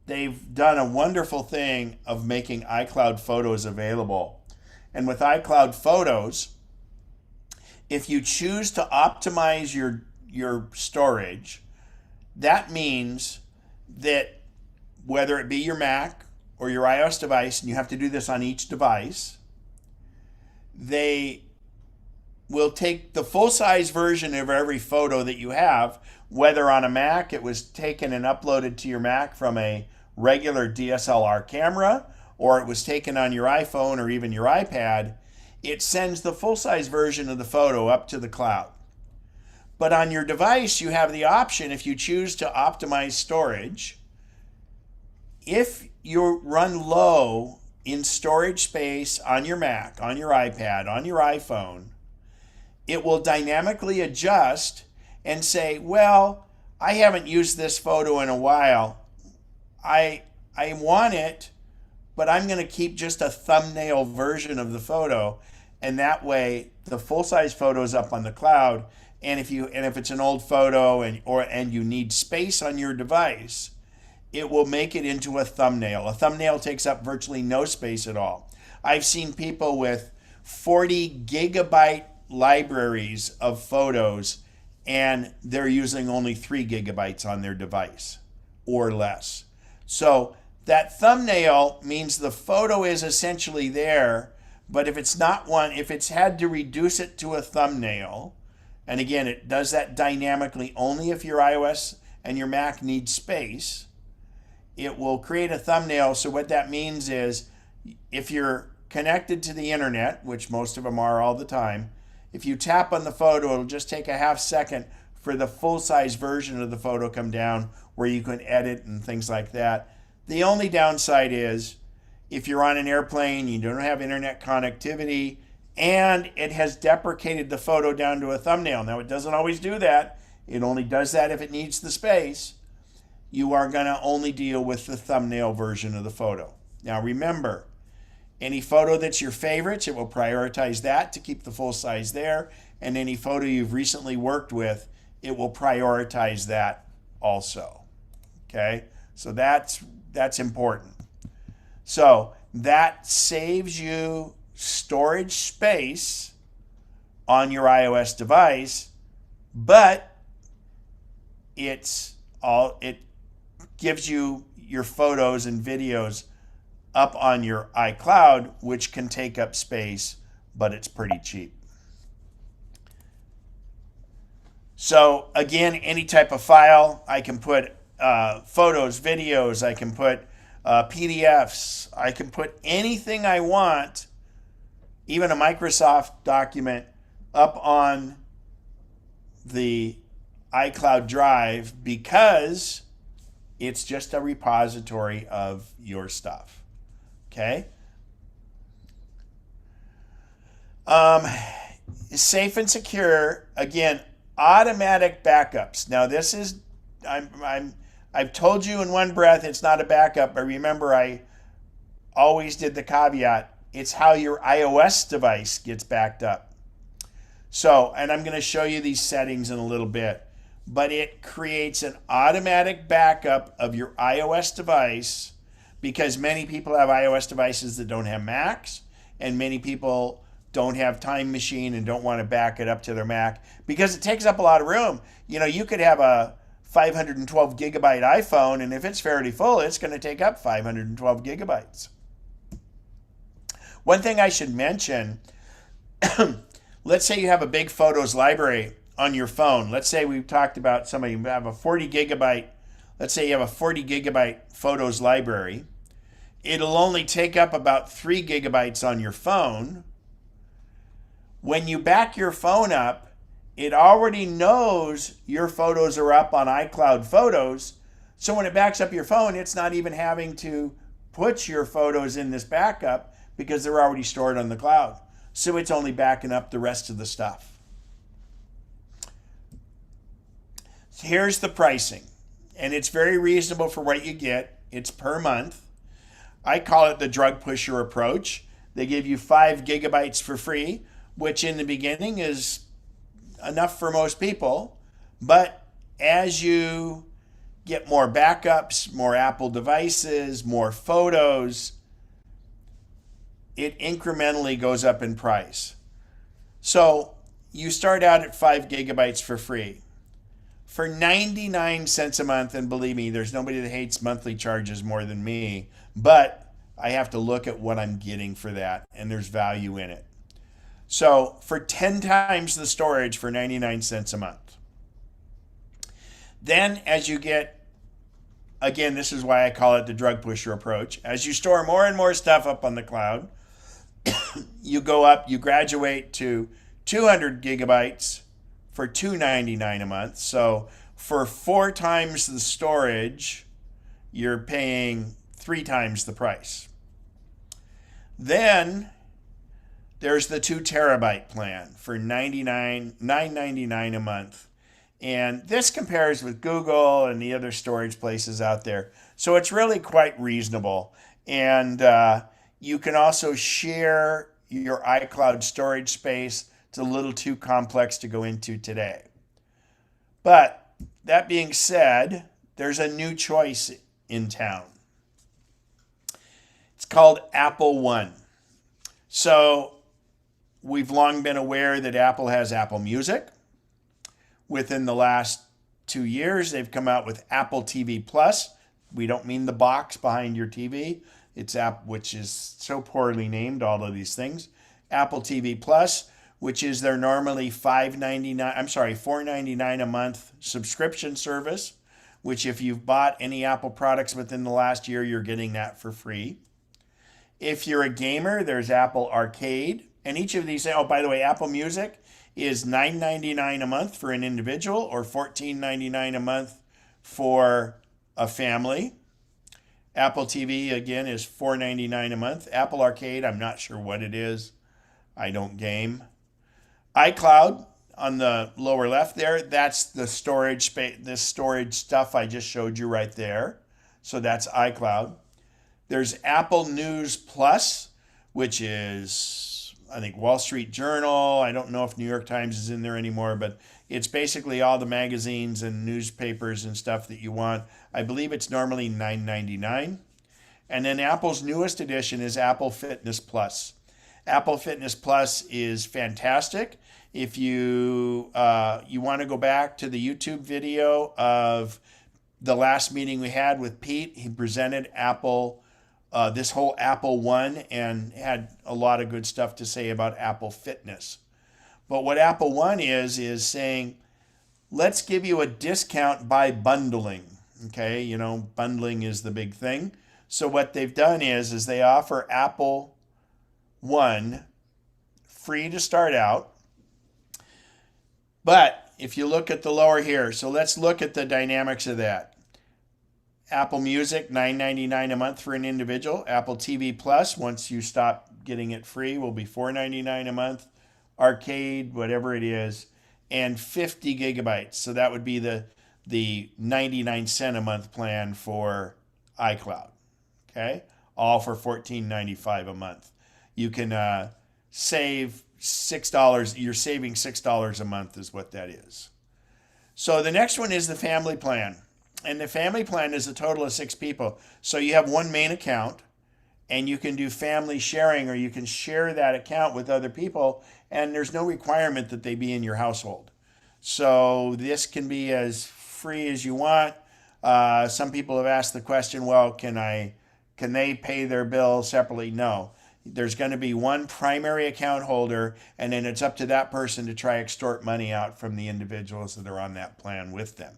Speaker 2: They've done a wonderful thing of making iCloud Photos available. And with iCloud Photos, if you choose to optimize your storage, that means that whether it be your Mac or your iOS device, and you have to do this on each device, they will take the full-size version of every photo that you have, whether on a Mac it was taken and uploaded to your Mac from a regular DSLR camera, or it was taken on your iPhone or even your iPad, it sends the full-size version of the photo up to the cloud. But on your device, you have the option, if you choose to optimize storage, if you run low in storage space on your Mac, on your iPad, on your iPhone, it will dynamically adjust and say, well, I haven't used this photo in a while. I want it, but I'm going to keep just a thumbnail version of the photo, and that way the full-size photo is up on the cloud. And if it's an old photo and you need space on your device, it will make it into a thumbnail. A thumbnail takes up virtually no space at all. I've seen people with 40 gigabyte libraries of photos, and they're using only 3 gigabytes on their device or less. So that thumbnail means the photo is essentially there, but if it's had to reduce it to a thumbnail, and again, it does that dynamically only if your iOS and your Mac need space, it will create a thumbnail. So what that means is, if you're connected to the internet, which most of them are all the time, if you tap on the photo, it'll just take a half second for the full-size version of the photo come down where you can edit and things like that. The only downside is, if you're on an airplane, you don't have internet connectivity, and it has deprecated the photo down to a thumbnail. Now, it doesn't always do that. It only does that if it needs the space. You are going to only deal with the thumbnail version of the photo. Now, remember, any photo that's your favorites, it will prioritize that to keep the full size there. And any photo you've recently worked with, it will prioritize that also. Okay, so that's important. So that saves you storage space on your iOS device, but it gives you your photos and videos up on your iCloud, which can take up space, but it's pretty cheap. So again, any type of file, I can put photos, videos, I can put PDFs, I can put anything I want, even a Microsoft document, up on the iCloud Drive because it's just a repository of your stuff. Okay? Safe and secure, again, automatic backups. Now this is, I've told you in one breath it's not a backup, but remember I always did the caveat, it's how your iOS device gets backed up. So, and I'm going to show you these settings in a little bit, but it creates an automatic backup of your iOS device because many people have iOS devices that don't have Macs, and many people don't have Time Machine and don't want to back it up to their Mac because it takes up a lot of room. You know, you could have a 512 gigabyte iPhone, and if it's fairly full, it's going to take up 512 gigabytes. One thing I should mention, let's say you have a big photos library on your phone. Let's say we've talked about somebody who have a 40 gigabyte, let's say you have a 40 gigabyte photos library. It'll only take up about 3 gigabytes on your phone. When you back your phone up, it already knows your photos are up on iCloud Photos. So when it backs up your phone, it's not even having to put your photos in this backup because they're already stored on the cloud. So it's only backing up the rest of the stuff. Here's the pricing, and it's very reasonable for what you get. It's per month. I call it the drug pusher approach. They give you 5 gigabytes for free, which in the beginning is enough for most people. But as you get more backups, more Apple devices, more photos, it incrementally goes up in price. So you start out at 5 gigabytes for free. For 99 cents a month, and believe me, there's nobody that hates monthly charges more than me, but I have to look at what I'm getting for that, and there's value in it. So for 10 times the storage for 99 cents a month. Then as you get, again, this is why I call it the drug pusher approach. As you store more and more stuff up on the cloud, you go up, you graduate to 200 gigabytes for $2.99 a month. So for 4 times the storage, you're paying 3 times the price. Then there's the 2 terabyte plan for $9.99 a month. And this compares with Google and the other storage places out there. So it's really quite reasonable. And you can also share your iCloud storage space. It's a little too complex to go into today. But that being said, there's a new choice in town. It's called Apple One. So we've long been aware that Apple has Apple Music. Within the last 2 years, they've come out with Apple TV Plus. We don't mean the box behind your TV. It's app, which is so poorly named, all of these things. Apple TV Plus, which is their normally $4.99 a month subscription service, which if you've bought any Apple products within the last year, you're getting that for free. If you're a gamer, there's Apple Arcade. And each of these, oh, by the way, Apple Music is $9.99 a month for an individual or $14.99 a month for a family. Apple TV, again, is $4.99 a month. Apple Arcade, I'm not sure what it is. I don't game. iCloud, on the lower left there, that's the storage space, this storage stuff I just showed you right there. So that's iCloud. There's Apple News Plus, which is I think Wall Street Journal. I don't know if New York Times is in there anymore, but it's basically all the magazines and newspapers and stuff that you want. I believe it's normally $9.99. And then Apple's newest edition is Apple Fitness Plus. Apple Fitness Plus is fantastic. If you want to go back to the YouTube video of the last meeting we had with Pete, he presented Apple, this whole Apple One, and had a lot of good stuff to say about Apple Fitness. But what Apple One is saying, let's give you a discount by bundling. Okay, you know, bundling is the big thing. So what they've done is they offer Apple One free to start out. But if you look at the lower here, so let's look at the dynamics of that. Apple Music, $9.99 a month for an individual. Apple TV Plus, once you stop getting it free, will be $4.99 a month. Arcade, whatever it is, and 50 gigabytes. So that would be the 99-cent a month plan for iCloud. Okay, all for $14.95 a month. You can save $6. You're saving $6 a month is what that is. So the next one is the family plan. And the family plan is a total of 6 people. So you have one main account, and you can do family sharing, or you can share that account with other people, and there's no requirement that they be in your household. So this can be as free as you want. Some people have asked the question, well, can they pay their bill separately? No. There's going to be one primary account holder, and then it's up to that person to try extort money out from the individuals that are on that plan with them.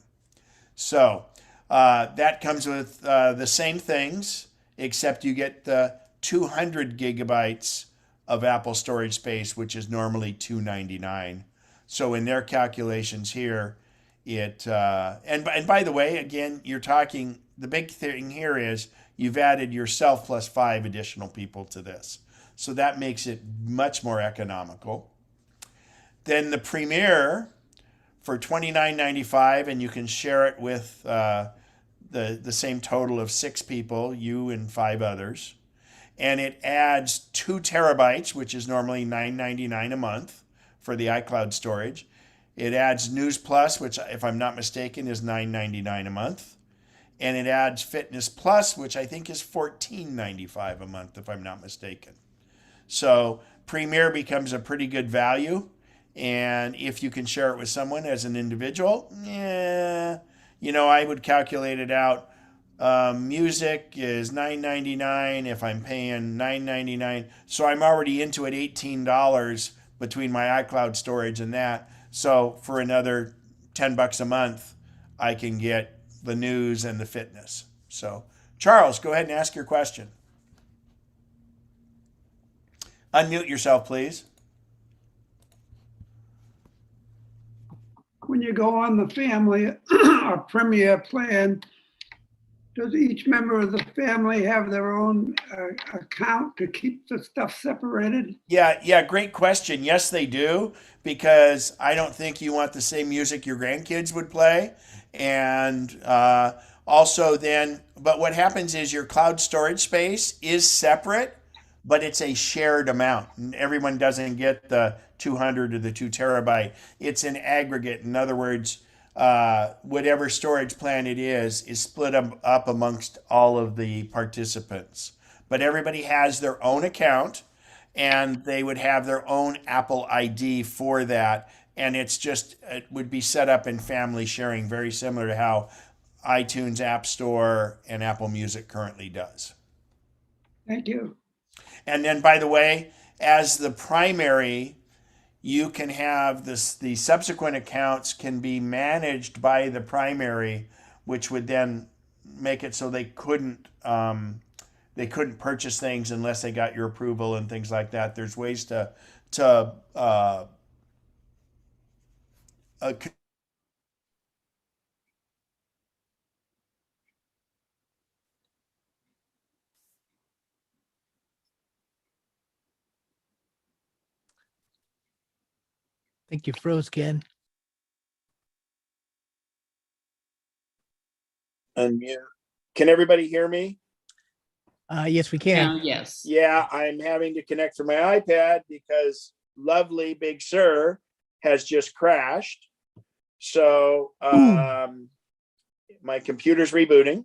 Speaker 2: So that comes with the same things, except you get the 200 gigabytes of Apple storage space, which is normally $299. So in their calculations here, and by the way, again, you're talking, the big thing here is you've added yourself plus 5 additional people to this. So that makes it much more economical. Then the Premier for $29.95, and you can share it with the same total of 6 people, you and 5 others. And it adds 2 terabytes, which is normally $9.99 a month for the iCloud storage. It adds News Plus, which, if I'm not mistaken, is $9.99 a month. And it adds Fitness Plus, which I think is $14.95 a month, if I'm not mistaken. So Premier becomes a pretty good value. And if you can share it with someone as an individual, I would calculate it out. Music is $9.99 if I'm paying $9.99. So I'm already into it $18 between my iCloud storage and that. So for another $10 a month, I can get the news and the fitness. So Charles, go ahead and ask your question. Unmute yourself, please.
Speaker 6: When you go on the family or premier plan, does each member of the family have their own account to keep the stuff separated?
Speaker 2: Yeah, great question. Yes, they do, because I don't think you want the same music your grandkids would play. And also then, but what happens is your cloud storage space is separate, but it's a shared amount. And everyone doesn't get the 200 or the 2 terabyte. It's an aggregate. In other words, whatever storage plan it is split up amongst all of the participants. But everybody has their own account, and they would have their own Apple ID for that. And it would be set up in family sharing, very similar to how iTunes App Store and Apple Music currently does.
Speaker 6: Thank you.
Speaker 2: And then, by the way, as the primary, you can have the subsequent accounts can be managed by the primary, which would then make it so they couldn't purchase things unless they got your approval and things like that. There's ways to
Speaker 12: I think you froze, Ken.
Speaker 2: unmute. Can everybody hear me?
Speaker 12: Yes, we can.
Speaker 15: Yes.
Speaker 2: Yeah, I'm having to connect from my iPad because lovely Big Sur has just crashed. So my computer's rebooting.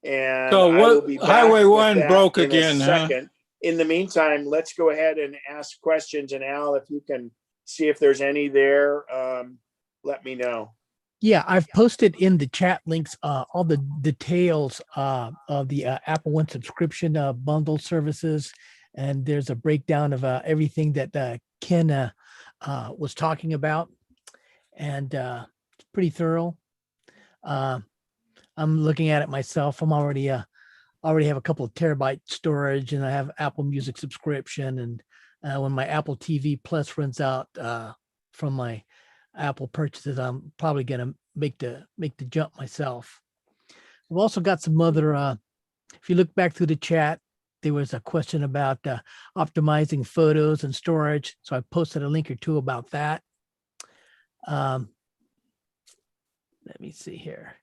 Speaker 2: And
Speaker 3: So
Speaker 2: I will be back
Speaker 3: Highway
Speaker 2: with
Speaker 3: 1
Speaker 2: that
Speaker 3: broke
Speaker 2: in
Speaker 3: again,
Speaker 2: a
Speaker 3: huh?
Speaker 2: second. In the meantime, let's go ahead and ask questions. And Al, if you can see if there's any there, let me know.
Speaker 12: Yeah, I've posted in the chat links all the details of the Apple One subscription bundle services, and there's a breakdown of everything that Ken was talking about, and it's pretty thorough. I'm looking at it myself. I'm already have a couple of terabyte storage, and I have Apple Music subscription, and when my Apple TV Plus runs out from my Apple purchases, I'm probably gonna make the jump myself. We've also got some other if you look back through the chat, there was a question about optimizing photos and storage, so I posted a link or two about that. Let me see here.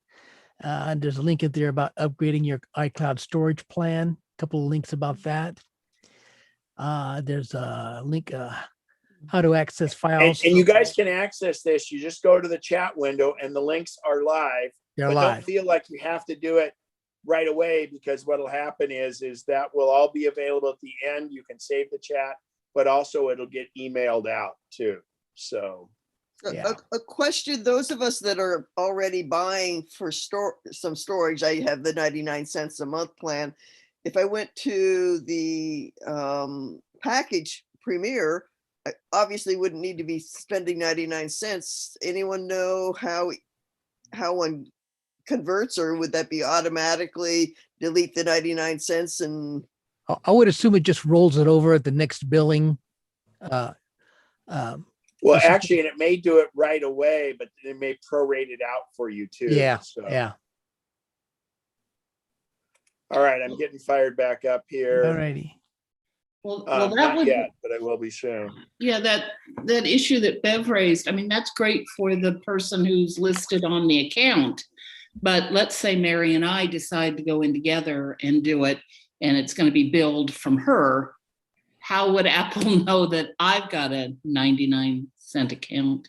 Speaker 12: And there's a link in there about upgrading your iCloud storage plan. A couple of links about that. There's a link how to access files.
Speaker 2: And you guys can access this. You just go to the chat window and the links are live.
Speaker 12: They're
Speaker 2: but
Speaker 12: live.
Speaker 2: Don't feel like you have to do it right away, because what'll happen is that will all be available at the end. You can save the chat, but also it'll get emailed out too. So
Speaker 12: yeah.
Speaker 10: A question, those of us that are already buying for some storage, I have the 99 cents a month plan. If I went to the package Premier, I obviously wouldn't need to be spending 99 cents. Anyone know how one converts, or would that be automatically delete the 99 cents? And
Speaker 12: I would assume it just rolls it over at the next billing.
Speaker 2: well, actually, and it may do it right away, but it may prorate it out for you too.
Speaker 12: Yeah,
Speaker 2: so.
Speaker 12: yeah.
Speaker 2: All right, I'm getting fired back up here.
Speaker 12: All righty.
Speaker 15: Well, that
Speaker 2: Not
Speaker 15: would,
Speaker 2: yet, but I will be soon.
Speaker 15: yeah, that issue that Bev raised, I mean, that's great for the person who's listed on the account. But let's say Mary and I decide to go in together and do it, and it's going to be billed from her. How would Apple know that I've got a 99-cent account?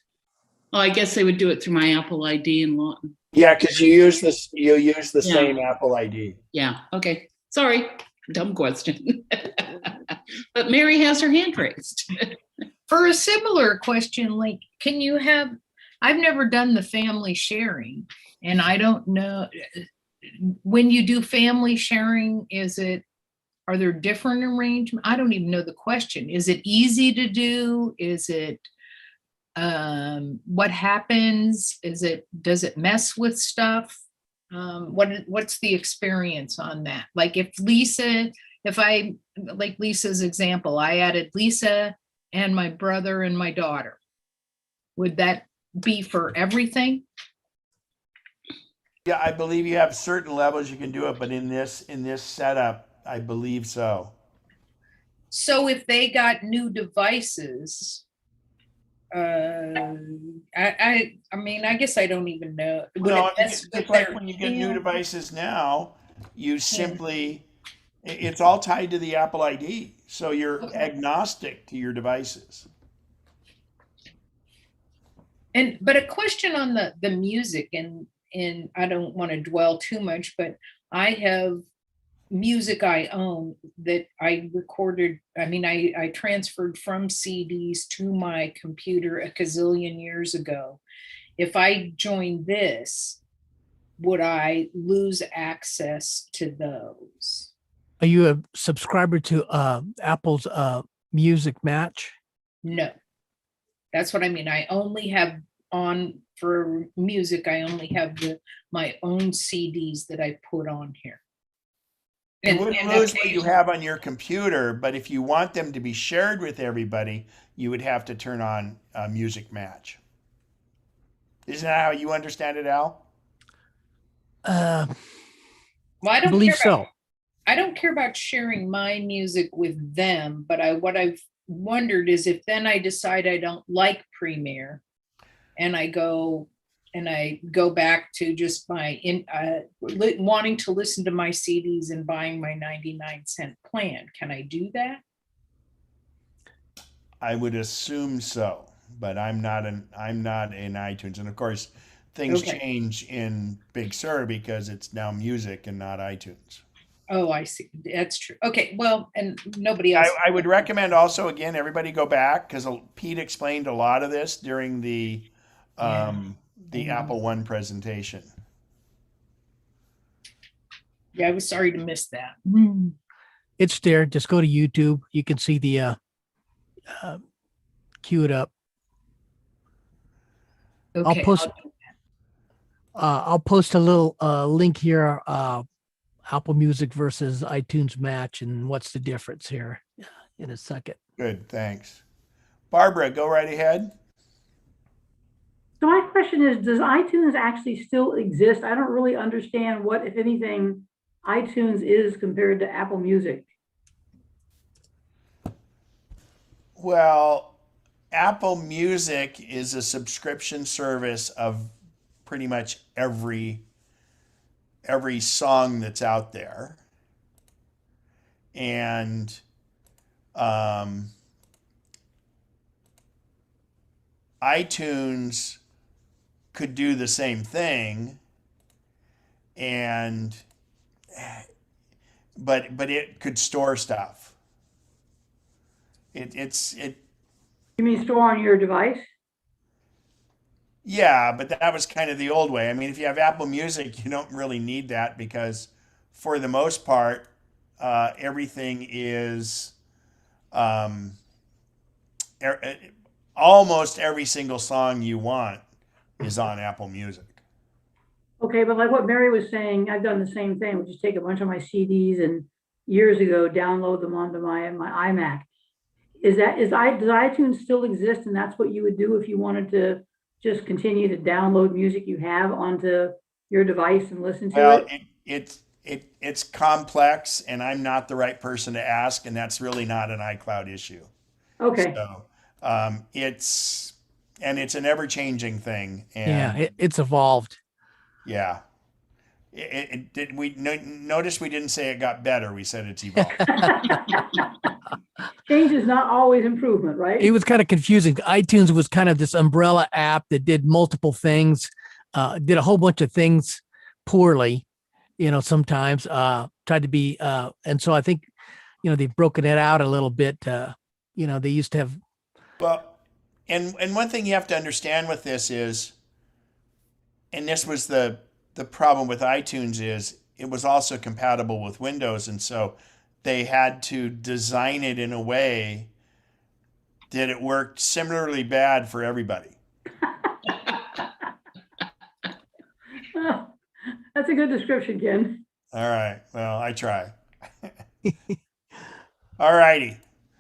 Speaker 15: Well, I guess they would do it through my Apple ID and Lawton.
Speaker 2: Yeah, because you use the same Apple ID.
Speaker 15: Yeah. Okay. Sorry. Dumb question. But Mary has her hand raised.
Speaker 4: For a similar question, like, can you have, I've never done the family sharing, and I don't know, when you do family sharing, are there different arrangements? I don't even know the question. Is it easy to do? Is it, what happens? Does it mess with stuff? What's the experience on that? Like like Lisa's example, I added Lisa and my brother and my daughter. Would that be for everything?
Speaker 2: Yeah, I believe you have certain levels you can do it, but in this setup, I believe so.
Speaker 4: So if they got new devices, I mean, I guess I don't even know.
Speaker 2: No, it's like when you get new devices now, you simply, it's all tied to the Apple ID. So you're agnostic to your devices.
Speaker 4: But a question on the music, and I don't want to dwell too much, but I have music I own that I recorded. I mean, I transferred from CDs to my computer a gazillion years ago. If I join this, would I lose access to those?
Speaker 12: Are you a subscriber to Apple's Music Match?
Speaker 4: No, that's what I mean. I only have for music, I only have my own CDs that I put on here.
Speaker 2: You wouldn't lose what you have on your computer, but if you want them to be shared with everybody, you would have to turn on Music Match. Isn't that how you understand it, Al?
Speaker 4: Well, I don't
Speaker 12: believe so.
Speaker 4: I don't care about sharing my music with them, but what I've wondered is if then I decide I don't like Premiere and I go and I go back to just my wanting to listen to my CDs and buying my 99-cent plan. Can I do that?
Speaker 2: I would assume so, but I'm not in iTunes. And of course, things
Speaker 4: Okay.
Speaker 2: change in Big Sur because it's now music and not iTunes.
Speaker 4: Oh, I see. That's true. Okay, well, and nobody else.
Speaker 2: I would recommend also, again, everybody go back because Pete explained a lot of this during the Apple One presentation.
Speaker 4: Yeah, I was sorry to miss that.
Speaker 12: It's there. Just go to YouTube. You can see the queue it up.
Speaker 4: Okay,
Speaker 12: I'll post a little link here. Apple Music versus iTunes match, and what's the difference here in a second.
Speaker 2: Good, thanks. Barbara, go right ahead.
Speaker 8: So my question is, does iTunes actually still exist? I don't really understand what, if anything, iTunes is compared to Apple Music.
Speaker 2: Well, Apple Music is a subscription service of pretty much every song that's out there. And iTunes could do the same thing, and but it could store stuff. It
Speaker 8: You mean store on your device?
Speaker 2: Yeah, but that was kind of the old way. I mean, if you have Apple Music, you don't really need that because for the most part, everything is almost every single song you want is on Apple Music.
Speaker 8: Okay, but like what Mary was saying, I've done the same thing, which is take a bunch of my CDs and years ago, download them onto my iMac. Does iTunes still exist? And that's what you would do if you wanted to just continue to download music you have onto your device and listen to it?
Speaker 2: It's complex, and I'm not the right person to ask, and that's really not an iCloud issue.
Speaker 8: Okay.
Speaker 2: So it's an ever-changing thing. And
Speaker 12: yeah, it's evolved.
Speaker 2: Yeah. Notice we didn't say it got better. We said it's evolved.
Speaker 8: Change is not always improvement, right?
Speaker 12: It was kind of confusing. iTunes was kind of this umbrella app that did multiple things, did a whole bunch of things poorly, sometimes tried to be, and so I think, they've broken it out a little bit. They used to have.
Speaker 2: Well, and one thing you have to understand with this is, and this was the problem with iTunes, is it was also compatible with Windows. And so they had to design it in a way that it worked similarly bad for everybody.
Speaker 8: That's a good description, Ken.
Speaker 2: All right. Well, I try. All righty.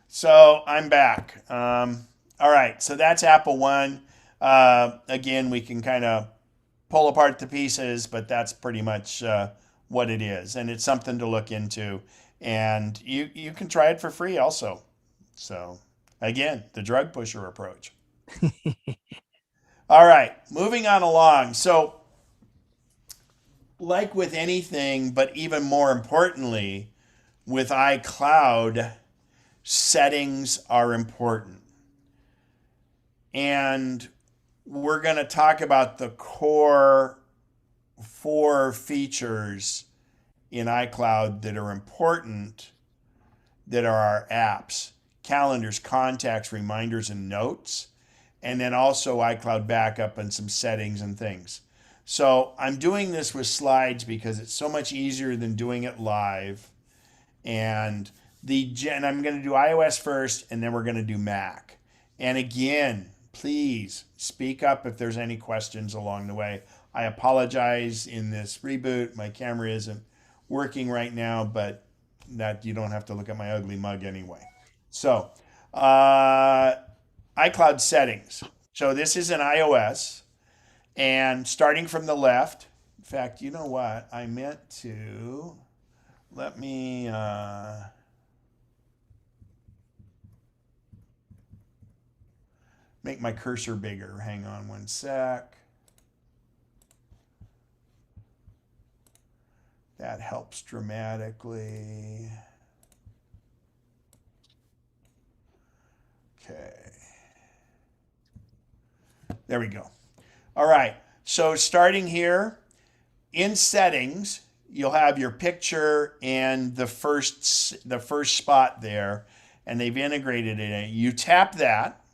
Speaker 2: So I'm back. All right. So that's Apple One. Again, we can kind of pull apart the pieces, but that's pretty much what it is. And it's something to look into. And you can try it for free also. So again, the drug pusher approach. All right, moving on along. So like with anything, but even more importantly, with iCloud, settings are important. And we're going to talk about the core 4 features in iCloud that are important, that are our apps: calendars, contacts, reminders, and notes, and then also iCloud backup and some settings and things. So I'm doing this with slides because it's so much easier than doing it live. And I'm going to do iOS first, and then we're going to do Mac. And again, please speak up if there's any questions along the way. I apologize in this reboot. My camera isn't working right now, but that you don't have to look at my ugly mug anyway. So iCloud settings. So this is an iOS, and starting from the left, in fact, you know what? I meant to, let me, make my cursor bigger. Hang on one sec. That helps dramatically. Okay. There we go. All right. So starting here in settings, you'll have your picture and the first spot there, and they've integrated it in. You tap that.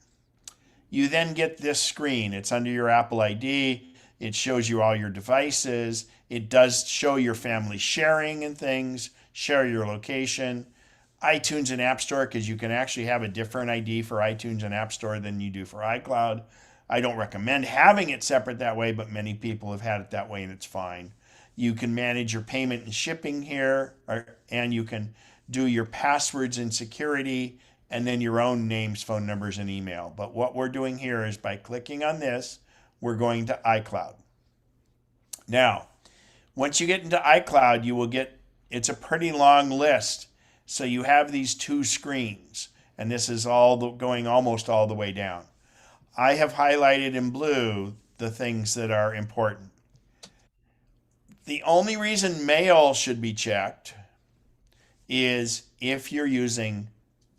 Speaker 2: You then get this screen. It's under your Apple ID. It shows you all your devices. It does show your family sharing and things, share your location, iTunes and App Store, because you can actually have a different ID for iTunes and App Store than you do for iCloud. I don't recommend having it separate that way, but many people have had it that way and it's fine. You can manage your payment and shipping here, and you can do your passwords and security, and then your own names, phone numbers, and email. But what we're doing here is by clicking on this, we're going to iCloud. Now, once you get into iCloud, you will get, it's a pretty long list. So you have these two screens, and this is all going almost all the way down. I have highlighted in blue the things that are important. The only reason mail should be checked is if you're using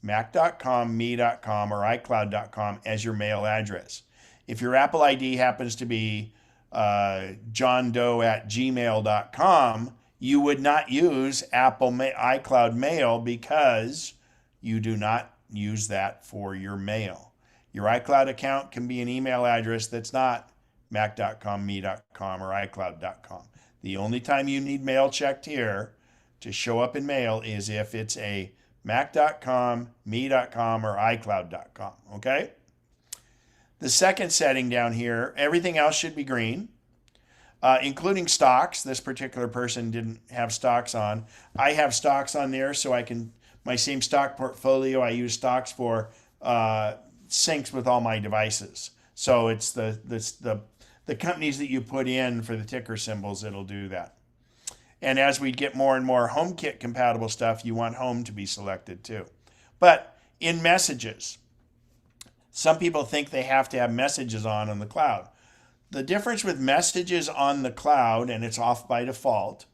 Speaker 2: mac.com, me.com, or iCloud.com as your mail address. If your Apple ID happens to be johndoe@gmail.com, you would not use iCloud Mail because you do not use that for your mail. Your iCloud account can be an email address that's not mac.com, me.com, or iCloud.com. The only time you need mail checked here to show up in mail is if it's a mac.com, me.com, or iCloud.com, okay? The second setting down here, everything else should be green, including stocks. This particular person didn't have stocks on. I have stocks on there, so I can, my same stock portfolio, I use stocks for syncs with all my devices. So it's the companies that you put in for the ticker symbols that'll do that. And as we get more and more HomeKit compatible stuff, you want home to be selected too. But in messages, some people think they have to have messages on the cloud. The difference with messages on the cloud, and it's off by default,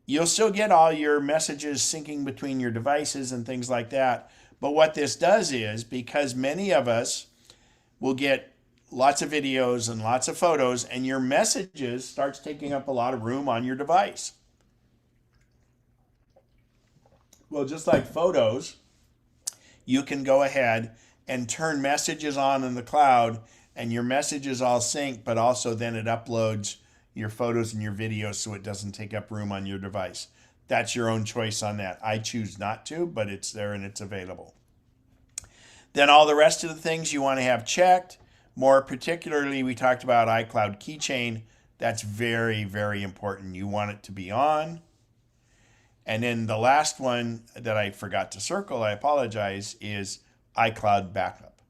Speaker 2: you'll still get all your messages syncing between your devices and things like that. But what this does is, because many of us will get lots of videos and lots of photos, and your messages starts taking up a lot of room on your device. Well, just like photos, you can go ahead and turn messages on in the cloud, and your messages all sync, but also then it uploads your photos and your videos so it doesn't take up room on your device. That's your own choice on that. I choose not to, but it's there and it's available. Then all the rest of the things you want to have checked. More particularly, we talked about iCloud Keychain. That's very, very important. You want it to be on. And then the last one that I forgot to circle, I apologize, is iCloud Backup.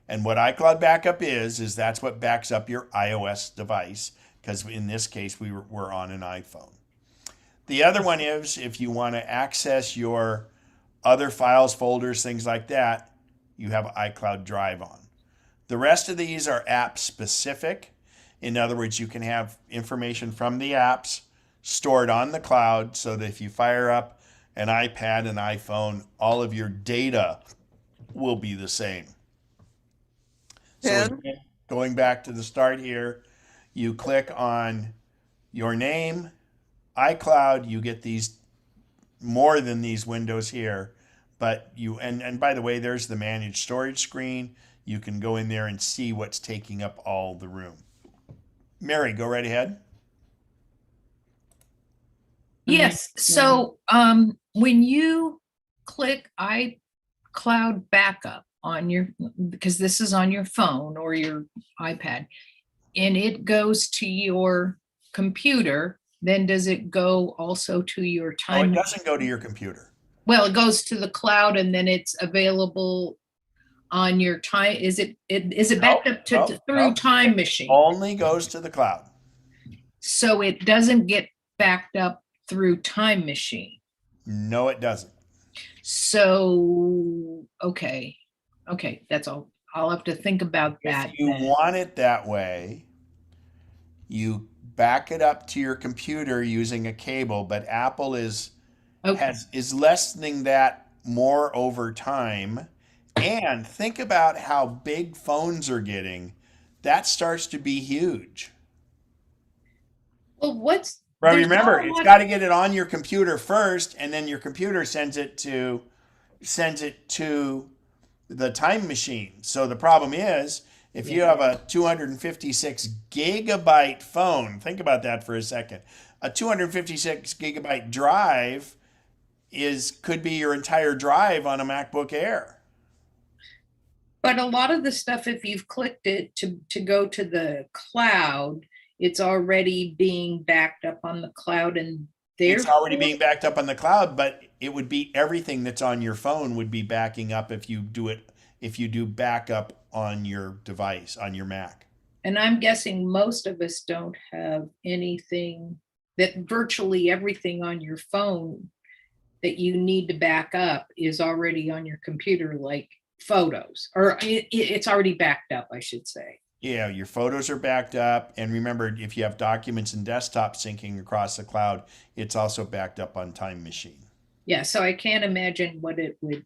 Speaker 2: And what iCloud Backup is that's what backs up your iOS device, because in this case, we're on an iPhone. The other one is if you want to access your other files, folders, things like that, you have iCloud Drive on. The rest of these are app specific. In other words, you can have information from the apps stored on the cloud so that if you fire up an iPad, an iPhone, all of your data will be the same. So again, going back to the start here, you click on your name, iCloud, you get these more than these windows here, but you, and by the way, there's the managed storage screen. You can go in there and see what's taking up all the room. Mary, go right ahead.
Speaker 4: Yes, so when you click iCloud Backup on your, because this is on your phone or your iPad, and it goes to your computer, then does it go also to your time?
Speaker 2: No, it doesn't go to your computer.
Speaker 4: Well, it goes to the cloud and then it's available on your time. Is it backed up to through Time Machine?
Speaker 2: Only goes to the cloud.
Speaker 4: So it doesn't get backed up through Time Machine.
Speaker 2: No, it doesn't.
Speaker 4: So okay, that's all. I'll have to think about that.
Speaker 2: If you want it that way, you back it up to your computer using a cable, but Apple is
Speaker 4: Okay.
Speaker 2: is lessening that more over time. And think about how big phones are getting. That starts to be huge.
Speaker 4: Well,
Speaker 2: But
Speaker 4: there's not
Speaker 2: remember,
Speaker 4: a
Speaker 2: it's
Speaker 4: lot-
Speaker 2: got to get it on your computer first, and then your computer sends it to the time machine. So the problem is, if you have a 256 gigabyte phone, think about that for a second. A 256 gigabyte drive could be your entire drive on a MacBook Air.
Speaker 4: But a lot of the stuff, if you've clicked it to go to the cloud, it's already being backed up on the cloud, and
Speaker 2: It's already
Speaker 4: therefore,
Speaker 2: being backed up on the cloud, but it would be everything that's on your phone would be backing up if you do backup on your device, on your Mac.
Speaker 4: and I'm guessing most of us don't have anything that virtually everything on your phone that you need to back up is already on your computer, like photos, or it's already backed up, I should say.
Speaker 2: Yeah, your photos are backed up. And remember, if you have documents and desktop syncing across the cloud, it's also backed up on Time Machine.
Speaker 4: Yeah, so I can't imagine what it would,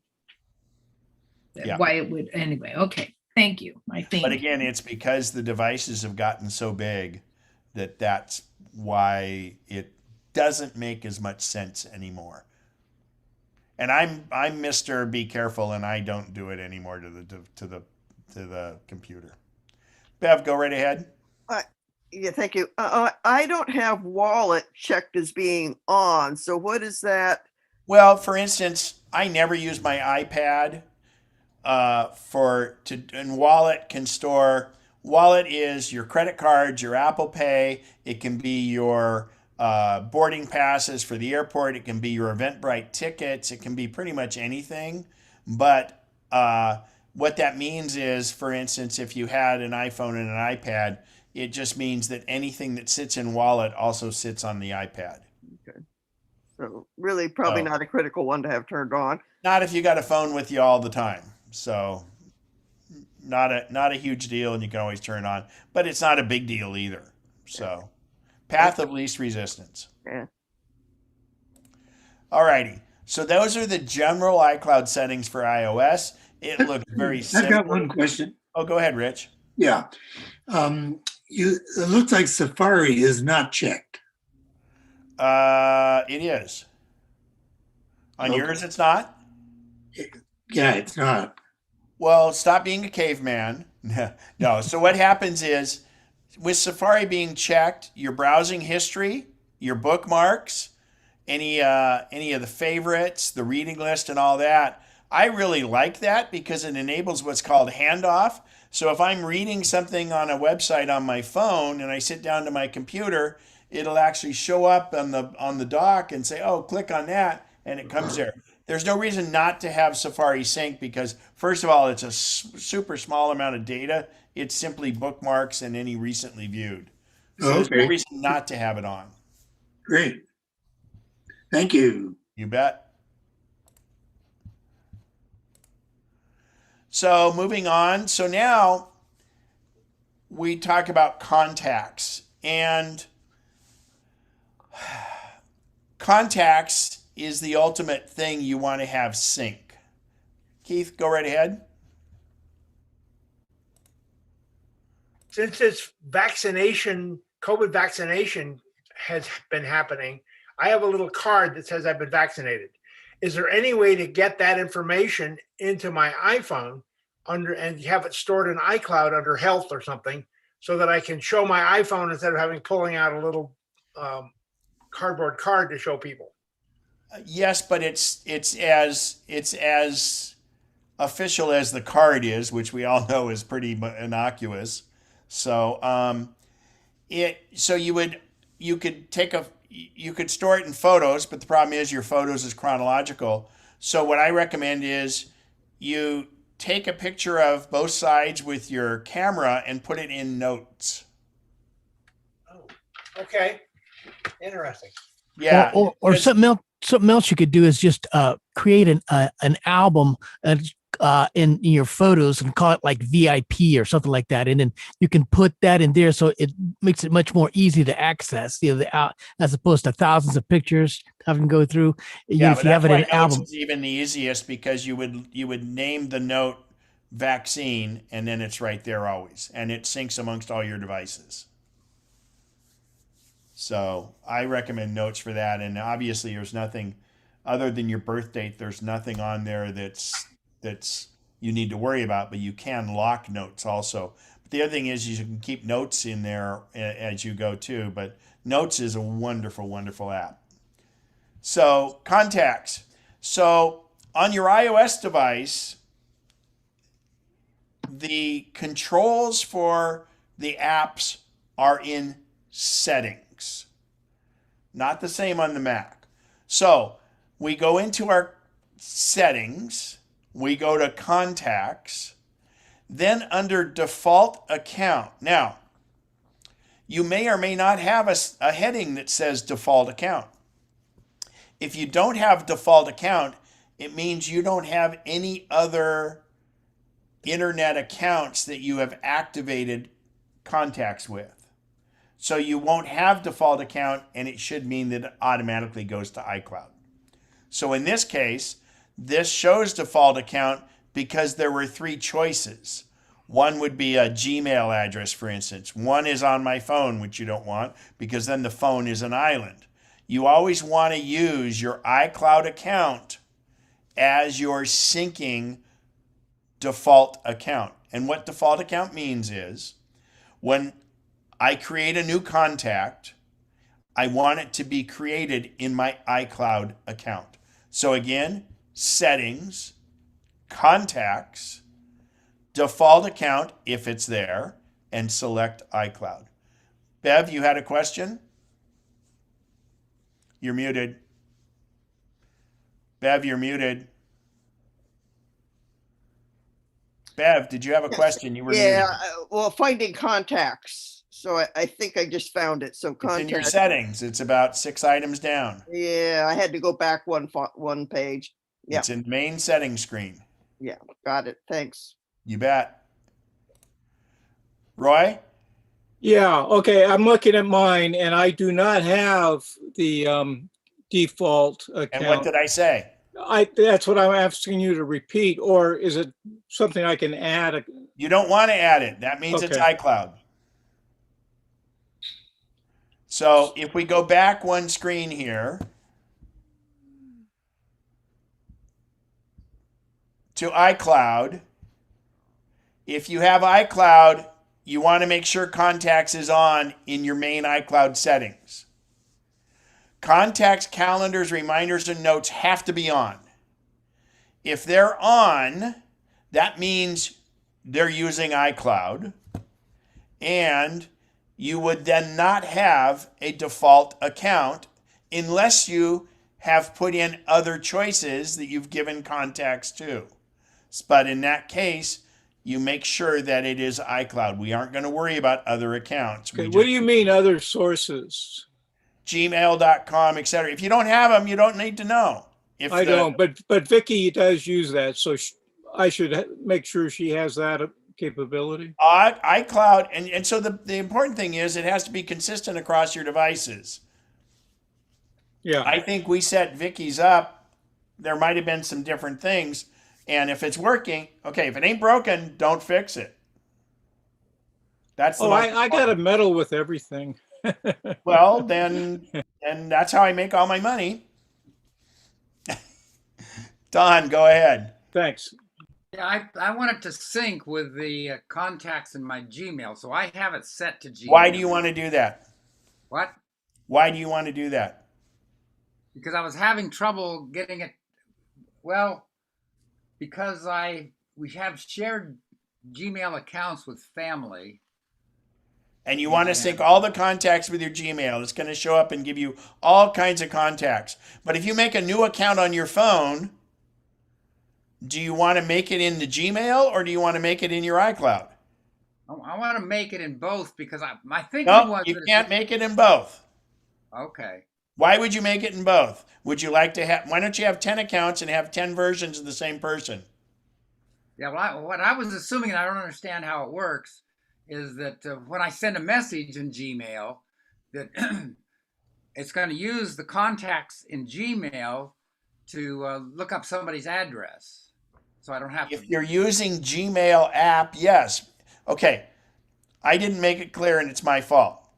Speaker 2: Yeah.
Speaker 4: why it would, anyway, okay, thank you, I think.
Speaker 2: But again, it's because the devices have gotten so big that's why it doesn't make as much sense anymore. And I'm Mr. Be Careful, and I don't do it anymore to the computer. Bev, go right ahead.
Speaker 10: Yeah, thank you. I don't have wallet checked as being on. So what is that?
Speaker 2: Well, for instance, I never use my iPad and Wallet can store. Wallet is your credit cards, your Apple Pay. It can be your boarding passes for the airport. It can be your Eventbrite tickets. It can be pretty much anything. But what that means is, for instance, if you had an iPhone and an iPad, it just means that anything that sits in Wallet also sits on the iPad.
Speaker 10: Okay. So really probably not a critical one to have turned on.
Speaker 2: Not if you got a phone with you all the time. So not a huge deal, and you can always turn it on. But it's not a big deal either. So path of least resistance.
Speaker 10: Yeah.
Speaker 2: All righty. So those are the general iCloud settings for iOS. It looks very simple.
Speaker 5: I've got one question.
Speaker 2: Oh, go ahead, Rich.
Speaker 5: Yeah. It looks like Safari is not checked.
Speaker 2: It is. On yours, it's not?
Speaker 5: Yeah, it's not.
Speaker 2: Well, stop being a caveman. No. So what happens is, with Safari being checked, your browsing history, your bookmarks, any of the favorites, the reading list, and all that, I really like that because it enables what's called handoff. So if I'm reading something on a website on my phone and I sit down to my computer, it'll actually show up on the dock and say, "Oh, click on that," and it comes there. There's no reason not to have Safari Sync because, first of all, it's a super small amount of data. It's simply bookmarks and any recently viewed. So there's no reason not to have it on.
Speaker 5: Great. Thank you.
Speaker 2: You bet. So moving on. So now we talk about contacts. And contacts is the ultimate thing you want to have sync. Keith, go right ahead.
Speaker 13: Since this COVID vaccination has been happening, I have a little card that says I've been vaccinated. Is there any way to get that information into my iPhone and have it stored in iCloud under Health or something, so that I can show my iPhone instead of pulling out a little cardboard card to show people?
Speaker 2: Yes, but it's as official as the card is, which we all know is pretty innocuous. So you could store it in photos, but the problem is your photos is chronological. So what I recommend is you take a picture of both sides with your camera and put it in notes.
Speaker 13: Oh, okay. Interesting.
Speaker 2: Yeah.
Speaker 12: Or something else you could do is just create an album, in your photos and call it like VIP or something like that. And then you can put that in there. So it makes it much more easy to access, as opposed to thousands of pictures having to go through.
Speaker 2: Yeah,
Speaker 12: If
Speaker 2: but
Speaker 12: you have
Speaker 2: that's
Speaker 12: it in
Speaker 2: why
Speaker 12: an
Speaker 2: notes
Speaker 12: album.
Speaker 2: is even the easiest, because you would name the note vaccine, and then it's right there always, and it syncs amongst all your devices. So I recommend Notes for that. And obviously there's nothing other than your birth date. There's nothing on there that's you need to worry about, but you can lock Notes also. But the other thing is you can keep notes in there as you go too. But Notes is a wonderful, wonderful app. So contacts. So on your iOS device, the controls for the apps are in settings, not the same on the Mac. So we go into our settings, we go to contacts, then under default account. Now, you may or may not have a heading that says default account. If you don't have default account, it means you don't have any other internet accounts that you have activated contacts with. So you won't have default account, and it should mean that it automatically goes to iCloud. So in this case, this shows default account because there were 3 choices. One would be a Gmail address, for instance. One is on my phone, which you don't want, because then the phone is an island. You always want to use your iCloud account as your syncing default account. And what default account means is when I create a new contact, I want it to be created in my iCloud account. So again, settings, contacts, default account if it's there, and select iCloud. Bev, you had a question? You're muted. Bev, you're muted. Bev, did you have a question? You were
Speaker 10: Yeah,
Speaker 2: muted.
Speaker 10: well, finding contacts. So I think I just found it. So
Speaker 2: It's in your
Speaker 10: contacts.
Speaker 2: settings. It's about 6 items down.
Speaker 10: Yeah, I had to go back one page. Yeah,
Speaker 2: It's in main settings screen.
Speaker 10: yeah, got it. Thanks.
Speaker 2: You bet. Roy?
Speaker 3: Yeah, okay, I'm looking at mine and I do not have the default account.
Speaker 2: And what did I say?
Speaker 3: That's what I'm asking you to repeat, or is it something I can add?
Speaker 2: You don't want to add it. That means it's
Speaker 3: Okay.
Speaker 2: iCloud. So if we go back one screen here to iCloud, if you have iCloud, you want to make sure contacts is on in your main iCloud settings. Contacts, calendars, reminders, and notes have to be on. If they're on, that means they're using iCloud, and you would then not have a default account unless you have put in other choices that you've given contacts to. But in that case, you make sure that it is iCloud. We aren't going to worry about other accounts.
Speaker 3: Okay, what do you mean other sources?
Speaker 2: Gmail.com, etc. If you don't have them, you don't need to know.
Speaker 3: I don't, but Vicky does use that, so I should make sure she has that capability.
Speaker 2: iCloud, and so the important thing is it has to be consistent across your devices.
Speaker 3: Yeah.
Speaker 2: I think we set Vicky's up. There might have been some different things. And if it's working, okay, if it ain't broken, don't fix it. That's the most
Speaker 3: I got a medal with everything.
Speaker 2: Well, then that's how I make all my money. Don, go ahead.
Speaker 3: Thanks.
Speaker 7: Yeah, I want it to sync with the contacts in my Gmail, so I have it set to Gmail.
Speaker 2: Why do you want to do that?
Speaker 7: What?
Speaker 2: Why do you want to do that?
Speaker 7: Because I was having trouble getting it. Well, because we have shared Gmail accounts with family.
Speaker 2: And you want to sync all the contacts with your Gmail. It's going to show up and give you all kinds of contacts. But if you make a new account on your phone, do you want to make it in the Gmail or do you want to make it in your iCloud?
Speaker 7: I want to make it in both because my thinking was
Speaker 2: you can't make it in both.
Speaker 7: Okay.
Speaker 2: Why would you make it in both? Would you like to have, why don't you have 10 accounts and have 10 versions of the same person?
Speaker 7: Yeah, well, what I was assuming, and I don't understand how it works, is that when I send a message in Gmail, that it's going to use the contacts in Gmail to look up somebody's address. So I don't have
Speaker 2: If
Speaker 7: to.
Speaker 2: you're using Gmail app, yes. Okay, I didn't make it clear and it's my fault.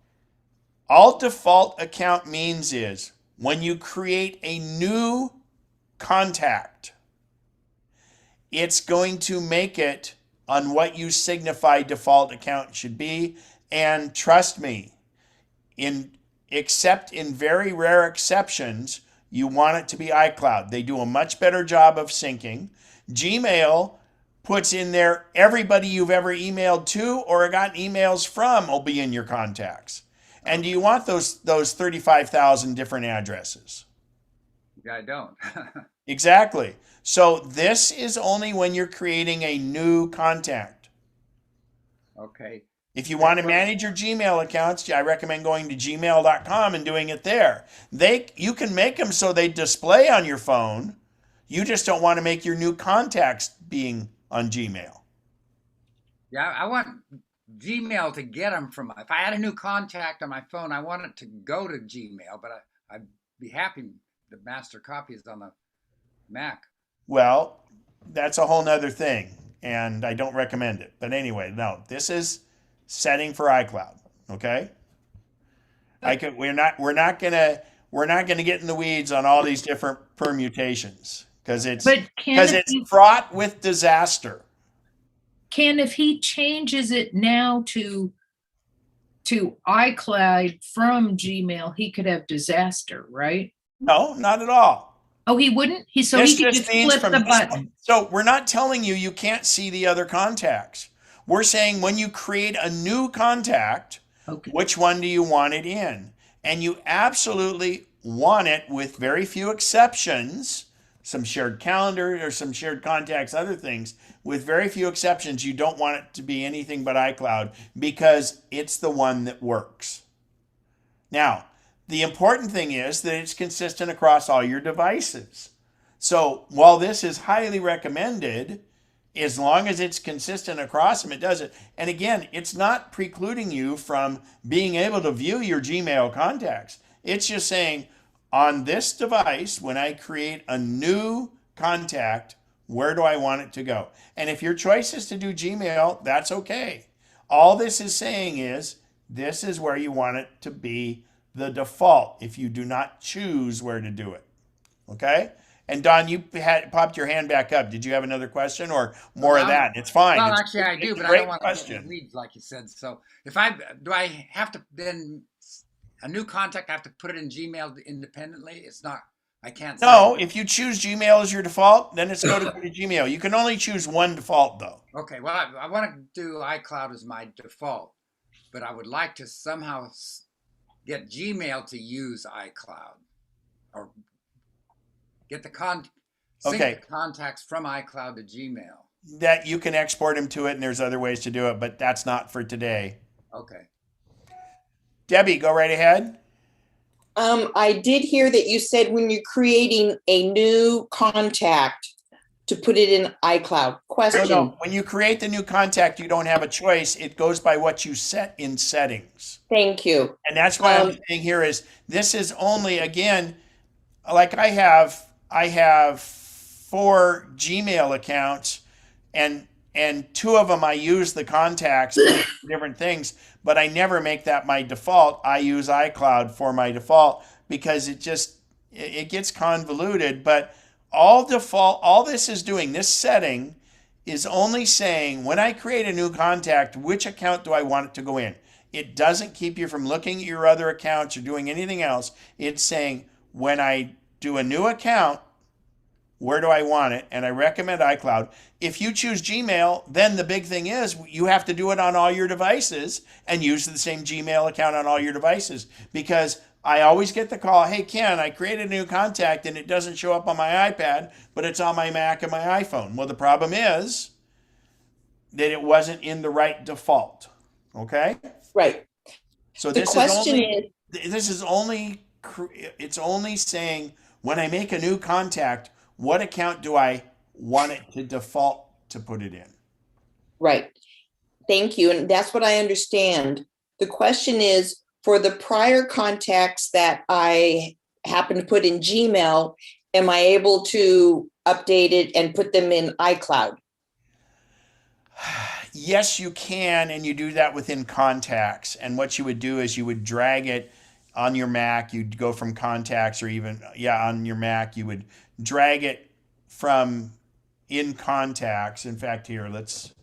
Speaker 2: All default account means is when you create a new contact, it's going to make it on what you signify default account should be. And trust me, except in very rare exceptions, you want it to be iCloud. They do a much better job of syncing. Gmail puts in there everybody you've ever emailed to or gotten emails from will be in your contacts. And do you want those 35,000 different addresses?
Speaker 7: Yeah, I don't.
Speaker 2: Exactly. So this is only when you're creating a new contact.
Speaker 7: Okay.
Speaker 2: If you want to manage your Gmail accounts, I recommend going to gmail.com and doing it there. You can make them so they display on your phone. You just don't want to make your new contacts being on Gmail.
Speaker 7: Yeah, I want Gmail to get them from. If I had a new contact on my phone, I want it to go to Gmail, but I'd be happy the master copy is on the Mac.
Speaker 2: Well, that's a whole nother thing, and I don't recommend it. But anyway, no, this is setting for iCloud. Okay. We're not gonna get in the weeds on all these different permutations because it's fraught with disaster.
Speaker 4: Ken, if he changes it now to iCloud from Gmail, he could have disaster, right?
Speaker 2: No, not at all.
Speaker 4: Oh, he wouldn't? He could just flip the button.
Speaker 2: So we're not telling you can't see the other contacts. We're saying when you create a new contact, which one do you want it in? And you absolutely want it, with very few exceptions, some shared calendar or some shared contacts, other things, with very few exceptions, you don't want it to be anything but iCloud because it's the one that works. Now, the important thing is that it's consistent across all your devices. So while this is highly recommended, as long as it's consistent across them, it does it. And again, it's not precluding you from being able to view your Gmail contacts. It's just saying, on this device, when I create a new contact, where do I want it to go? And if your choice is to do Gmail, that's okay. All this is saying is, this is where you want it to be the default if you do not choose where to do it. Okay? And Don, you popped your hand back up. Did you have another question or more of that? It's fine.
Speaker 7: Well,
Speaker 2: I
Speaker 7: do, but I don't want to get in the weeds like you said. So do I have to then, a new contact, I have to put it in Gmail independently? It's not, I can't.
Speaker 2: No, if you choose Gmail as your default, then it's go to Gmail. You can only choose one default though.
Speaker 7: Okay, well, I want to do iCloud as my default, but I would like to somehow get Gmail to use iCloud, or get the sync the contacts from iCloud to Gmail.
Speaker 2: That you can export them to it, and there's other ways to do it, but that's not for today.
Speaker 7: Okay.
Speaker 2: Debbie, go right ahead.
Speaker 11: I did hear that you said when you're creating a new contact to put it in iCloud. Question.
Speaker 2: No. When you create the new contact, you don't have a choice. It goes by what you set in settings.
Speaker 11: Thank you.
Speaker 2: And that's why I'm saying here is, this is only, again, like I have 4 Gmail accounts, and 2 of them I use the contacts for different things, but I never make that my default. I use iCloud for my default because it gets convoluted. But all this is doing, this setting is only saying, when I create a new contact, which account do I want it to go in? It doesn't keep you from looking at your other accounts or doing anything else. It's saying, when I do a new account, where do I want it? And I recommend iCloud. If you choose Gmail, then the big thing is you have to do it on all your devices and use the same Gmail account on all your devices. Because I always get the call, hey, Ken, I created a new contact and it doesn't show up on my iPad, but it's on my Mac and my iPhone. Well, the problem is that it wasn't in the right default. Okay?
Speaker 11: Right.
Speaker 2: So this is only saying, when I make a new contact, what account do I want it to default to put it in.
Speaker 11: Right. Thank you. And that's what I understand. The question is, for the prior contacts that I happen to put in Gmail, am I able to update it and put them in iCloud?
Speaker 2: Yes, you can, and you do that within contacts. And what you would do is you would drag it on your Mac. You'd go from contacts, or even, on your Mac, you would drag it from in contacts. In fact, here, let's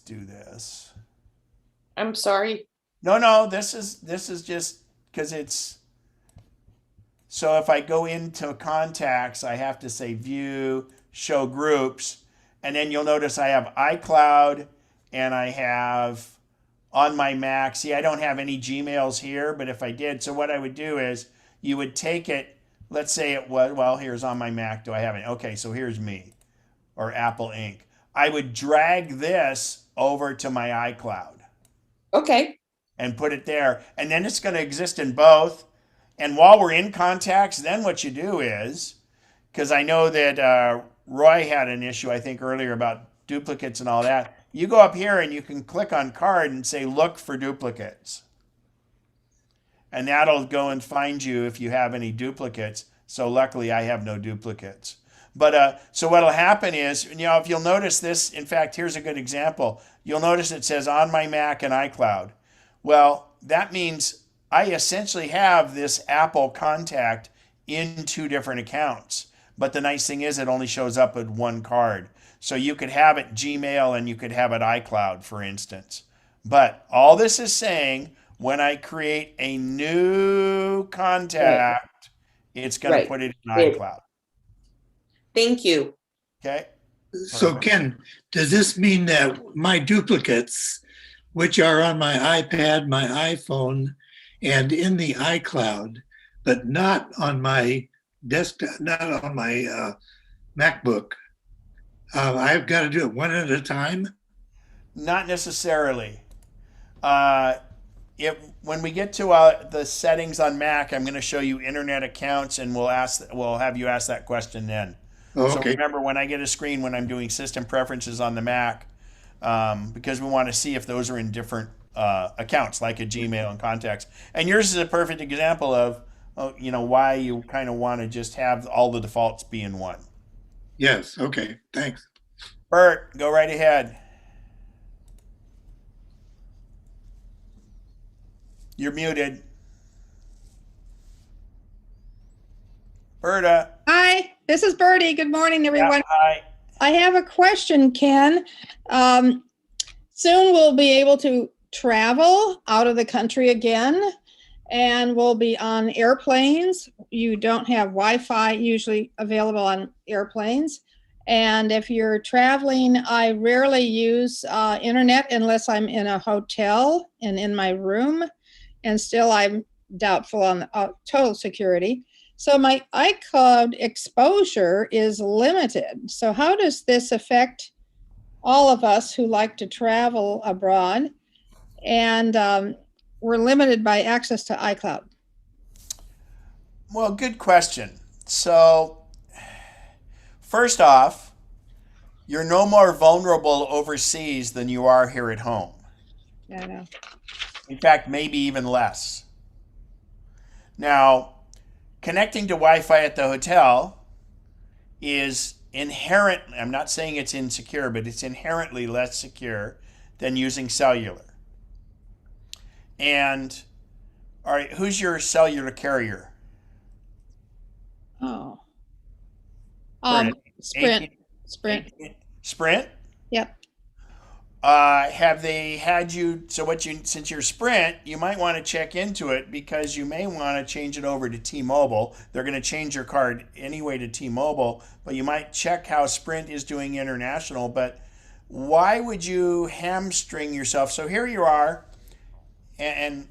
Speaker 2: do this.
Speaker 11: I'm sorry.
Speaker 2: No, this is just because it's, so if I go into contacts, I have to say view, show groups, and then you'll notice I have iCloud and I have on my Mac. See, I don't have any Gmails here, but if I did, so what I would do is you would take it, let's say it was, well, here's on my Mac. Do I have it? Okay, so here's me, or Apple Inc. I would drag this over to my iCloud.
Speaker 11: Okay.
Speaker 2: And put it there. And then it's going to exist in both. And while we're in contacts, then what you do is, because I know that Roy had an issue, I think, earlier about duplicates and all that. You go up here and you can click on card and say, look for duplicates. And that'll go and find you if you have any duplicates. So luckily I have no duplicates. But so what'll happen is, if you'll notice this, in fact, here's a good example. You'll notice it says on my Mac and iCloud. Well, that means I essentially have this Apple contact in 2 different accounts. But the nice thing is it only shows up with 1 card. So you could have it Gmail and you could have it iCloud, for instance. But all this is saying, when I create a new contact, it's going to put it in iCloud.
Speaker 11: Thank you.
Speaker 2: Okay.
Speaker 5: So Ken, does this mean that my duplicates, which are on my iPad, my iPhone, and in the iCloud, but not on my desktop, not on my MacBook, I've got to do it one at a time?
Speaker 2: Not necessarily. When we get to the settings on Mac, I'm going to show you internet accounts, and we'll have you ask that question then.
Speaker 5: Oh,
Speaker 2: So
Speaker 5: okay.
Speaker 2: remember, when I get a screen when I'm doing system preferences on the Mac, because we want to see if those are in different accounts, like a Gmail and contacts. And yours is a perfect example of why you kind of want to just have all the defaults be in one.
Speaker 5: Yes. Okay. Thanks.
Speaker 2: Bert, go right ahead. You're muted. Berta.
Speaker 16: Hi, this is Bertie. Good morning, everyone.
Speaker 2: Yeah, hi.
Speaker 16: I have a question, Ken. Soon we'll be able to travel out of the country again, and we'll be on airplanes. You don't have Wi-Fi usually available on airplanes. And if you're traveling, I rarely use internet unless I'm in a hotel and in my room. And still I'm doubtful on total security. So my iCloud exposure is limited. So how does this affect all of us who like to travel abroad? And we're limited by access to iCloud.
Speaker 2: Well, good question. So first off, you're no more vulnerable overseas than you are here at home.
Speaker 16: Yeah, I know.
Speaker 2: In fact, maybe even less. Now, connecting to Wi-Fi at the hotel is inherently, I'm not saying it's insecure, but it's inherently less secure than using cellular. And, all right, who's your cellular carrier?
Speaker 16: Oh.
Speaker 2: Sprint.
Speaker 16: Sprint.
Speaker 2: Sprint?
Speaker 16: Yep.
Speaker 2: Have they had you, since you're Sprint, you might want to check into it because you may want to change it over to T-Mobile. They're going to change your card anyway to T-Mobile, but you might check how Sprint is doing international. But why would you hamstring yourself? So here you are, and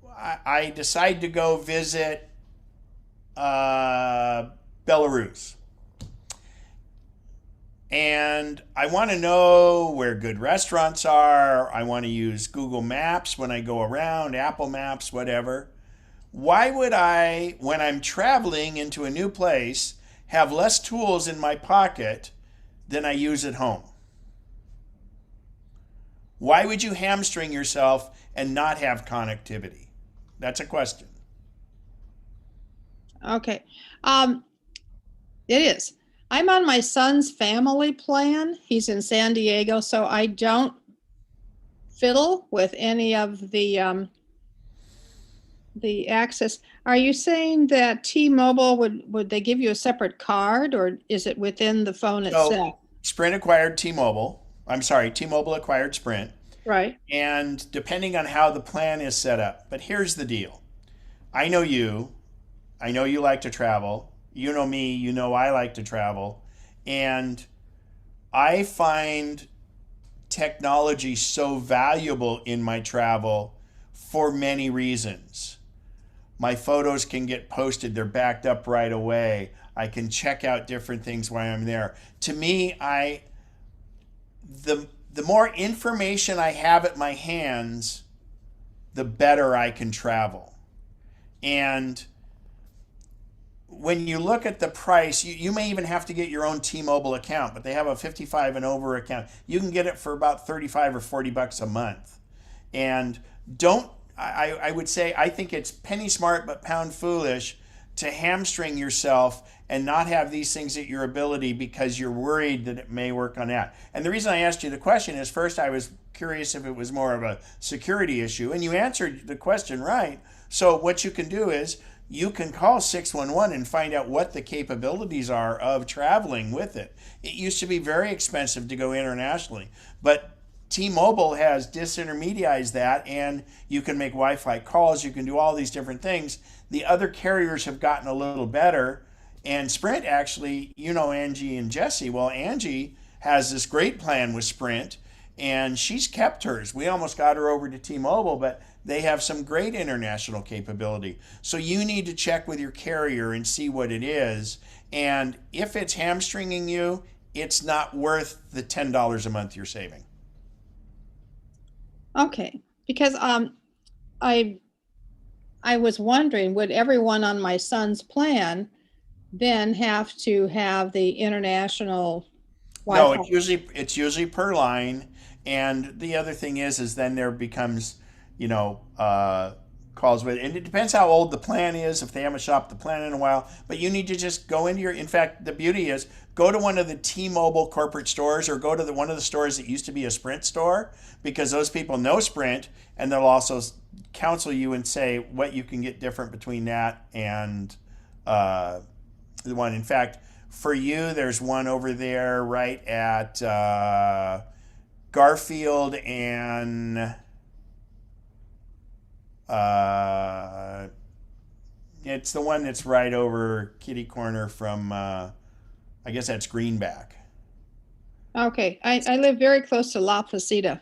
Speaker 2: I decide to go visit Belarus. And I want to know where good restaurants are. I want to use Google Maps when I go around, Apple Maps, whatever. Why would I, when I'm traveling into a new place, have less tools in my pocket than I use at home. Why would you hamstring yourself and not have connectivity? That's a question.
Speaker 16: Okay. It is. I'm on my son's family plan. He's in San Diego, so I don't fiddle with any of the access. Are you saying that T-Mobile would they give you a separate card, or is it within the phone itself?
Speaker 2: So Sprint acquired T-Mobile. I'm sorry, T-Mobile acquired Sprint.
Speaker 16: Right.
Speaker 2: And depending on how the plan is set up. But here's the deal. I know you like to travel. You know me, you know I like to travel. And I find technology so valuable in my travel for many reasons. My photos can get posted, they're backed up right away. I can check out different things while I'm there. To me, the more information I have at my hands, the better I can travel. And when you look at the price, you may even have to get your own T-Mobile account, but they have a 55 and over account. You can get it for about 35 or 40 bucks a month. And I would say, I think it's penny smart but pound foolish to hamstring yourself and not have these things at your ability because you're worried that it may work on that. And the reason I asked you the question is, first, I was curious if it was more of a security issue, and you answered the question right. So what you can do is you can call 611 and find out what the capabilities are of traveling with it. It used to be very expensive to go internationally, but T-Mobile has disintermediated that, and you can make Wi-Fi calls, you can do all these different things. The other carriers have gotten a little better, and Sprint actually, you know Angie and Jesse. Well, Angie has this great plan with Sprint, and she's kept hers. We almost got her over to T-Mobile, but they have some great international capability. So you need to check with your carrier and see what it is. And if it's hamstringing you, it's not worth the $10 a month you're saving.
Speaker 16: Okay, because I was wondering, would everyone on my son's plan then have to have the international Wi-Fi?
Speaker 2: No, it's usually per line. And the other thing is then there becomes, calls with, and it depends how old the plan is, if they haven't shopped the plan in a while. But you need to just go into in fact, the beauty is, go to one of the T-Mobile corporate stores, or go to one of the stores that used to be a Sprint store, because those people know Sprint, and they'll also counsel you and say what you can get different between that and the one. In fact, for you, there's one over there right at Garfield and it's the one that's right over kitty corner from I guess that's Greenback.
Speaker 16: Okay, I live very close to La Placida.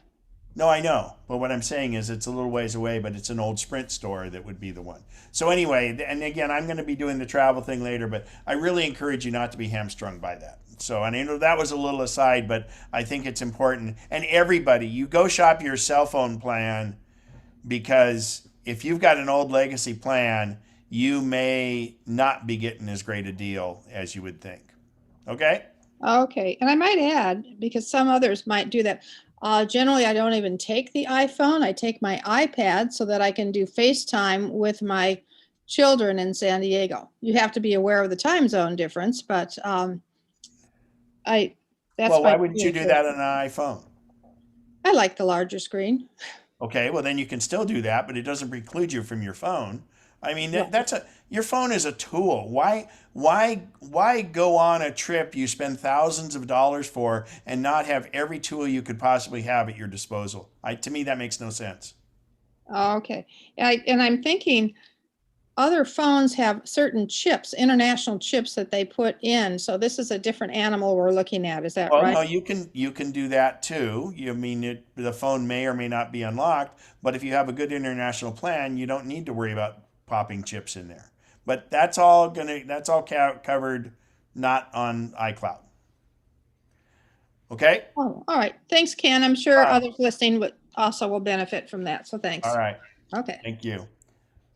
Speaker 2: No, I know, but what I'm saying is it's a little ways away, but it's an old Sprint store that would be the one. So anyway, and again, I'm going to be doing the travel thing later, but I really encourage you not to be hamstrung by that. So, and I know that was a little aside, but I think it's important. And everybody, you go shop your cell phone plan, because if you've got an old legacy plan, you may not be getting as great a deal as you would think. Okay?
Speaker 16: Okay, and I might add, because some others might do that. Generally, I don't even take the iPhone. I take my iPad so that I can do FaceTime with my children in San Diego. You have to be aware of the time zone difference, but that's
Speaker 2: why wouldn't you do that on an iPhone?
Speaker 16: I like the larger screen.
Speaker 2: Okay, well then you can still do that, but it doesn't preclude you from your phone. I mean, your phone is a tool. Why go on a trip you spend thousands of dollars for and not have every tool you could possibly have at your disposal? To me, that makes no sense.
Speaker 16: Okay, and I'm thinking other phones have certain chips, international chips that they put in. So this is a different animal we're looking at. Is that right?
Speaker 2: No, you can do that too. The phone may or may not be unlocked, but if you have a good international plan, you don't need to worry about popping chips in there. But that's all covered, not on iCloud. Okay?
Speaker 16: Oh, all right. Thanks, Ken. I'm sure others listening will benefit from that. So thanks.
Speaker 2: All right.
Speaker 16: Okay.
Speaker 2: Thank you.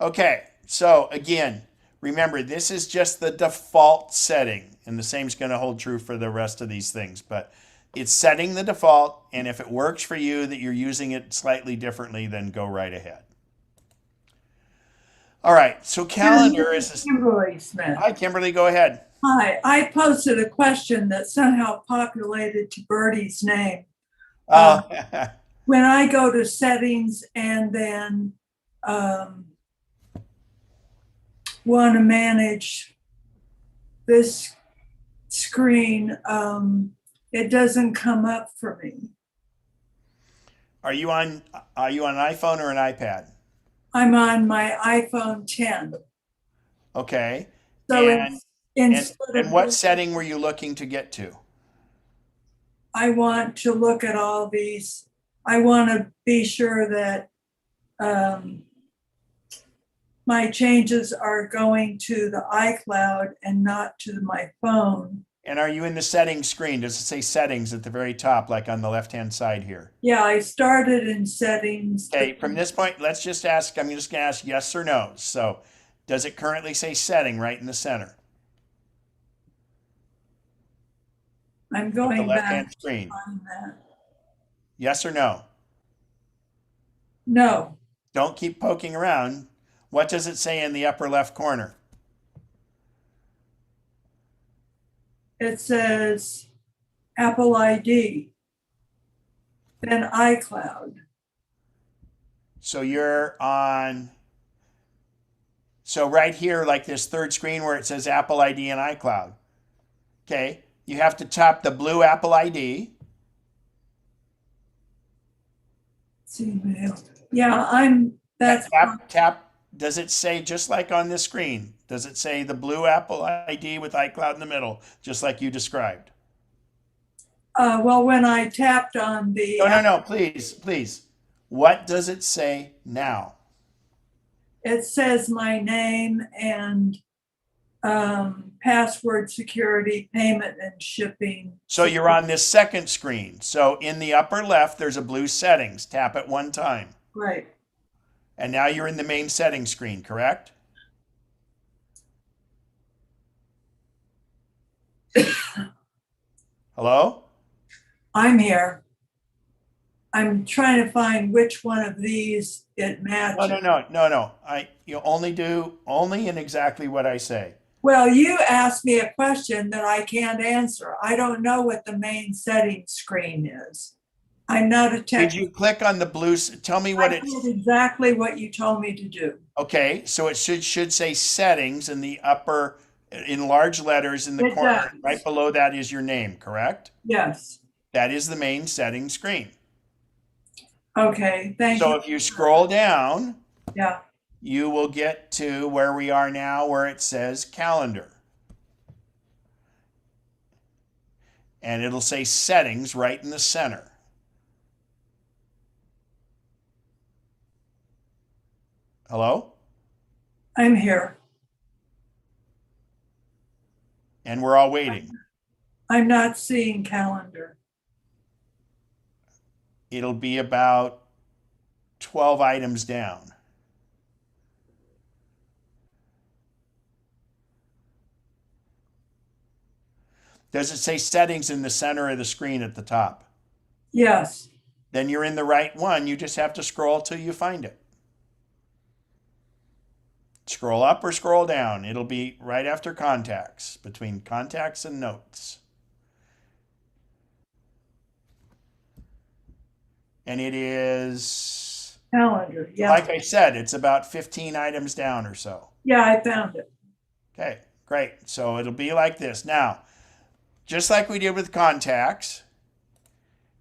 Speaker 2: Okay. So again, Remember, this is just the default setting, and the same is going to hold true for the rest of these things, but it's setting the default, and if it works for you that you're using it slightly differently, then go right ahead. All right, so calendar is...
Speaker 17: Kimberly Smith.
Speaker 2: Hi, Kimberly, go ahead.
Speaker 17: Hi, I posted a question that somehow populated to Bertie's name. When I go to settings and then want to manage this screen, it doesn't come up for me.
Speaker 2: Are you on an iPhone or an iPad?
Speaker 17: I'm on my iPhone 10.
Speaker 2: Okay.
Speaker 17: So
Speaker 2: and what setting were you looking to get to?
Speaker 17: I want to look at all these. I want to be sure that my changes are going to the iCloud and not to my phone.
Speaker 2: And are you in the settings screen? Does it say settings at the very top, like on the left-hand side here?
Speaker 17: Yeah, I started in settings.
Speaker 2: Okay, from this point, let's just ask, I'm just going to ask yes or no. So does it currently say setting right in the center?
Speaker 17: I'm going
Speaker 2: the left-hand
Speaker 17: back
Speaker 2: screen.
Speaker 17: on that.
Speaker 2: Yes or no?
Speaker 17: No.
Speaker 2: Don't keep poking around. What does it say in the upper left corner?
Speaker 17: It says Apple ID, then iCloud.
Speaker 2: So you're on, so right here, like this third screen where it says Apple ID and iCloud. Okay, you have to tap the blue Apple ID.
Speaker 17: Gmail. Yeah, that's
Speaker 2: tap. Does it say, just like on this screen, does it say the blue Apple ID with iCloud in the middle, just like you described?
Speaker 17: Well, when I tapped on the...
Speaker 2: No, please. What does it say now?
Speaker 17: It says my name and password security, payment and shipping.
Speaker 2: So you're on this second screen. So in the upper left, there's a blue settings. Tap it one time.
Speaker 17: Right.
Speaker 2: And now you're in the main settings screen, correct? Hello?
Speaker 17: I'm here. I'm trying to find which one of these it matches.
Speaker 2: No. You only do in exactly what I say.
Speaker 17: Well, you asked me a question that I can't answer. I don't know what the main settings screen is. I'm not a tech.
Speaker 2: Did you click on the blue? Tell me what
Speaker 17: I did exactly what you told me to do.
Speaker 2: Okay, so it should say settings in the upper, in large letters in the corner.
Speaker 17: Does.
Speaker 2: Right below that is your name, correct?
Speaker 17: Yes.
Speaker 2: That is the main settings screen.
Speaker 17: Okay, thank you.
Speaker 2: So if you scroll down,
Speaker 17: yeah,
Speaker 2: you will get to where we are now, where it says calendar. And it'll say settings right in the center. Hello?
Speaker 17: I'm here.
Speaker 2: And we're all waiting.
Speaker 17: I'm not seeing calendar.
Speaker 2: It'll be about 12 items down. Does it say settings in the center of the screen at the top?
Speaker 17: Yes.
Speaker 2: Then you're in the right one. You just have to scroll till you find it. Scroll up or scroll down. It'll be right after contacts, between contacts and notes. And it is
Speaker 17: calendar. Yeah.
Speaker 2: Like I said, it's about 15 items down or so.
Speaker 17: Yeah, I found it.
Speaker 2: Okay, great. So it'll be like this. Now, just like we did with contacts,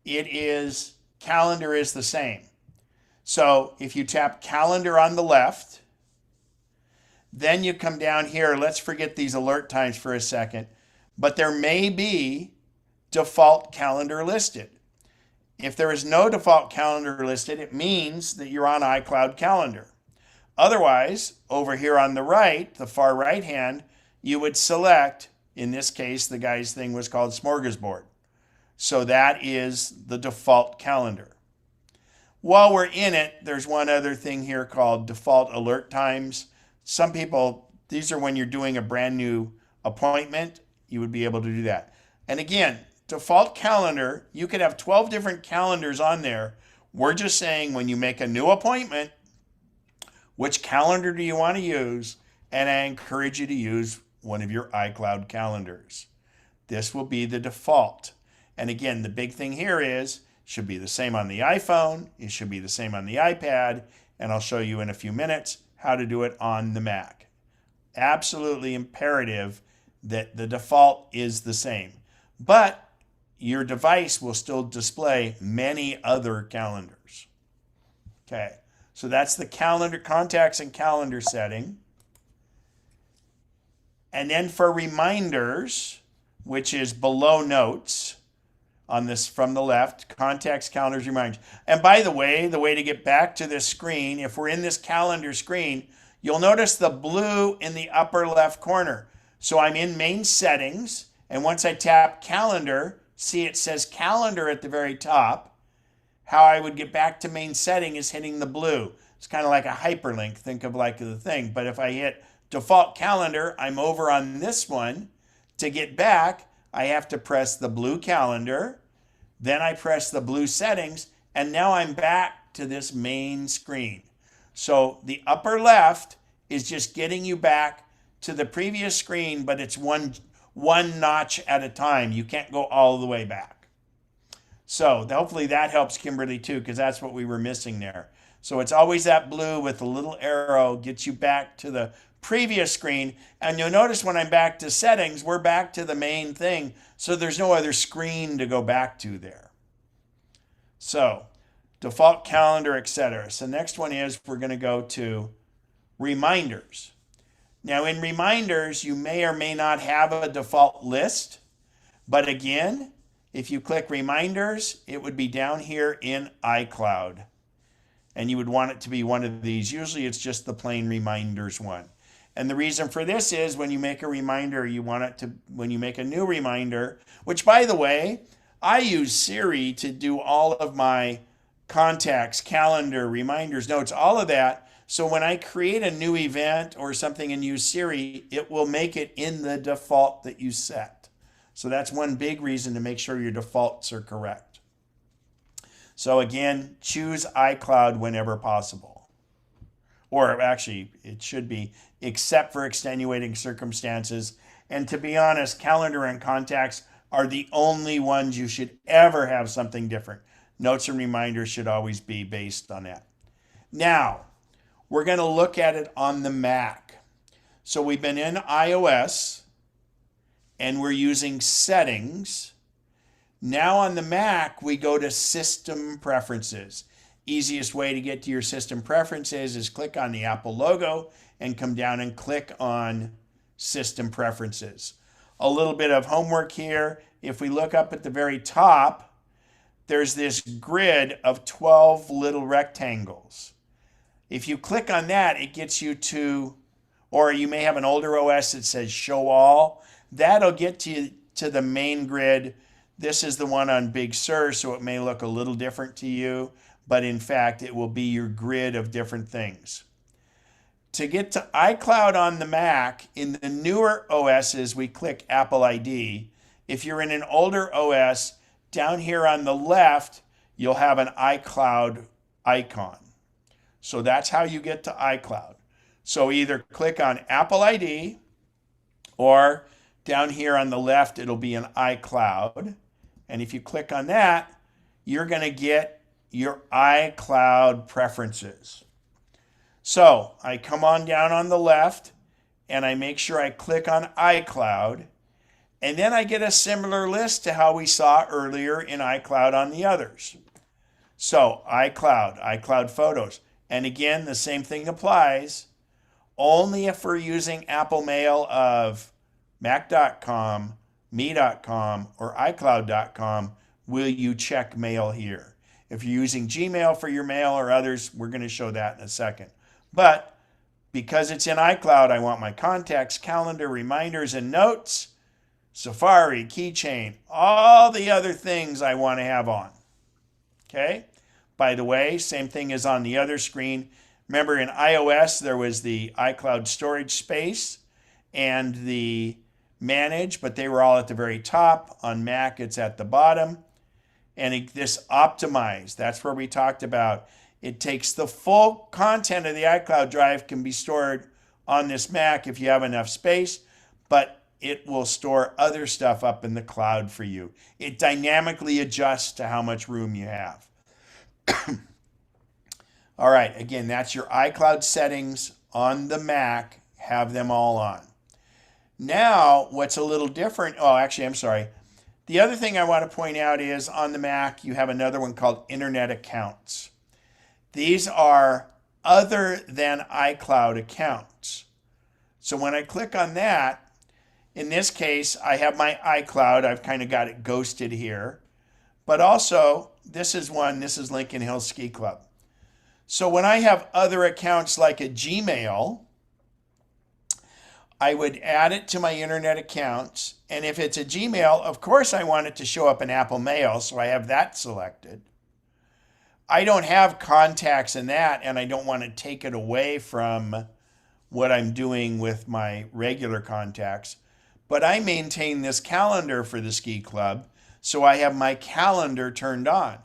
Speaker 2: calendar is the same. So if you tap calendar on the left, then you come down here. Let's forget these alert times for a second, but there may be default calendar listed. If there is no default calendar listed, it means that you're on iCloud Calendar. Otherwise, over here on the right, the far right hand, you would select, in this case, the guy's thing was called Smorgasbord. So that is the default calendar. While we're in it, there's one other thing here called default alert times. Some people These are when you're doing a brand new appointment, you would be able to do that. And again, default calendar, you could have 12 different calendars on there. We're just saying when you make a new appointment, which calendar do you want to use? And I encourage you to use one of your iCloud calendars. This will be the default. And again, the big thing here is, it should be the same on the iPhone, it should be the same on the iPad, and I'll show you in a few minutes how to do it on the Mac. Absolutely imperative that the default is the same. But your device will still display many other calendars. Okay, so that's the calendar, contacts and calendar setting. And then for reminders, which is below notes on this from the left, contacts, calendars, reminders. And by the way to get back to this screen, if we're in this calendar screen, you'll notice the blue in the upper left corner. So I'm in main settings, and once I tap calendar, see it says calendar at the very top. How I would get back to main setting is hitting the blue. It's kind of like a hyperlink, think of like the thing. But if I hit default calendar, I'm over on this one. To get back, I have to press the blue calendar, then I press the blue settings, and now I'm back to this main screen. So the upper left is just getting you back to the previous screen, but it's one notch at a time. You can't go all the way back. So hopefully that helps Kimberly too, because that's what we were missing there. So it's always that blue with the little arrow gets you back to the previous screen. And you'll notice when I'm back to settings, we're back to the main thing. So there's no other screen to go back to there. So default calendar, etc. So next one is we're going to go to reminders. Now in reminders, you may or may not have a default list. But again, if you click reminders, it would be down here in iCloud. And you would want it to be one of these. Usually it's just the plain reminders one. And the reason for this is when you make a reminder, you want it to, when you make a new reminder, which by the way, I use Siri to do all of my contacts, calendar, reminders, notes, all of that. So when I create a new event or something and use Siri, it will make it in the default that you set. So that's one big reason to make sure your defaults are correct. So again, choose iCloud whenever possible. Or actually, it should be, except for extenuating circumstances. And to be honest, calendar and contacts are the only ones you should ever have something different. Notes and reminders should always be based on that. Now, we're going to look at it on the Mac. So we've been in iOS, and we're using settings. Now on the Mac, we go to System Preferences. Easiest way to get to your system preferences is click on the Apple logo and come down and click on System Preferences. A little bit of homework here. If we look up at the very top, there's this grid of 12 little rectangles. If you click on that, it gets you to, or you may have an older OS that says Show All. That'll get you to the main grid. This is the one on Big Sur, so it may look a little different to you. But in fact, it will be your grid of different things. To get to iCloud on the Mac, in the newer OSs, we click Apple ID. If you're in an older OS, down here on the left, you'll have an iCloud icon. So that's how you get to iCloud. So either click on Apple ID, or down here on the left, it'll be an iCloud. And if you click on that, you're going to get your iCloud preferences. So I come on down on the left and I make sure I click on iCloud, and then I get a similar list to how we saw earlier in iCloud on the others. So iCloud, iCloud Photos. And again, the same thing applies. Only if we're using Apple Mail of Mac.com, Me.com, or iCloud.com will you check mail here. If you're using Gmail for your mail or others, we're going to show that in a second. But because it's in iCloud, I want my contacts, calendar, reminders, and notes, Safari, keychain, all the other things I want to have on. Okay? By the way, same thing as on the other screen. Remember in iOS, there was the iCloud storage space and the manage, but they were all at the very top. On Mac, it's at the bottom. And this optimize, that's where we talked about. It takes the full content of the iCloud drive can be stored on this Mac if you have enough space, but it will store other stuff up in the cloud for you. It dynamically adjusts to how much room you have. All right, again, that's your iCloud settings on the Mac. Have them all on. Now, what's a little different, I'm sorry. The other thing I want to point out is on the Mac, you have another one called Internet Accounts. These are other than iCloud accounts. So when I click on that, in this case, I have my iCloud. I've kind of got it ghosted here. But also, this is Lincoln Hills Ski Club. So when I have other accounts like a Gmail, I would add it to my internet accounts. And if it's a Gmail, of course I want it to show up in Apple Mail, so I have that selected. I don't have contacts in that, and I don't want to take it away from what I'm doing with my regular contacts. But I maintain this calendar for the ski club, so I have my calendar turned on.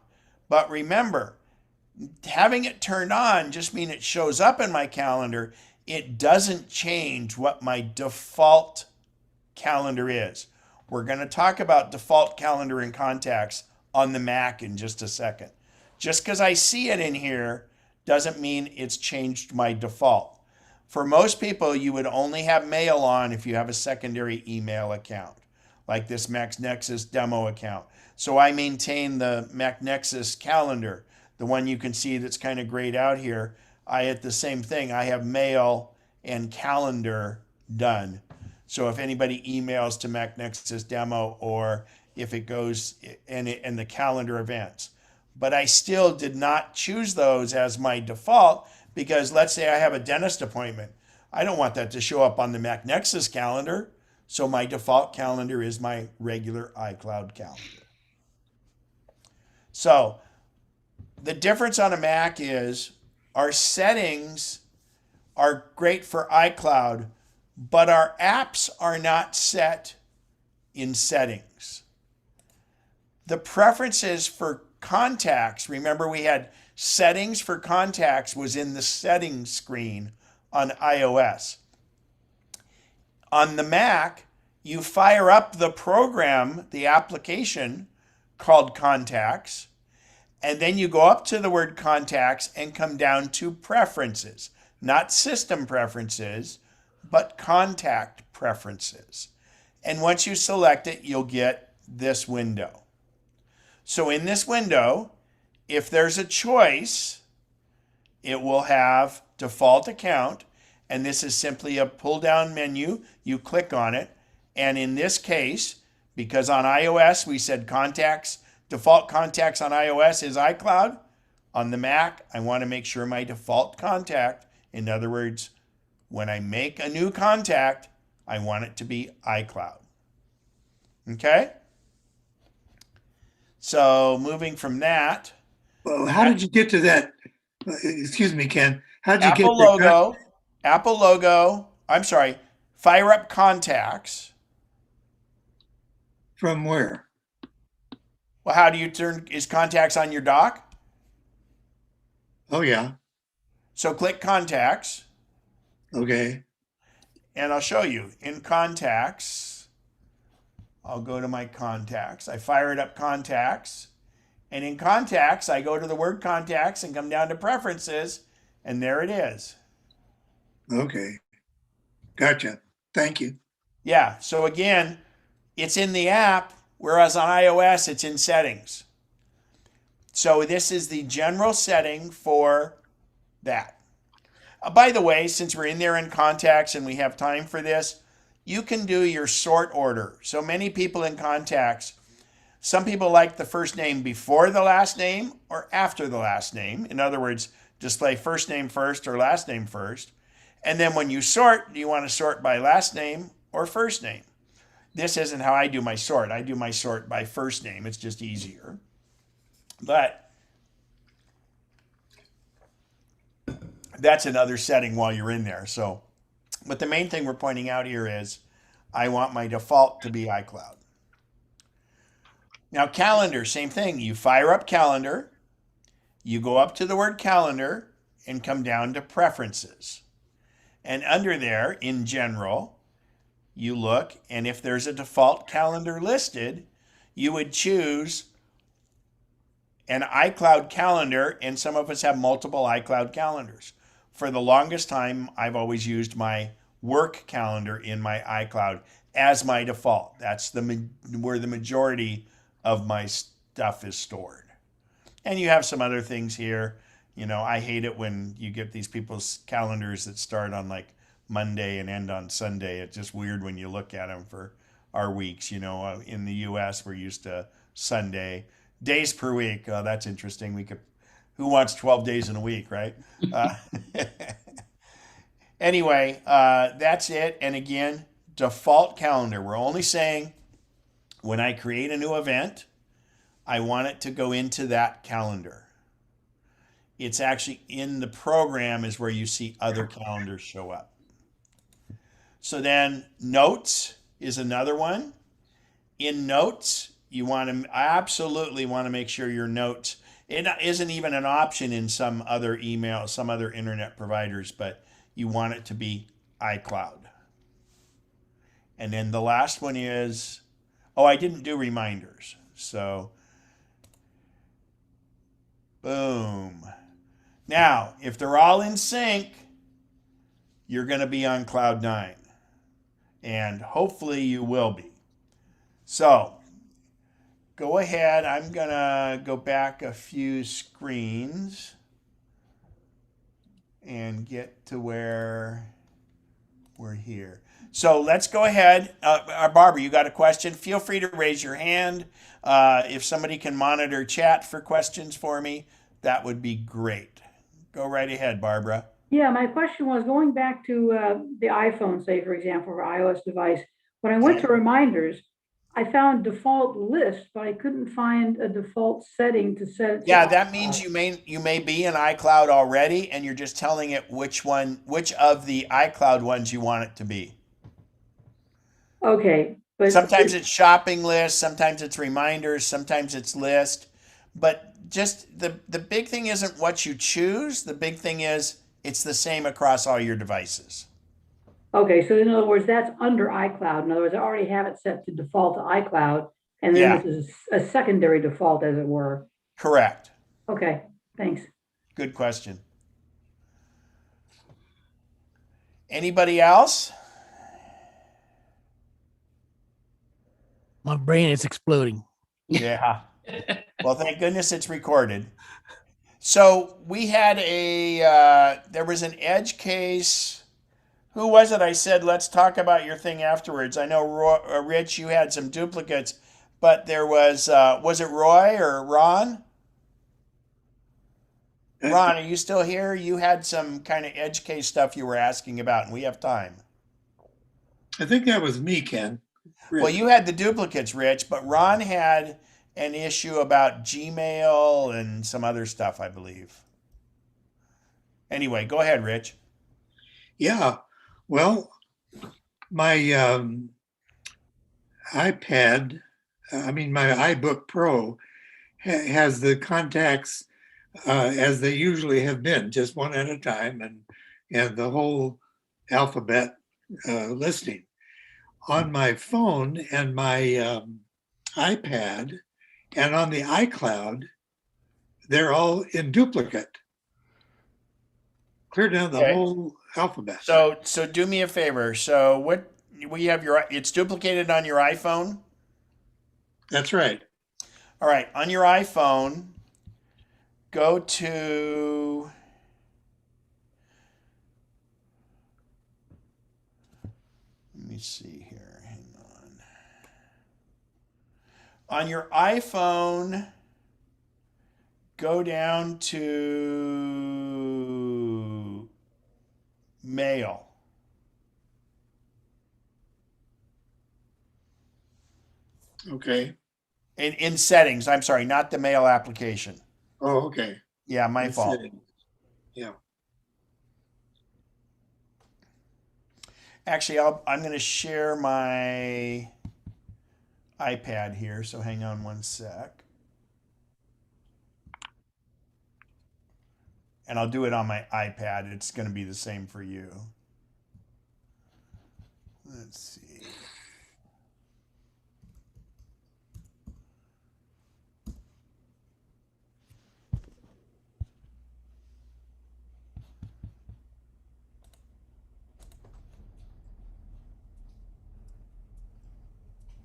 Speaker 2: But remember, having it turned on just means it shows up in my calendar. It doesn't change what my default calendar is. We're going to talk about default calendar and contacts on the Mac in just a second. Just because I see it in here doesn't mean it's changed my default. For most people, you would only have mail on if you have a secondary email account, like this MacNexus demo account. So I maintain the MacNexus calendar, the one you can see that's kind of grayed out here. I had the same thing. I have mail and calendar done. So if anybody emails to MacNexus demo, or if it goes in the calendar events. But I still did not choose those as my default, because let's say I have a dentist appointment. I don't want that to show up on the MacNexus calendar. So my default calendar is my regular iCloud calendar. So the difference on a Mac is our settings are great for iCloud, but our apps are not set in settings. The preferences for contacts, remember we had settings for contacts was in the settings screen on iOS. On the Mac, you fire up the program, the application called Contacts, and then you go up to the word Contacts and come down to Preferences. Not System Preferences, but Contact Preferences. And once you select it, you'll get this window. So in this window, if there's a choice, it will have default account, and this is simply a pull-down menu. You click on it, and in this case, because on iOS we said contacts, default contacts on iOS is iCloud. On the Mac, I want to make sure my default contact, in other words, when I make a new contact, I want it to be iCloud. Okay? So moving from that.
Speaker 5: Well, how did you get to that? Excuse me, Ken. How did you
Speaker 2: Apple
Speaker 5: get to
Speaker 2: logo, Apple logo, I'm sorry, fire up contacts.
Speaker 5: From where?
Speaker 2: Well, how do you is contacts on your dock?
Speaker 5: Oh, yeah.
Speaker 2: So click contacts.
Speaker 5: Okay.
Speaker 2: And I'll show you. In contacts, I'll go to my contacts. I fire it up contacts. And in contacts, I go to the word contacts and come down to preferences. And there it is.
Speaker 5: Okay. Gotcha. Thank you.
Speaker 2: Yeah. So again, it's in the app, whereas on iOS, it's in settings. So this is the general setting for that. By the way, since we're in there in contacts and we have time for this, you can do your sort order. So many people in contacts, some people like the first name before the last name or after the last name. In other words, display first name first or last name first. And then when you sort, do you want to sort by last name or first name? This isn't how I do my sort. I do my sort by first name. It's just easier. But that's another setting while you're in there. So, but the main thing we're pointing out here is I want my default to be iCloud. Now, calendar, same thing. You fire up calendar, you go up to the word calendar and come down to preferences. And under there, in general, you look, and if there's a default calendar listed, you would choose an iCloud calendar, and some of us have multiple iCloud calendars. For the longest time, I've always used my work calendar in my iCloud as my default. That's where the majority of my stuff is stored. And you have some other things here. You know, I hate it when you get these people's calendars that start on like Monday and end on Sunday. It's just weird when you look at them for our weeks. You know, in the US, we're used to Sunday. Days per week. Oh, that's interesting. Who wants 12 days in a week, right? Anyway, that's it. And again, default calendar. We're only saying when I create a new event, I want it to go into that calendar. It's actually in the program is where you see other calendars show up. So then notes is another one. In notes, you absolutely want to make sure your notes, it isn't even an option in some other email, some other internet providers, but you want it to be iCloud. And then the last one is, I didn't do reminders. So, boom. Now, if they're all in sync, you're going to be on cloud 9. And hopefully you will be. So, go ahead. I'm going to go back a few screens and get to where we're here. So let's go ahead. Barbara, you got a question? Feel free to raise your hand. If somebody can monitor chat for questions for me, that would be great. Go right ahead, Barbara.
Speaker 8: Yeah, my question was going back to the iPhone, say, for example, or iOS device. When I went to reminders, I found default list, but I couldn't find a default setting to set it to
Speaker 2: Yeah, that means you may be in iCloud already, and you're just telling it which of the iCloud ones you want it to be.
Speaker 8: Okay, but
Speaker 2: sometimes it's shopping list, sometimes it's reminders, sometimes it's list. But just the big thing isn't what you choose. The big thing is it's the same across all your devices.
Speaker 8: Okay, so in other words, that's under iCloud. In other words, I already have it set to default to iCloud, and then this is a secondary default, as it were.
Speaker 2: Correct.
Speaker 8: Okay, thanks.
Speaker 2: Good question. Anybody else?
Speaker 12: My brain is exploding.
Speaker 2: Yeah. Well, thank goodness it's recorded. So we had there was an edge case. Who was it? I said, let's talk about your thing afterwards. I know, Rich, you had some duplicates, but there was it Roy or Ron? Ron, are you still here? You had some kind of edge case stuff you were asking about, and we have time.
Speaker 5: I think that was me, Ken.
Speaker 2: Well, you had the duplicates, Rich, but Ron had an issue about Gmail and some other stuff, I believe. Anyway, go ahead, Rich.
Speaker 5: Yeah. Well, my iPad, my iBook Pro has the contacts as they usually have been, just one at a time, and the whole alphabet listing. On my phone and my iPad and on the iCloud, they're all in duplicate. Clear down the whole alphabet.
Speaker 2: So do me a favor. So what we have it's duplicated on your iPhone?
Speaker 5: That's right.
Speaker 2: All right, on your iPhone, go to let me see here. Hang on. On your iPhone, go down to Mail.
Speaker 5: Okay.
Speaker 2: In settings, I'm sorry, not the mail application.
Speaker 5: Oh, okay.
Speaker 2: Yeah, my fault.
Speaker 5: Settings. Yeah.
Speaker 2: Actually, I'm going to share my iPad here, so hang on one sec. And I'll do it on my iPad. It's going to be the same for you. Let's see.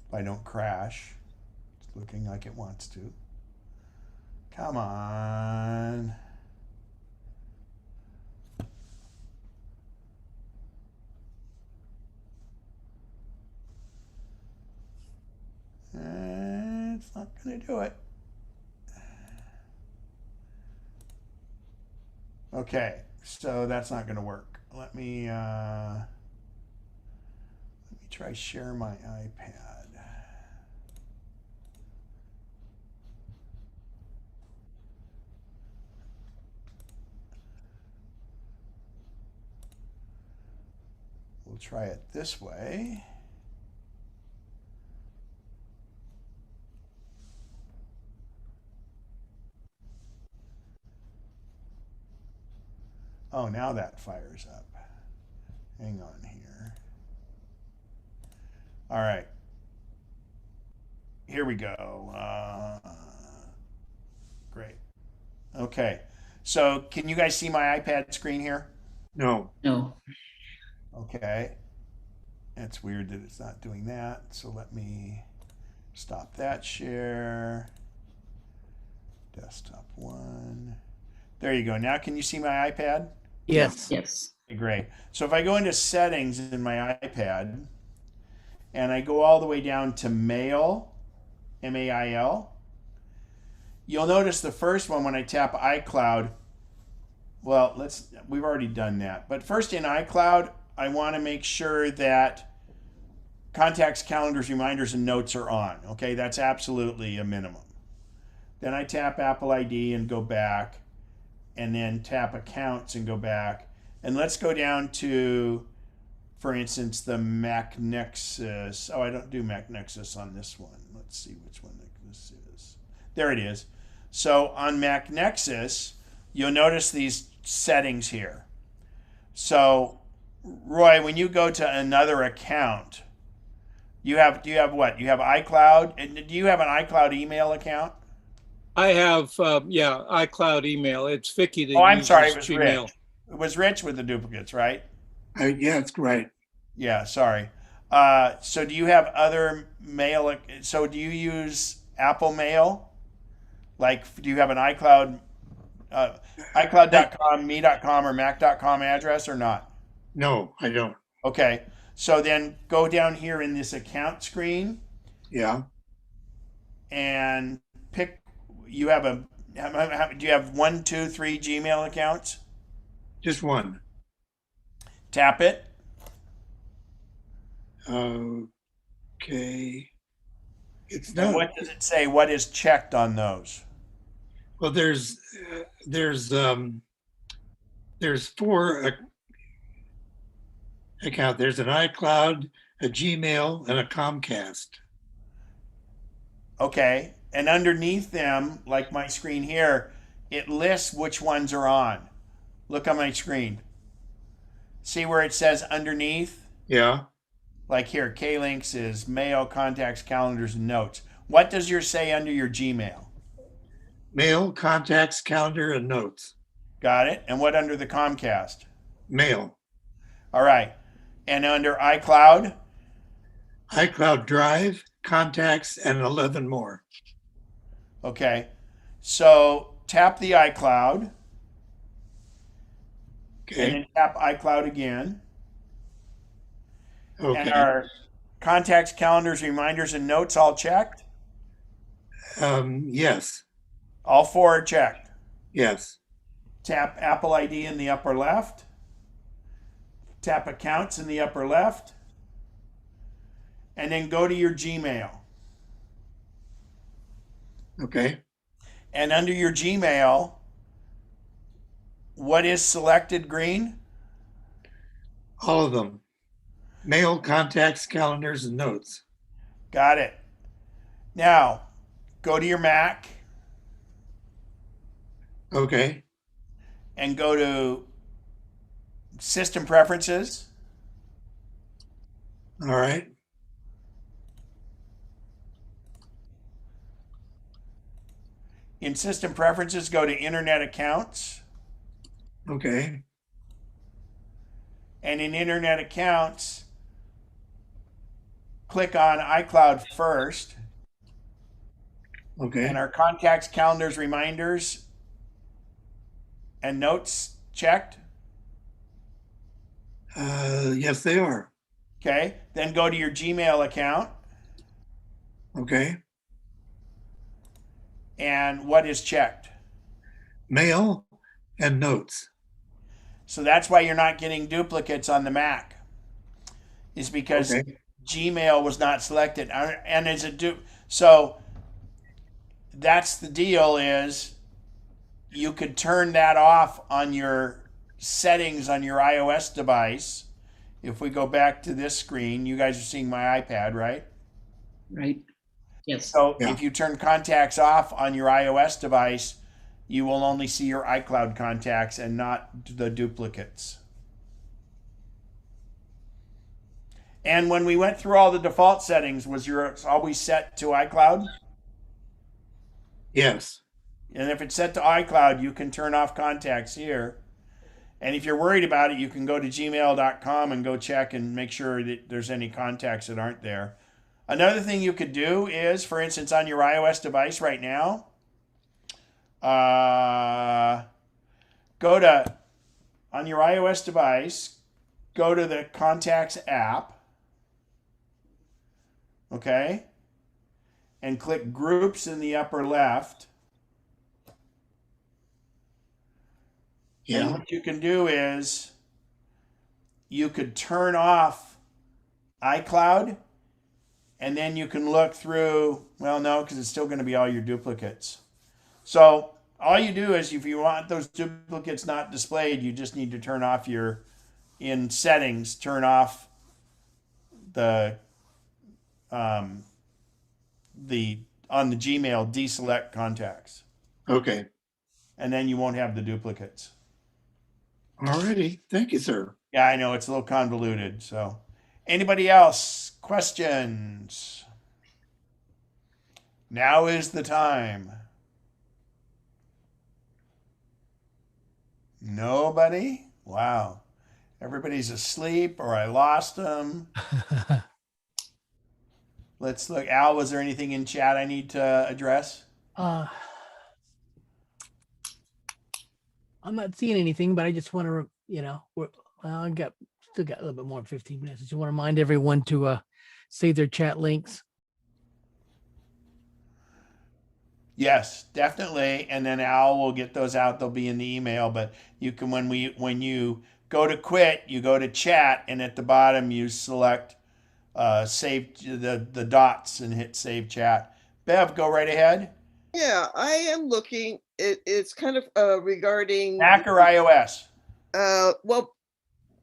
Speaker 2: If I don't crash, it's looking like it wants to. Come on. It's not going to do it. Okay, so that's not going to work. Let me try share my iPad. We'll try it this way. Oh, now that fires up. Hang on here. All right. Here we go. Great. Okay. So can you guys see my iPad screen here?
Speaker 5: No.
Speaker 15: No.
Speaker 2: Okay. It's weird that it's not doing that. So let me stop that share. Desktop 1. There you go. Now can you see my iPad?
Speaker 12: Yes.
Speaker 15: Yes.
Speaker 2: Okay, great. So if I go into settings in my iPad and I go all the way down to Mail, M-A-I-L, you'll notice the first one when I tap iCloud, well, we've already done that. But first in iCloud, I want to make sure that contacts, calendars, reminders, and notes are on. Okay, that's absolutely a minimum. Then I tap Apple ID and go back, and then tap accounts and go back. And let's go down to, for instance, the MacNexus. Oh, I don't do MacNexus on this one. Let's see which one this is. There it is. So on MacNexus, you'll notice these settings here. So Roy, when you go to another account, do you have what? You have iCloud? And do you have an iCloud email account?
Speaker 3: I have, yeah, iCloud email. It's Vicky that
Speaker 2: Oh, I'm
Speaker 3: uses
Speaker 2: sorry, it was
Speaker 3: Gmail.
Speaker 2: Rich. It was Rich with the duplicates, right?
Speaker 5: Yeah, that's right.
Speaker 2: Yeah, sorry. So do you have other mail? So do you use Apple Mail? Like, do you have an iCloud, iCloud.com, me.com, or Mac.com address or not?
Speaker 5: No, I don't.
Speaker 2: Okay. So then go down here in this account screen.
Speaker 5: Yeah.
Speaker 2: And pick, do you have 1, 2, 3 Gmail accounts?
Speaker 5: Just one.
Speaker 2: Tap it.
Speaker 5: Okay. It's
Speaker 2: And
Speaker 5: not.
Speaker 2: what does it say? What is checked on those?
Speaker 5: Well, there's 4 account. There's an iCloud, a Gmail, and a Comcast.
Speaker 2: Okay. And underneath them, like my screen here, it lists which ones are on. Look on my screen. See where it says underneath?
Speaker 5: Yeah.
Speaker 2: Like here, K-Links is mail, contacts, calendars, and notes. What does yours say under your Gmail?
Speaker 5: Mail, contacts, calendar, and notes.
Speaker 2: Got it. And what under the Comcast?
Speaker 5: Mail.
Speaker 2: All right. And under iCloud?
Speaker 5: iCloud Drive, contacts, and 11 more.
Speaker 2: Okay. So tap the iCloud.
Speaker 5: Okay.
Speaker 2: And then tap iCloud again.
Speaker 5: Okay.
Speaker 2: And our contacts, calendars, reminders, and notes all checked?
Speaker 5: Yes.
Speaker 2: All 4 are checked.
Speaker 5: Yes.
Speaker 2: Tap Apple ID in the upper left. Tap accounts in the upper left. And then go to your Gmail.
Speaker 5: Okay.
Speaker 2: And under your Gmail, what is selected green?
Speaker 5: All of them. Mail, contacts, calendars, and notes.
Speaker 2: Got it. Now, go to your Mac
Speaker 5: Okay.
Speaker 2: and go to System Preferences.
Speaker 5: All right.
Speaker 2: In System Preferences, go to Internet Accounts.
Speaker 5: Okay.
Speaker 2: And in Internet Accounts, click on iCloud first.
Speaker 5: Okay.
Speaker 2: And our contacts, calendars, reminders, and notes checked.
Speaker 5: Yes, they are.
Speaker 2: Okay. Then go to your Gmail account.
Speaker 5: Okay.
Speaker 2: And what is checked?
Speaker 5: Mail and notes.
Speaker 2: So that's why you're not getting duplicates on the Mac, is because
Speaker 5: Okay.
Speaker 2: Gmail was not selected. And is it so that's the deal, is you could turn that off on your settings on your iOS device. If we go back to this screen, you guys are seeing my iPad, right?
Speaker 15: Right. Yes.
Speaker 2: So if you turn contacts off on your iOS device, you will only see your iCloud contacts and not the duplicates. And when we went through all the default settings, was yours always set to iCloud?
Speaker 5: Yes.
Speaker 2: And if it's set to iCloud, you can turn off contacts here. And if you're worried about it, you can go to gmail.com and go check and make sure that there's any contacts that aren't there. Another thing you could do is, for instance, on your iOS device right now, on your iOS device, go to the Contacts app, okay, and click Groups in the upper left.
Speaker 5: Yeah.
Speaker 2: And what you can do is you could turn off iCloud, and then you can look through, well, no, because it's still going to be all your duplicates. So all you do is, if you want those duplicates not displayed, you just need to turn off in settings, turn off on the Gmail, deselect contacts.
Speaker 5: Okay.
Speaker 2: And then you won't have the duplicates.
Speaker 5: All righty. Thank you, sir.
Speaker 2: Yeah, I know it's a little convoluted. So anybody else? Questions? Now is the time. Nobody? Wow. Everybody's asleep, or I lost them. Let's look. Al, was there anything in chat I need to address?
Speaker 12: I'm not seeing anything, but I just want to, I still got a little bit more than 15 minutes. I just want to remind everyone to save their chat links.
Speaker 2: Yes, definitely. And then Al will get those out. They'll be in the email. But you can, when you go to quit, you go to chat, and at the bottom you select save the dots and hit save chat. Bev, go right ahead.
Speaker 10: Yeah, I am looking. It's kind of regarding
Speaker 2: Mac or iOS?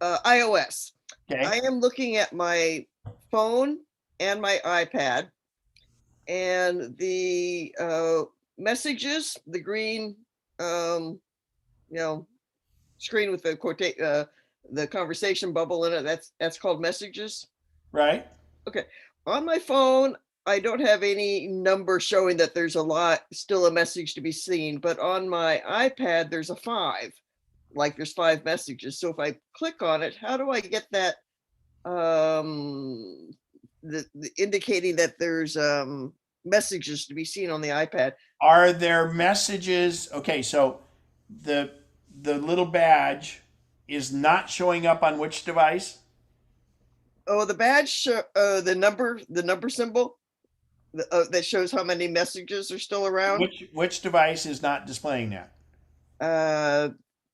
Speaker 10: iOS.
Speaker 2: Okay.
Speaker 10: I am looking at my phone and my iPad, and the messages, the green, screen with the the conversation bubble in it. That's called messages.
Speaker 2: Right.
Speaker 10: Okay. On my phone, I don't have any number showing that there's still a message to be seen, but on my iPad, there's a 5, like there's 5 messages. So if I click on it, how do I get that, the indicating that there's messages to be seen on the iPad?
Speaker 2: Are there messages? Okay, so the little badge is not showing up on which device?
Speaker 10: Oh, the badge, the number symbol that shows how many messages are still around.
Speaker 2: Which device is not displaying that?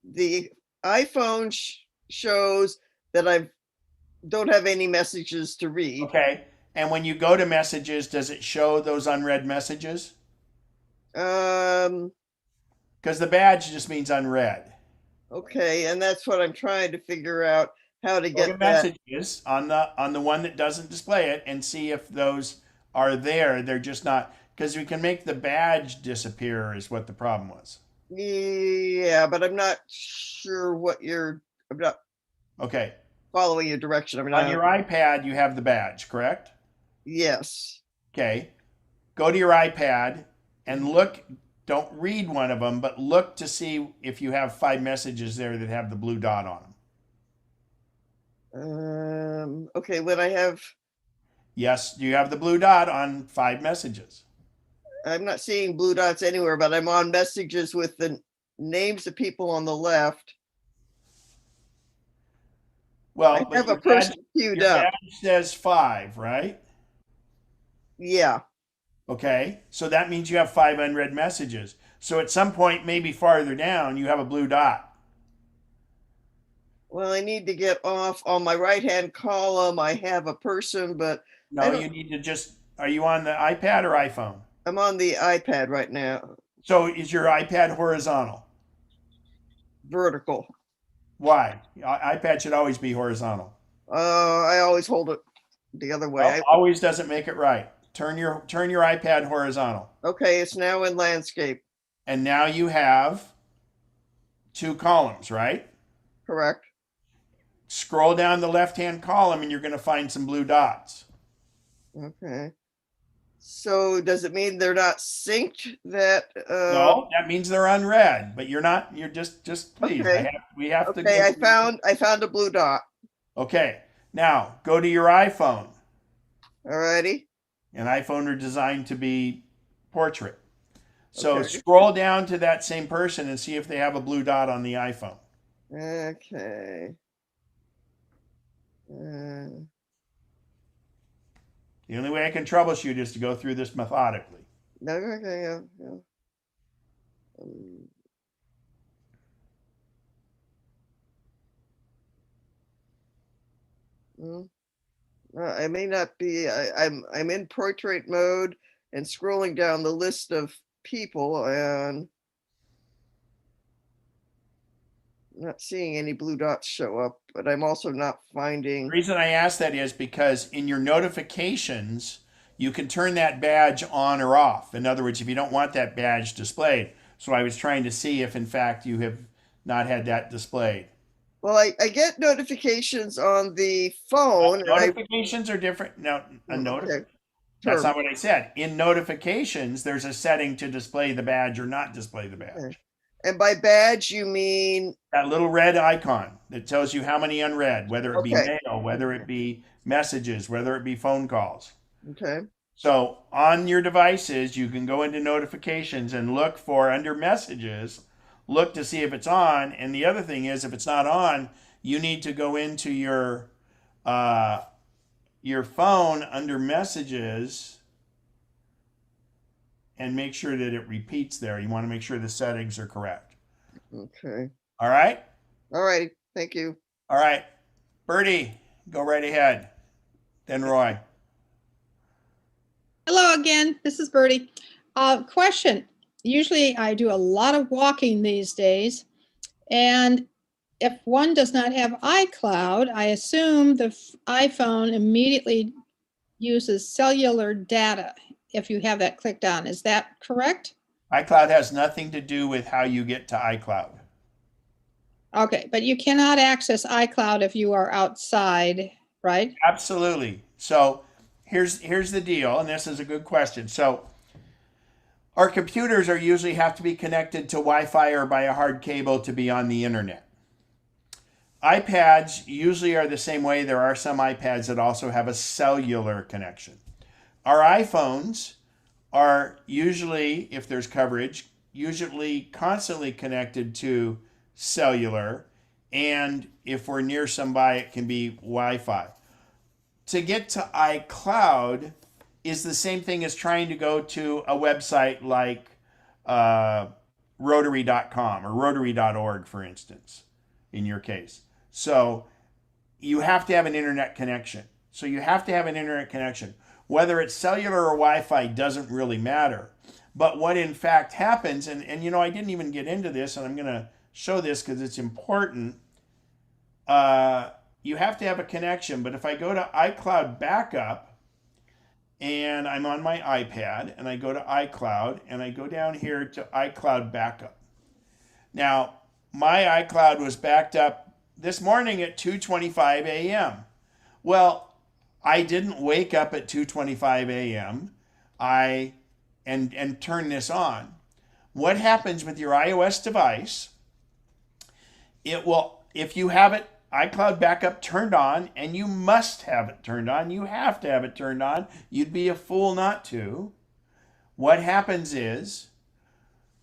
Speaker 10: The iPhone shows that I don't have any messages to read.
Speaker 2: Okay, and when you go to messages, does it show those unread messages? Because the badge just means unread.
Speaker 10: Okay, and that's what I'm trying to figure out. how to
Speaker 2: Go
Speaker 10: get
Speaker 2: to
Speaker 10: that.
Speaker 2: messages on the one that doesn't display it and see if those are there. They're just not, because we can make the badge disappear is what the problem was.
Speaker 10: Yeah, but I'm not sure I'm not
Speaker 2: Okay.
Speaker 10: following your direction. I'm
Speaker 2: On
Speaker 10: not.
Speaker 2: your iPad, you have the badge, correct?
Speaker 10: Yes.
Speaker 2: Okay. Go to your iPad and look. Don't read one of them, but look to see if you have 5 messages there that have the blue dot on them.
Speaker 10: Okay, when I have.
Speaker 2: Yes, you have the blue dot on 5 messages.
Speaker 10: I'm not seeing blue dots anywhere, but I'm on messages with the names of people on the left.
Speaker 2: Well,
Speaker 10: I
Speaker 2: but
Speaker 10: have a
Speaker 2: your
Speaker 10: person
Speaker 2: badge,
Speaker 10: queued
Speaker 2: your
Speaker 10: up.
Speaker 2: badge says 5, right?
Speaker 10: Yeah.
Speaker 2: Okay, so that means you have 5 unread messages. So at some point, maybe farther down, you have a blue dot.
Speaker 10: Well, I need to get off on my right-hand column. I have a person, but
Speaker 2: No, you need to just, are you on the iPad or iPhone?
Speaker 10: I'm on the iPad right now.
Speaker 2: So is your iPad horizontal?
Speaker 10: Vertical.
Speaker 2: Why? iPad should always be horizontal.
Speaker 10: I always hold it the other way.
Speaker 2: Well, always doesn't make it right. Turn your iPad horizontal.
Speaker 10: Okay, it's now in landscape.
Speaker 2: And now you have 2 columns, right?
Speaker 10: Correct.
Speaker 2: Scroll down the left-hand column and you're going to find some blue dots.
Speaker 10: Okay. So does it mean they're not synced?
Speaker 2: No, that means they're unread, but you're not, you're just please.
Speaker 10: Okay.
Speaker 2: We have to.
Speaker 10: Okay, I found a blue dot.
Speaker 2: Okay. Now go to your iPhone.
Speaker 10: Alrighty.
Speaker 2: And iPhone are designed to be portrait. So
Speaker 10: Okay.
Speaker 2: scroll down to that same person and see if they have a blue dot on the iPhone.
Speaker 10: Okay.
Speaker 2: The only way I can troubleshoot is to go through this methodically.
Speaker 10: Okay, yeah. I may not be. I'm in portrait mode and scrolling down the list of people, and I'm not seeing any blue dots show up. But I'm also not finding.
Speaker 2: The reason I ask that is because in your notifications, you can turn that badge on or off. In other words, if you don't want that badge displayed. So I was trying to see if in fact you have not had that displayed.
Speaker 10: Well, I get notifications on the phone.
Speaker 2: Notifications are different. No, that's not what I said. In notifications, there's a setting to display the badge or not display the badge.
Speaker 10: Okay. And by badge, you mean?
Speaker 2: That little red icon that tells you how many unread, whether it be mail, whether it be messages, whether it be phone calls.
Speaker 10: Okay.
Speaker 2: So on your devices, you can go into notifications and look for under messages, look to see if it's on. And the other thing is, if it's not on, you need to go into your phone under messages and make sure that it repeats there. You want to make sure the settings are correct.
Speaker 10: Okay.
Speaker 2: All right?
Speaker 10: All right. Thank you.
Speaker 2: All right. Bertie, go right ahead. Then Roy.
Speaker 16: Hello again, this is Bertie. Question. Usually I do a lot of walking these days, and if one does not have iCloud, I assume the iPhone immediately uses cellular data if you have that clicked on. Is that correct?
Speaker 2: iCloud has nothing to do with how you get to iCloud.
Speaker 16: Okay, but you cannot access iCloud if you are outside, right?
Speaker 2: Absolutely. So here's the deal, and this is a good question. So our computers are usually have to be connected to Wi-Fi or by a hard cable to be on the internet. iPads usually are the same way. There are some iPads that also have a cellular connection. Our iPhones are usually, if there's coverage, usually constantly connected to cellular, and if we're near somebody, it can be Wi-Fi. To get to iCloud is the same thing as trying to go to a website like Rotary.com or Rotary.org, for instance, in your case. So you have to have an internet connection. Whether it's cellular or Wi-Fi doesn't really matter. But what in fact happens, and you know, I didn't even get into this, and I'm going to show this because it's important. you have to have a connection. But if I go to iCloud Backup and I'm on my iPad and I go to iCloud and I go down here to iCloud Backup. Now, my iCloud was backed up this morning at 2:25 a.m. Well, I didn't wake up at 2:25 a.m. and turn this on. What happens with your iOS device? It will, if you have it iCloud Backup turned on, and you must have it turned on, you have to have it turned on. You'd be a fool not to. What happens is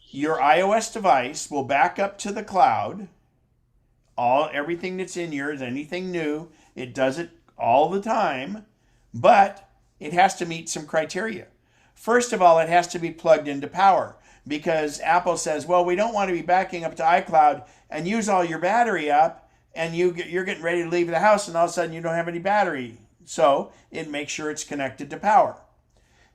Speaker 2: your iOS device will back up to the cloud. Everything that's in yours, anything new, it does it all the time, but it has to meet some criteria. First of all, it has to be plugged into power, because Apple says, well, we don't want to be backing up to iCloud and use all your battery up, and you're getting ready to leave the house and all of a sudden you don't have any battery. So it makes sure it's connected to power.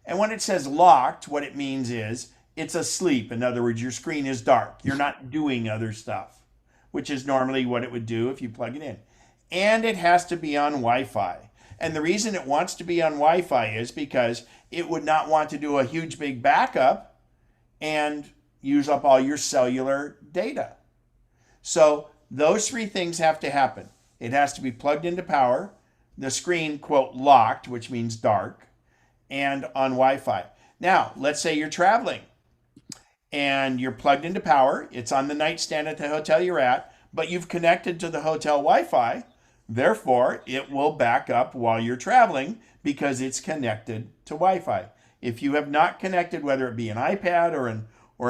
Speaker 2: And when it says locked, what it means is it's asleep. In other words, your screen is dark. You're not doing other stuff, which is normally what it would do if you plug it in. And it has to be on Wi-Fi. And the reason it wants to be on Wi-Fi is because it would not want to do a huge big backup and use up all your cellular data. So those three things have to happen. It has to be plugged into power, the screen, quote, locked, which means dark, and on Wi-Fi. Now, let's say you're traveling and you're plugged into power. It's on the nightstand at the hotel you're at, but you've connected to the hotel Wi-Fi. Therefore, it will back up while you're traveling because it's connected to Wi-Fi. If you have not connected, whether it be an iPad or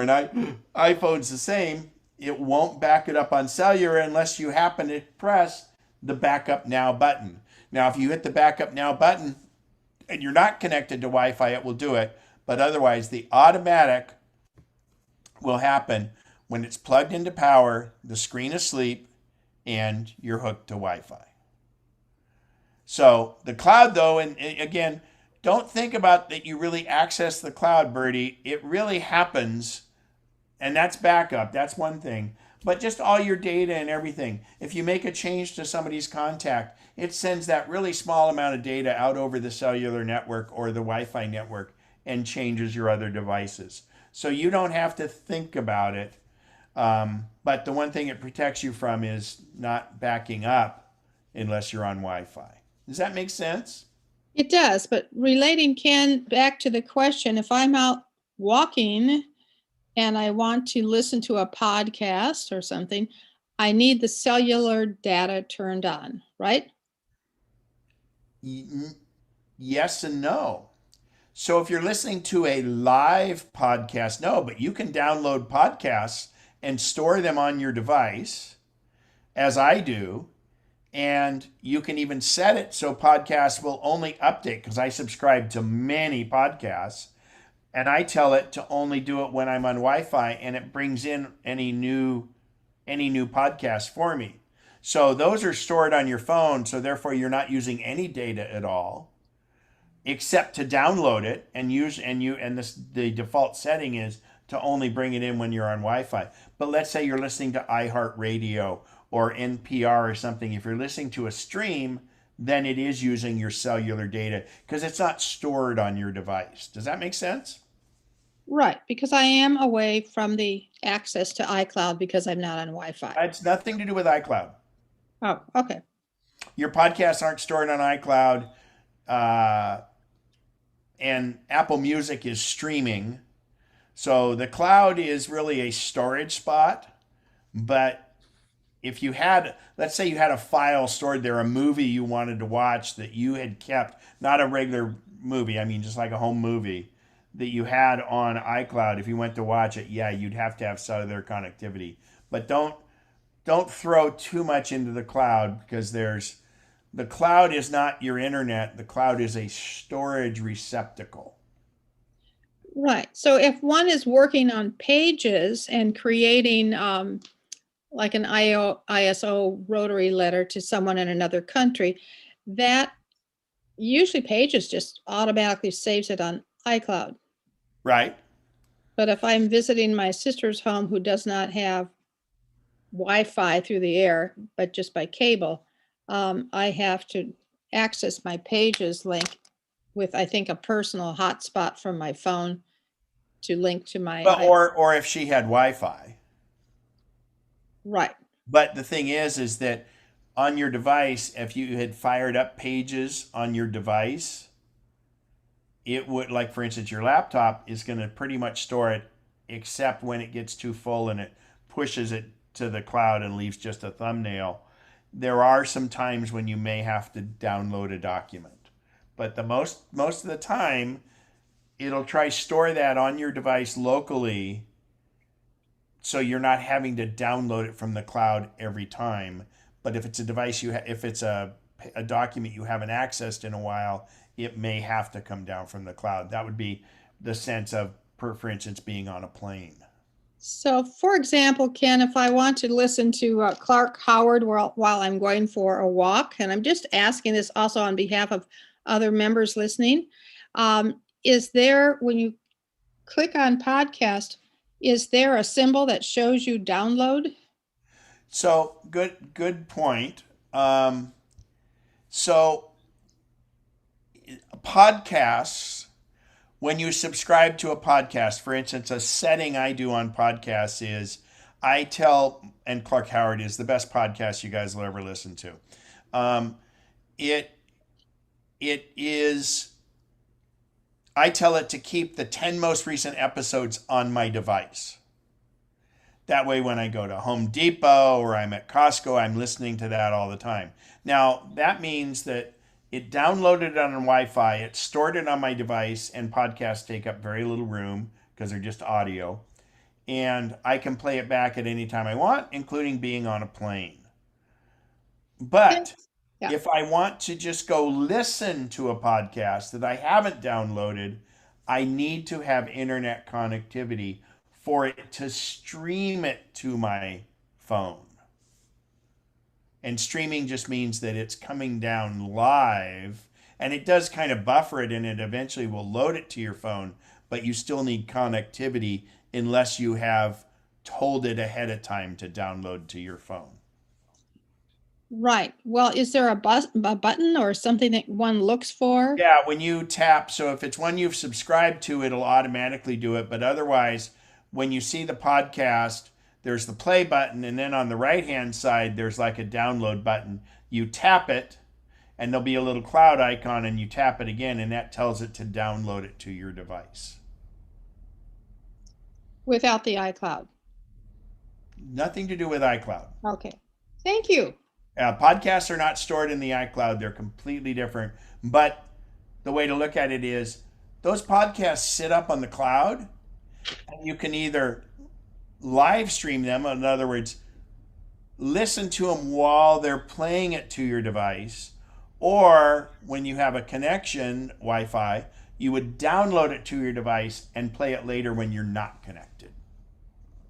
Speaker 2: an iPhone's the same, it won't back it up on cellular unless you happen to press the backup now button. Now, if you hit the backup now button and you're not connected to Wi-Fi, it will do it. But otherwise, the automatic will happen when it's plugged into power, the screen asleep, and you're hooked to Wi-Fi. So the cloud, though, and again, don't think about that you really access the cloud, Bertie. It really happens. And that's backup. That's one thing. But just all your data and everything. If you make a change to somebody's contact, it sends that really small amount of data out over the cellular network or the Wi-Fi network and changes your other devices. So you don't have to think about it. But the one thing it protects you from is not backing up unless you're on Wi-Fi. Does that make sense?
Speaker 16: It does, but relating, Ken, back to the question, if I'm out walking and I want to listen to a podcast or something, I need the cellular data turned on, right?
Speaker 2: Yes and no. So if you're listening to a live podcast, no, but you can download podcasts and store them on your device, as I do, and you can even set it so podcasts will only update, because I subscribe to many podcasts. And I tell it to only do it when I'm on Wi-Fi, and it brings in any new podcast for me. So those are stored on your phone, so therefore you're not using any data at all, except to download it and use the default setting is to only bring it in when you're on Wi-Fi. But let's say you're listening to iHeartRadio or NPR or something. If you're listening to a stream, then it is using your cellular data because it's not stored on your device. Does that make sense?
Speaker 16: Right, because I am away from the access to iCloud because I'm not on Wi-Fi.
Speaker 2: It's nothing to do with iCloud.
Speaker 16: Oh, okay.
Speaker 2: Your podcasts aren't stored on iCloud, and Apple Music is streaming. So the cloud is really a storage spot. But if you had, let's say you had a file stored there, a movie you wanted to watch that you had kept, not a regular movie, I mean just like a home movie, that you had on iCloud, if you went to watch it, yeah, you'd have to have cellular connectivity. But don't throw too much into the cloud, because the cloud is not your internet. The cloud is a storage receptacle.
Speaker 16: Right. So if one is working on pages and creating like an ISO rotary letter to someone in another country, that usually Pages just automatically saves it on iCloud.
Speaker 2: Right.
Speaker 16: But if I'm visiting my sister's home who does not have Wi-Fi through the air, but just by cable, I have to access my Pages link with, I think, a personal hotspot from my phone to link to my.
Speaker 2: But, or if she had Wi-Fi.
Speaker 16: Right.
Speaker 2: But the thing is that on your device, if you had fired up Pages on your device, it would, like for instance, your laptop is going to pretty much store it, except when it gets too full and it pushes it to the cloud and leaves just a thumbnail. There are some times when you may have to download a document, but the most of the time, it'll try store that on your device locally, so you're not having to download it from the cloud every time. But if it's a device if it's a document you haven't accessed in a while, it may have to come down from the cloud. That would be the sense of, for instance, being on a plane.
Speaker 16: So, for example, Ken, if I want to listen to Clark Howard while I'm going for a walk, and I'm just asking this also on behalf of other members listening, is there, when you click on podcast, is there a symbol that shows you download?
Speaker 2: So good point. So podcasts, when you subscribe to a podcast, for instance, a setting I do on podcasts is I tell, and Clark Howard is the best podcast you guys will ever listen to. I tell it to keep the 10 most recent episodes on my device. That way, when I go to Home Depot or I'm at Costco, I'm listening to that all the time. Now, that means that it downloaded it on Wi-Fi, it stored it on my device, and podcasts take up very little room because they're just audio. And I can play it back at any time I want, including being on a plane. But if I want to just go listen to a podcast that I haven't downloaded, I need to have internet connectivity for it to stream it to my phone. And streaming just means that it's coming down live, and it does kind of buffer it, and it eventually will load it to your phone, but you still need connectivity unless you have told it ahead of time to download to your phone.
Speaker 16: Right. Well, is there a button or something that one looks for?
Speaker 2: Yeah, when you tap, so if it's one you've subscribed to, it'll automatically do it, but otherwise, when you see the podcast, there's the play button, and then on the right-hand side, there's like a download button. You tap it, and there'll be a little cloud icon, and you tap it again, and that tells it to download it to your device.
Speaker 16: Without the iCloud?
Speaker 2: Nothing to do with iCloud.
Speaker 16: Okay. Thank you.
Speaker 2: Podcasts are not stored in the iCloud. They're completely different. But the way to look at it is those podcasts sit up on the cloud, and you can either live stream them, in other words, listen to them while they're playing it to your device, or when you have a connection, Wi-Fi, you would download it to your device and play it later when you're not connected.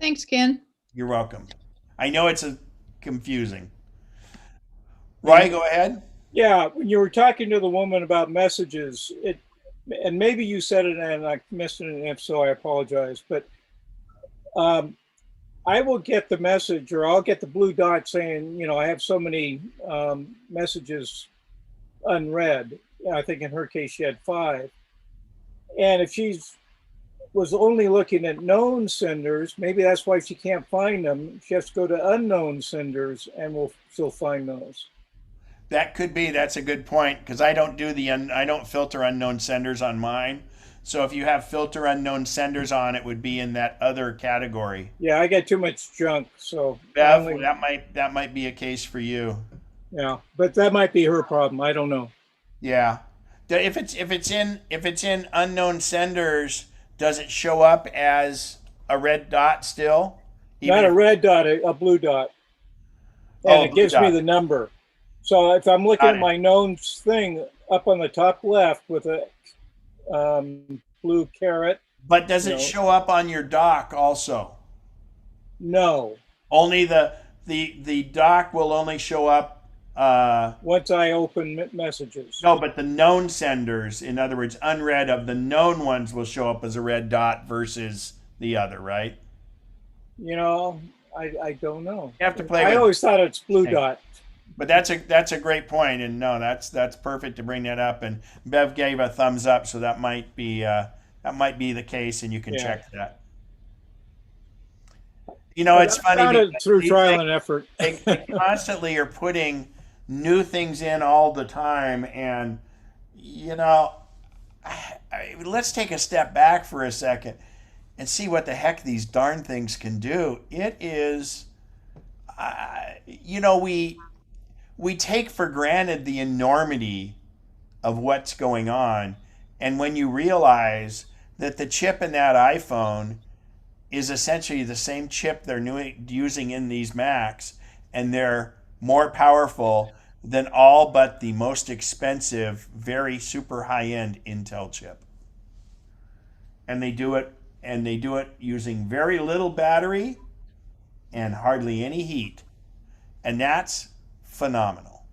Speaker 16: Thanks, Ken.
Speaker 2: You're welcome. I know it's confusing. Roy, go ahead.
Speaker 3: Yeah, when you were talking to the woman about messages, and maybe you said it and I missed it, and if so, I apologize, but I will get the message, or I'll get the blue dot saying, you know, I have so many messages unread. I think in her case she had 5. And if she's was only looking at known senders, maybe that's why she can't find them. She has to go to unknown senders, and we'll still find those.
Speaker 2: That could be. That's a good point, because I don't do I don't filter unknown senders on mine. So if you have filter unknown senders on, it would be in that other category.
Speaker 3: Yeah, I get too much junk, so
Speaker 2: Bev, that might be a case for you.
Speaker 3: Yeah, but that might be her problem. I don't know.
Speaker 2: Yeah, if it's in unknown senders, does it show up as a red dot still?
Speaker 3: Not a red dot, a blue dot, and it gives me the number. So if I'm looking at my known thing up on the top left with a blue caret.
Speaker 2: But does it show up on your dock also?
Speaker 3: No.
Speaker 2: Only the dock will only show up
Speaker 3: once I open messages.
Speaker 2: No, but the known senders, in other words, unread of the known ones, will show up as a red dot versus the other, right?
Speaker 3: You know, I don't know.
Speaker 2: You have to play.
Speaker 3: I always thought it's blue dot.
Speaker 2: But that's a great point, and no, that's perfect to bring that up. And Bev gave a thumbs up, so that might be the case, and you can
Speaker 3: Yeah.
Speaker 2: check that. You know, it's funny
Speaker 3: Got it
Speaker 2: because
Speaker 3: through trial and effort.
Speaker 2: they constantly are putting new things in all the time, and you know, let's take a step back for a second and see what the heck these darn things can do. It is, you know, we take for granted the enormity of what's going on, and when you realize that the chip in that iPhone is essentially the same chip they're using in these Macs, and they're more powerful than all but the most expensive, very super high-end Intel chip. And they do it using very little battery and hardly any heat. And that's phenomenal.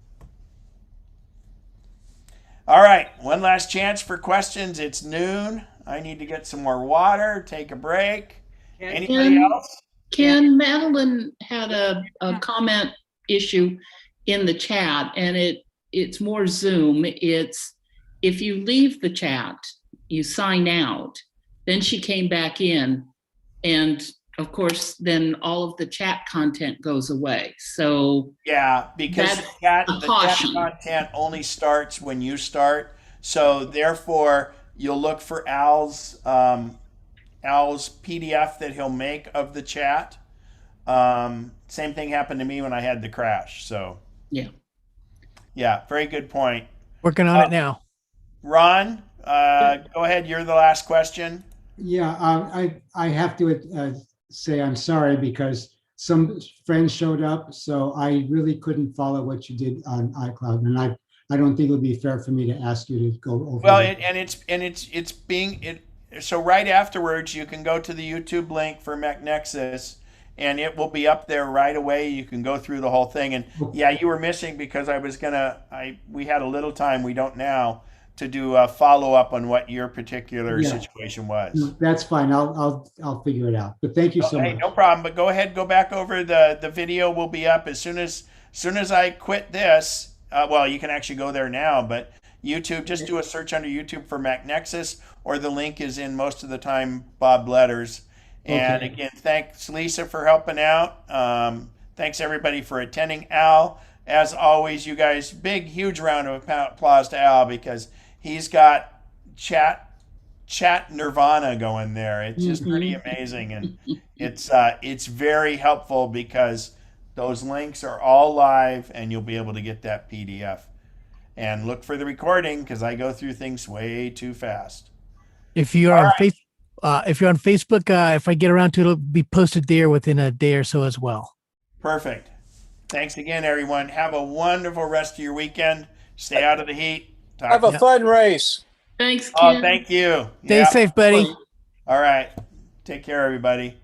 Speaker 2: All right, one last chance for questions. It's noon. I need to get some more water, take a break. Anybody else?
Speaker 15: Ken, Madeline had a comment issue in the chat, and it's more Zoom. It's if you leave the chat, you sign out, then she came back in, and of course, then all of the chat content goes away. So
Speaker 2: yeah, because the chat content only starts when you start. So therefore, you'll look for Al's PDF that he'll make of the chat. Same thing happened to me when I had the crash. So yeah, very good point.
Speaker 12: Working on it now.
Speaker 2: Ron, go ahead. You're the last question.
Speaker 14: Yeah, I have to say I'm sorry because some friends showed up, so I really couldn't follow what you did on iCloud, and I don't think it would be fair for me to ask you to go over.
Speaker 2: Well, so right afterwards, you can go to the YouTube link for MacNexus, and it will be up there right away. You can go through the whole thing. And yeah, you were missing because we had a little time, we don't now, to do a follow up on what your particular situation was.
Speaker 14: That's fine. I'll figure it out. But thank you so much.
Speaker 2: No problem. But go ahead, go back over the video will be up as soon as I quit this. Well, you can actually go there now, but YouTube, just do a search under YouTube for MacNexus, or the link is in most of the time Bob Letters. And again, thanks Lisa for helping out. Thanks everybody for attending. Al, as always, you guys, huge round of applause to Al because he's got chat nirvana going there. It's just pretty amazing, and it's very helpful because those links are all live, and you'll be able to get that PDF. And look for the recording because I go through things way too fast.
Speaker 12: If you're on Facebook, if I get around to it, it'll be posted there within a day or so as well.
Speaker 2: Perfect. Thanks again, everyone. Have a wonderful rest of your weekend. Stay out of the heat.
Speaker 3: Have a fun race.
Speaker 15: Thanks, Ken.
Speaker 2: Oh, thank you.
Speaker 12: Stay safe, buddy.
Speaker 2: All right. Take care, everybody.